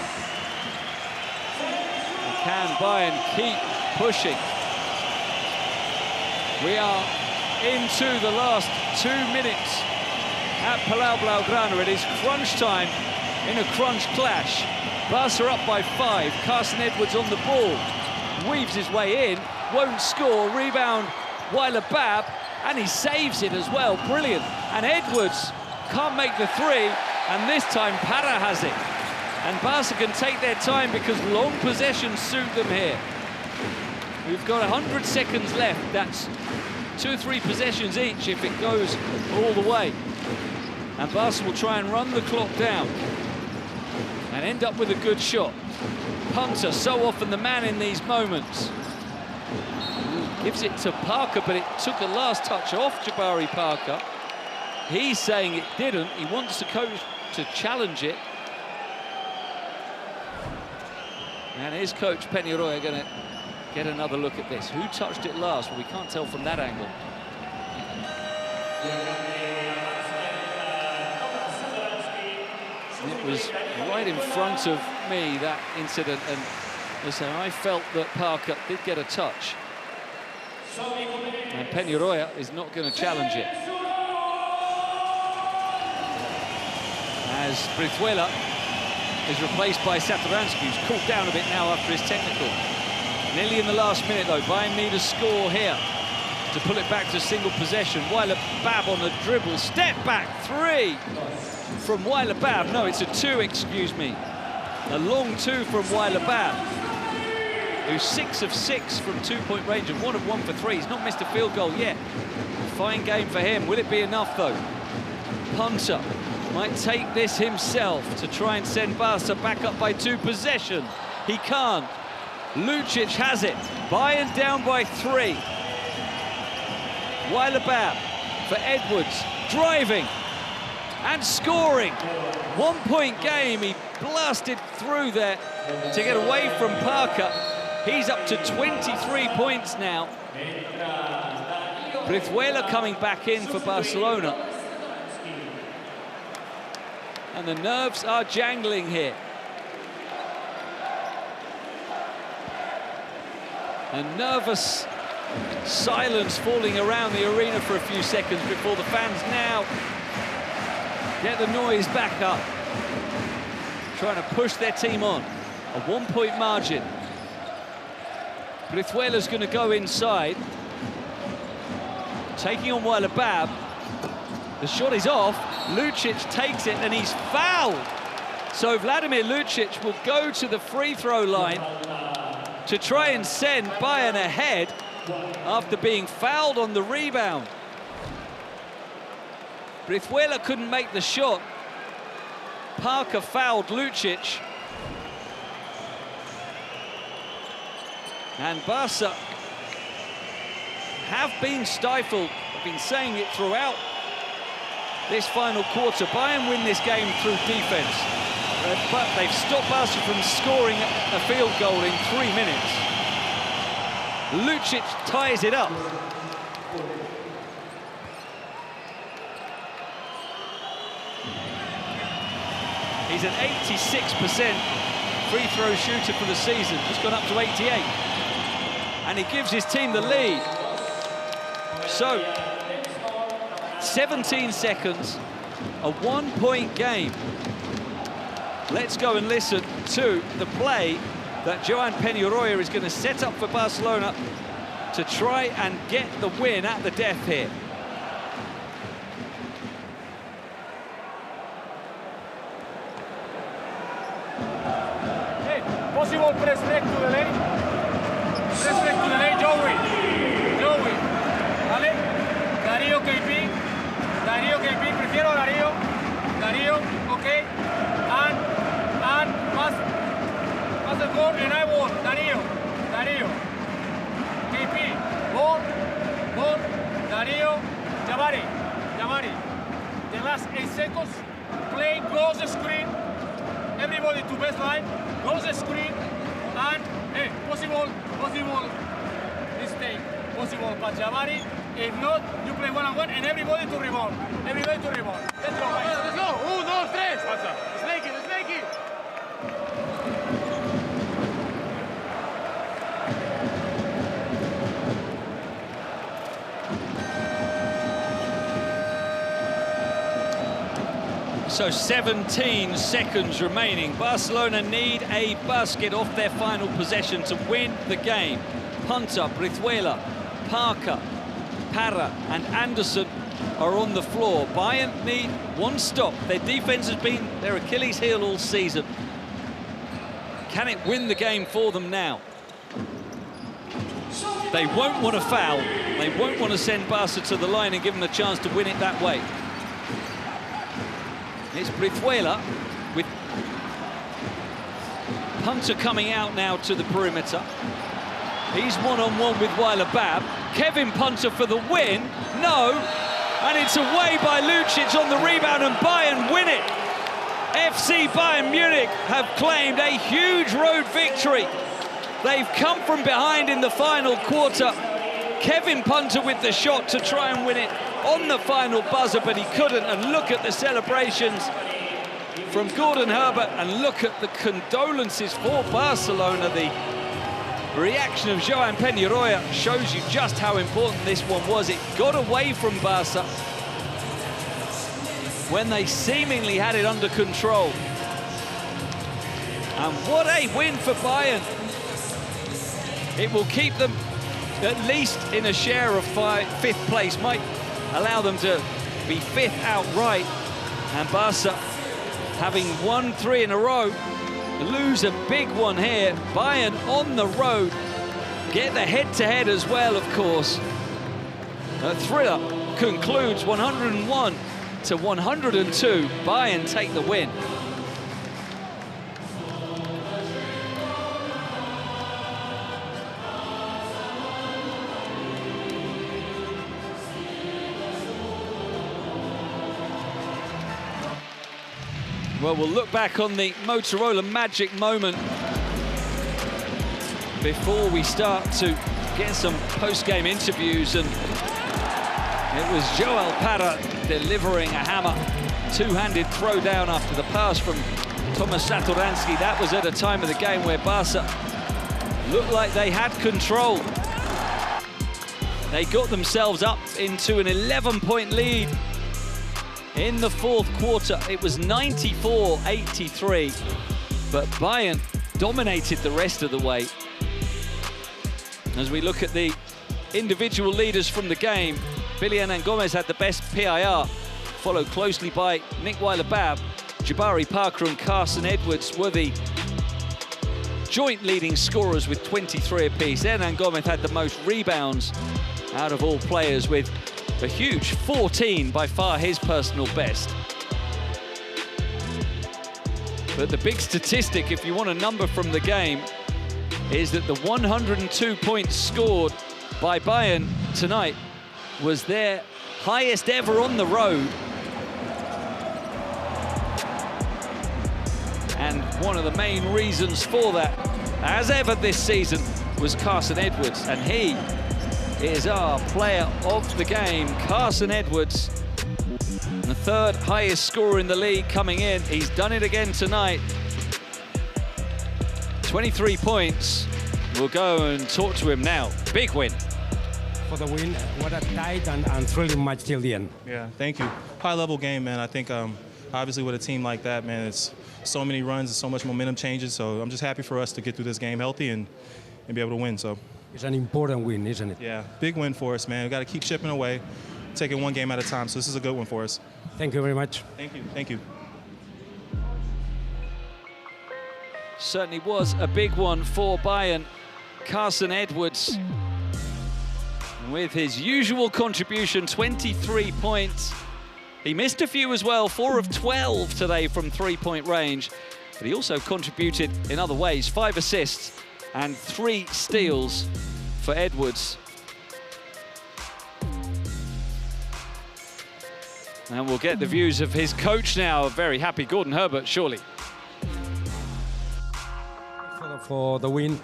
Can Bayern keep pushing? We are into the last 2 minutes at Palau Blaugrana. It is crunch time in a crunch clash. Barca up by 5. Carson Edwards on the ball. Weaves his way in, won't score. Rebound, Weiler Bab, and he saves it as well. Brilliant. And Edwards can't make the 3, and this time Para has it. And Barca can take their time because long possessions suit them here. We've got 100 seconds left. That's 2 or 3 possessions each if it goes all the way. And Barca will try and run the clock down and end up with a good shot. Punter, so often the man in these moments. Gives it to Parker, but it took a last touch off Jabari Parker. He's saying it didn't. He wants the coach to challenge it. And his coach, Peñarroya, going to get another look at this. Who touched it last? Well, we can't tell from that angle. It was right in front of me, that incident, and listen, I felt that Parker did get a touch. And Peñarroya is not going to challenge it. As Brizuela is replaced by Satoransky, who's cooled down a bit now after his technical. Nearly in the last minute, though. Bayern need a score here to pull it back to single possession. Weiler Bab on the dribble. Step back 3 from Weiler Bab. No, it's a 2, excuse me. A long 2 from Weiler Bab, who's 6 of 6 from 2-point range and 1 of 1 for 3. He's not missed a field goal yet. Fine game for him. Will it be enough, though? Punter might take this himself to try and send Barca back up by 2 possession. He can't. Lucic has it. Bayern down by 3. Weiler Bab for Edwards, driving and scoring. 1-point game. He blasted through there to get away from Parker. He's up to 23 points now. Brizuela coming back in for Barcelona. And the nerves are jangling here. A nervous silence falling around the arena for a few seconds before the fans now get the noise back up, trying to push their team on. A 1-point margin. Brizuela's going to go inside, taking on Weiler Bab. The shot is off. Lucic takes it and he's fouled. So Vladimir Lucic will go to the free throw line to try and send Bayern ahead after being fouled on the rebound. Brizuela couldn't make the shot. Parker fouled Lucic. And Barca have been stifled. I've been saying it throughout this final quarter. Bayern win this game through defense, but they've stopped Barca from scoring a field goal in 3 minutes. Lucic ties it up. He's an 86% free throw shooter for the season. Just gone up to 88. And he gives his team the lead. So, 17 seconds, a 1-point game. Let's go and listen to the play that Joan Peñarroya is going to set up for Barcelona to try and get the win at the death here. Hey, possible press leg to the lane. Press leg to the lane, Joey. Joey. ¿Vale? Darío KP. Darío KP. Prefiero a Darío. Darío, okay. And pass the ball and I won. Darío. Darío. KP. Ball. Darío. Jabari. The last 8 seconds. Play, close the screen. Everybody to baseline. Close the screen. And, hey, possible mistake. Possible by Jabari. If not, you play one-on-one and everybody to rebound. Everybody to rebound. Let's go, guys. Let's go. 1, 2, 3. Snake it. So 17 seconds remaining. Barcelona need a basket off their final possession to win the game. Punter, Brizuela, Parker, Parra and Anderson are on the floor. Bayern need one stop. Their defense has been their Achilles heel all season. Can it win the game for them now? They won't want to foul. They won't want to send Barca to the line and give them a chance to win it that way. It's Brizuela with Punter coming out now to the perimeter. He's one-on-one with Weiler Bab. Kevin Punter for the win. No. And it's away by Lucic on the rebound and Bayern win it. FC Bayern Munich have claimed a huge road victory. They've come from behind in the final quarter. Kevin Punter with the shot to try and win it on the final buzzer, but he couldn't. And look at the celebrations from Gordon Herbert, and look at the condolences for Barcelona. The reaction of Joan Peñarroya shows you just how important this one was. It got away from Barca when they seemingly had it under control. And what a win for Bayern. It will keep them at least in a share of 5th place, might allow them to be 5th outright. And Barca, having won 3 in a row, lose a big one here. Bayern on the road get the head-to-head as well, of course. The thriller concludes 101-102. Bayern take the win. Well, we'll look back on the Motorola magic moment before we start to get some post-game interviews. And it was Joel Parra delivering a hammer, two-handed throw down after the pass from Tomasz Satoransky. That was at a time of the game where Barca looked like they had control. They got themselves up into an 11-point lead. In the 4th quarter, it was 94-83, but Bayern dominated the rest of the way. As we look at the individual leaders from the game, Billy Gomez had the best PIR, followed closely by Nick Weiler-Bab. Jabari Parker and Carson Edwards were the joint leading scorers with 23 apiece. Hernan Gomez had the most rebounds out of all players with a huge 14, by far his personal best. But the big statistic, if you want a number from the game, is that the 102 points scored by Bayern tonight was their highest ever on the road. And one of the main reasons for that, as ever this season, was Carson Edwards, and he is our player of the game. Carson Edwards, the third highest scorer in the league coming in. He's done it again tonight. 23 points. We'll go and talk to him now. Big win. For the win, what a tight and thrilling match till the end. Yeah, thank you. High-level game, man. I think obviously with a team like that, man, it's so many runs and so much momentum changes. So I'm just happy for us to get through this game healthy and be able to win. So it's an important win, isn't it? Yeah, big win for us, man. We've got to keep chipping away, taking one game at a time. So this is a good one for us. Thank you very much. Thank you. Thank you. Certainly was a big one for Bayern. Carson Edwards, with his usual contribution, 23 points. He missed a few as well, 4 of 12 today from three-point range, but he also contributed in other ways, 5 assists and 3 steals for Edwards. And we'll get the views of his coach now, very happy Gordon Herbert, surely. For the win,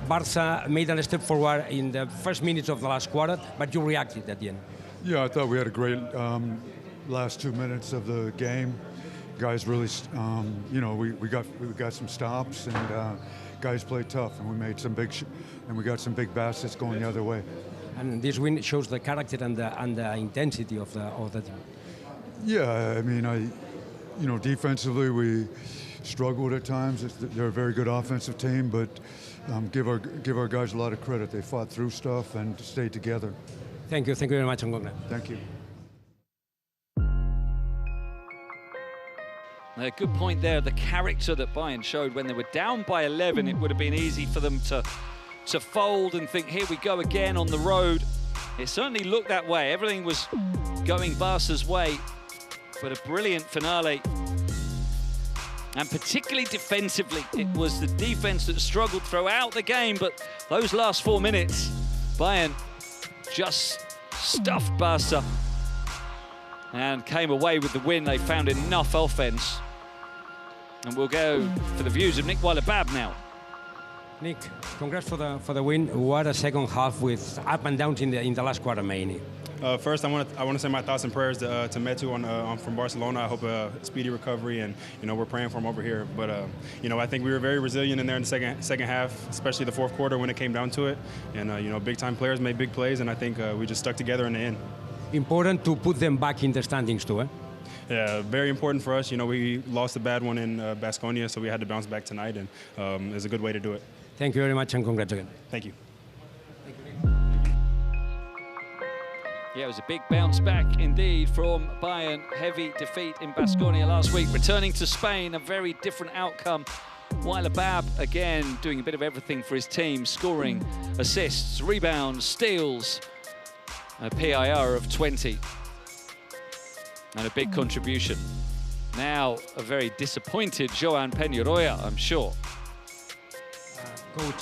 Barca made a step forward in the first minutes of the last quarter, but you reacted at the end. Yeah, I thought we had a great last 2 minutes of the game. Guys really, you know, we got some stops, and guys played tough, and we made some and we got some big baskets going the other way. And this win shows the character and the intensity of the team. Yeah, I mean, you know, defensively we struggled at times. They're a very good offensive team, but give our guys a lot of credit. They fought through stuff and stayed together. Thank you very much, Ngogna. Thank you. A good point there, the character that Bayern showed when they were down by 11. It would have been easy for them to fold and think, here we go again on the road. It certainly looked that way. Everything was going Barca's way, but a brilliant finale. And particularly defensively, it was the defense that struggled throughout the game, but those last 4 minutes, Bayern just stuffed Barca and came away with the win. They found enough offense. And we'll go for the views of Nick Weiler-Babb now. Nick, congrats for the win. What a second half with up and downs in the last quarter, mainly. First, I want to send my thoughts and prayers to Metu from Barcelona. I hope a speedy recovery, and you know we're praying for him over here. But you know I think we were very resilient in there in the second half, especially the fourth quarter when it came down to it. And you know big time players made big plays, and I think we just stuck together in the end. Important to put them back in the standings too, eh? Yeah, very important for us. You know we lost a bad one in Baskonia, so we had to bounce back tonight, and it's a good way to do it. Thank you very much, and congrats again. Thank you. Yeah, it was a big bounce back indeed from Bayern. Heavy defeat in Baskonia last week. Returning to Spain, a very different outcome. Weiler-Babb, again, doing a bit of everything for his team, scoring assists, rebounds, steals, a PIR of 20. And a big contribution. Now, a very disappointed Joan Peñarroya, I'm sure. Coach,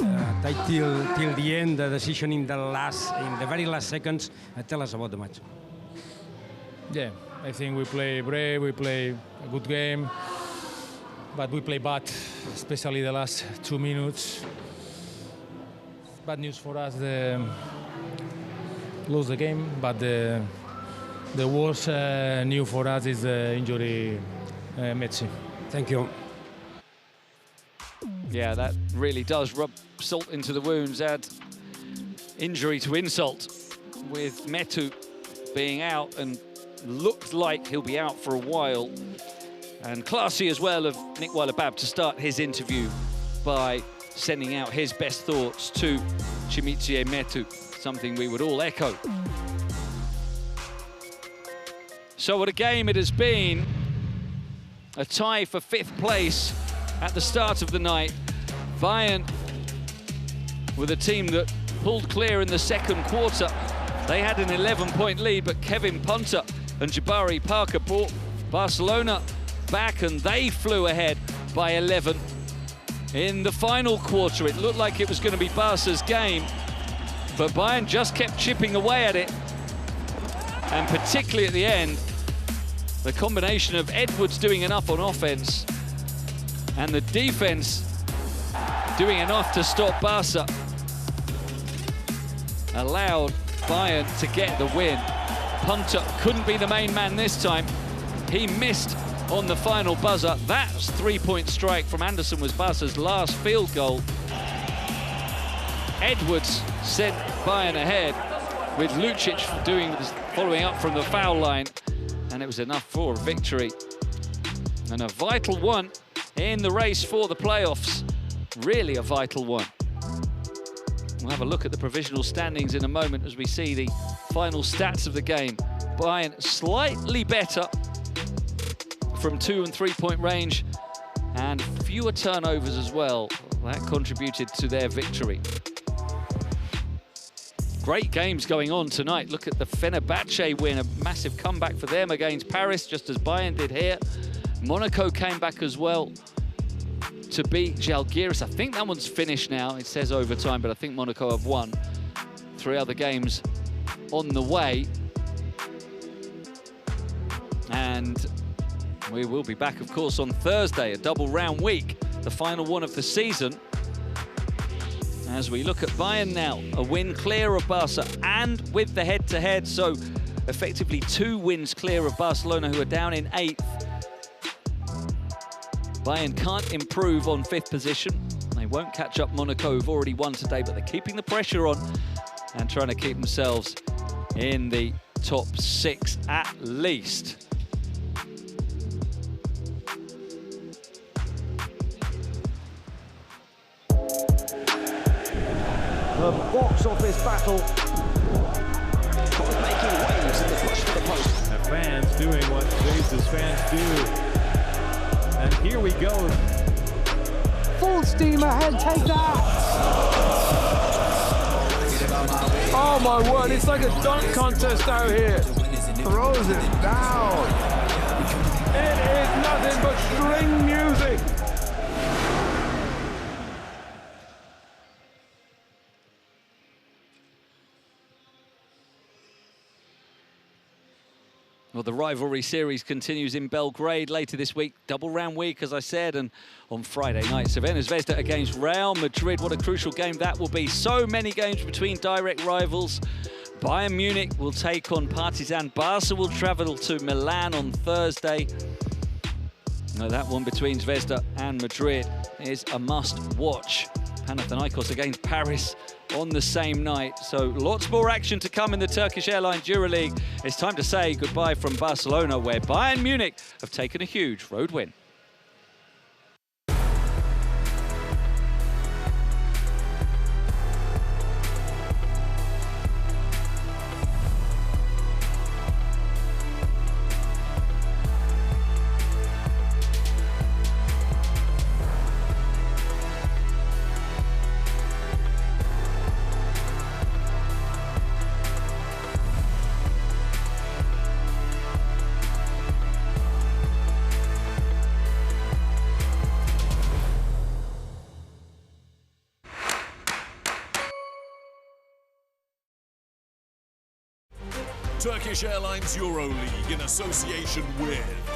till the end, the decision in the very last seconds. Tell us about the match. Yeah, I think we play brave, we play a good game, but we play bad, especially the last 2 minutes. Bad news for us, lose the game, but the worst news for us is the injury, Messi. Thank you. Yeah, that really does rub salt into the wounds, add injury to insult, with Metu being out and looks like he'll be out for a while. And classy as well of Nick Weiler-Babb to start his interview by sending out his best thoughts to Chimiche Metu, something we would all echo. So what a game it has been. A tie for 5th place at the start of the night. Bayern with a team that pulled clear in the second quarter. They had an 11-point lead, but Kevin Punter and Jabari Parker brought Barcelona back, and they flew ahead by 11. In the final quarter, it looked like it was going to be Barca's game, but Bayern just kept chipping away at it. And particularly at the end, the combination of Edwards doing enough on offense and the defense doing enough to stop Barca allowed Bayern to get the win. Punter couldn't be the main man this time. He missed on the final buzzer. That three-point strike from Anderson was Barca's last field goal. Edwards sent Bayern ahead, with Lucic following up from the foul line, and it was enough for a victory. And a vital one in the race for the playoffs. Really a vital one. We'll have a look at the provisional standings in a moment as we see the final stats of the game. Bayern slightly better from 2- and 3-point range, and fewer turnovers as well. That contributed to their victory. Great games going on tonight. Look at the Fenerbahce win, a massive comeback for them against Paris, just as Bayern did here. Monaco came back as well to beat Žalgiris. I think that one's finished now. It says overtime, but I think Monaco have won. 3 other games on the way. And we will be back, of course, on Thursday, a double round week, the final one of the season. As we look at Bayern now, a win clear of Barca and with the head-to-head, so effectively 2 wins clear of Barcelona, who are down in 8th. Bayern can't improve on 5th position. They won't catch up Monaco, who've already won today, but they're keeping the pressure on and trying to keep themselves in the top 6 at least. The box office battle. Making waves in the push for the post. The fans doing what Jesus fans do. And here we go. Full steam ahead, take that! Oh my word, it's like a dunk contest out here. Throws it down. It is nothing but string music. Well, the rivalry series continues in Belgrade later this week. Double round week, as I said, and on Friday night, Crvena Zvezda against Real Madrid. What a crucial game that will be. So many games between direct rivals. Bayern Munich will take on Partizan. Barca will travel to Milan on Thursday. No, that one between Zvezda and Madrid is a must-watch. Panathinaikos against Paris on the same night. So lots more action to come in the Turkish Airlines EuroLeague. It's time to say goodbye from Barcelona, where Bayern Munich have taken a huge road win. Turkish Airlines EuroLeague in association with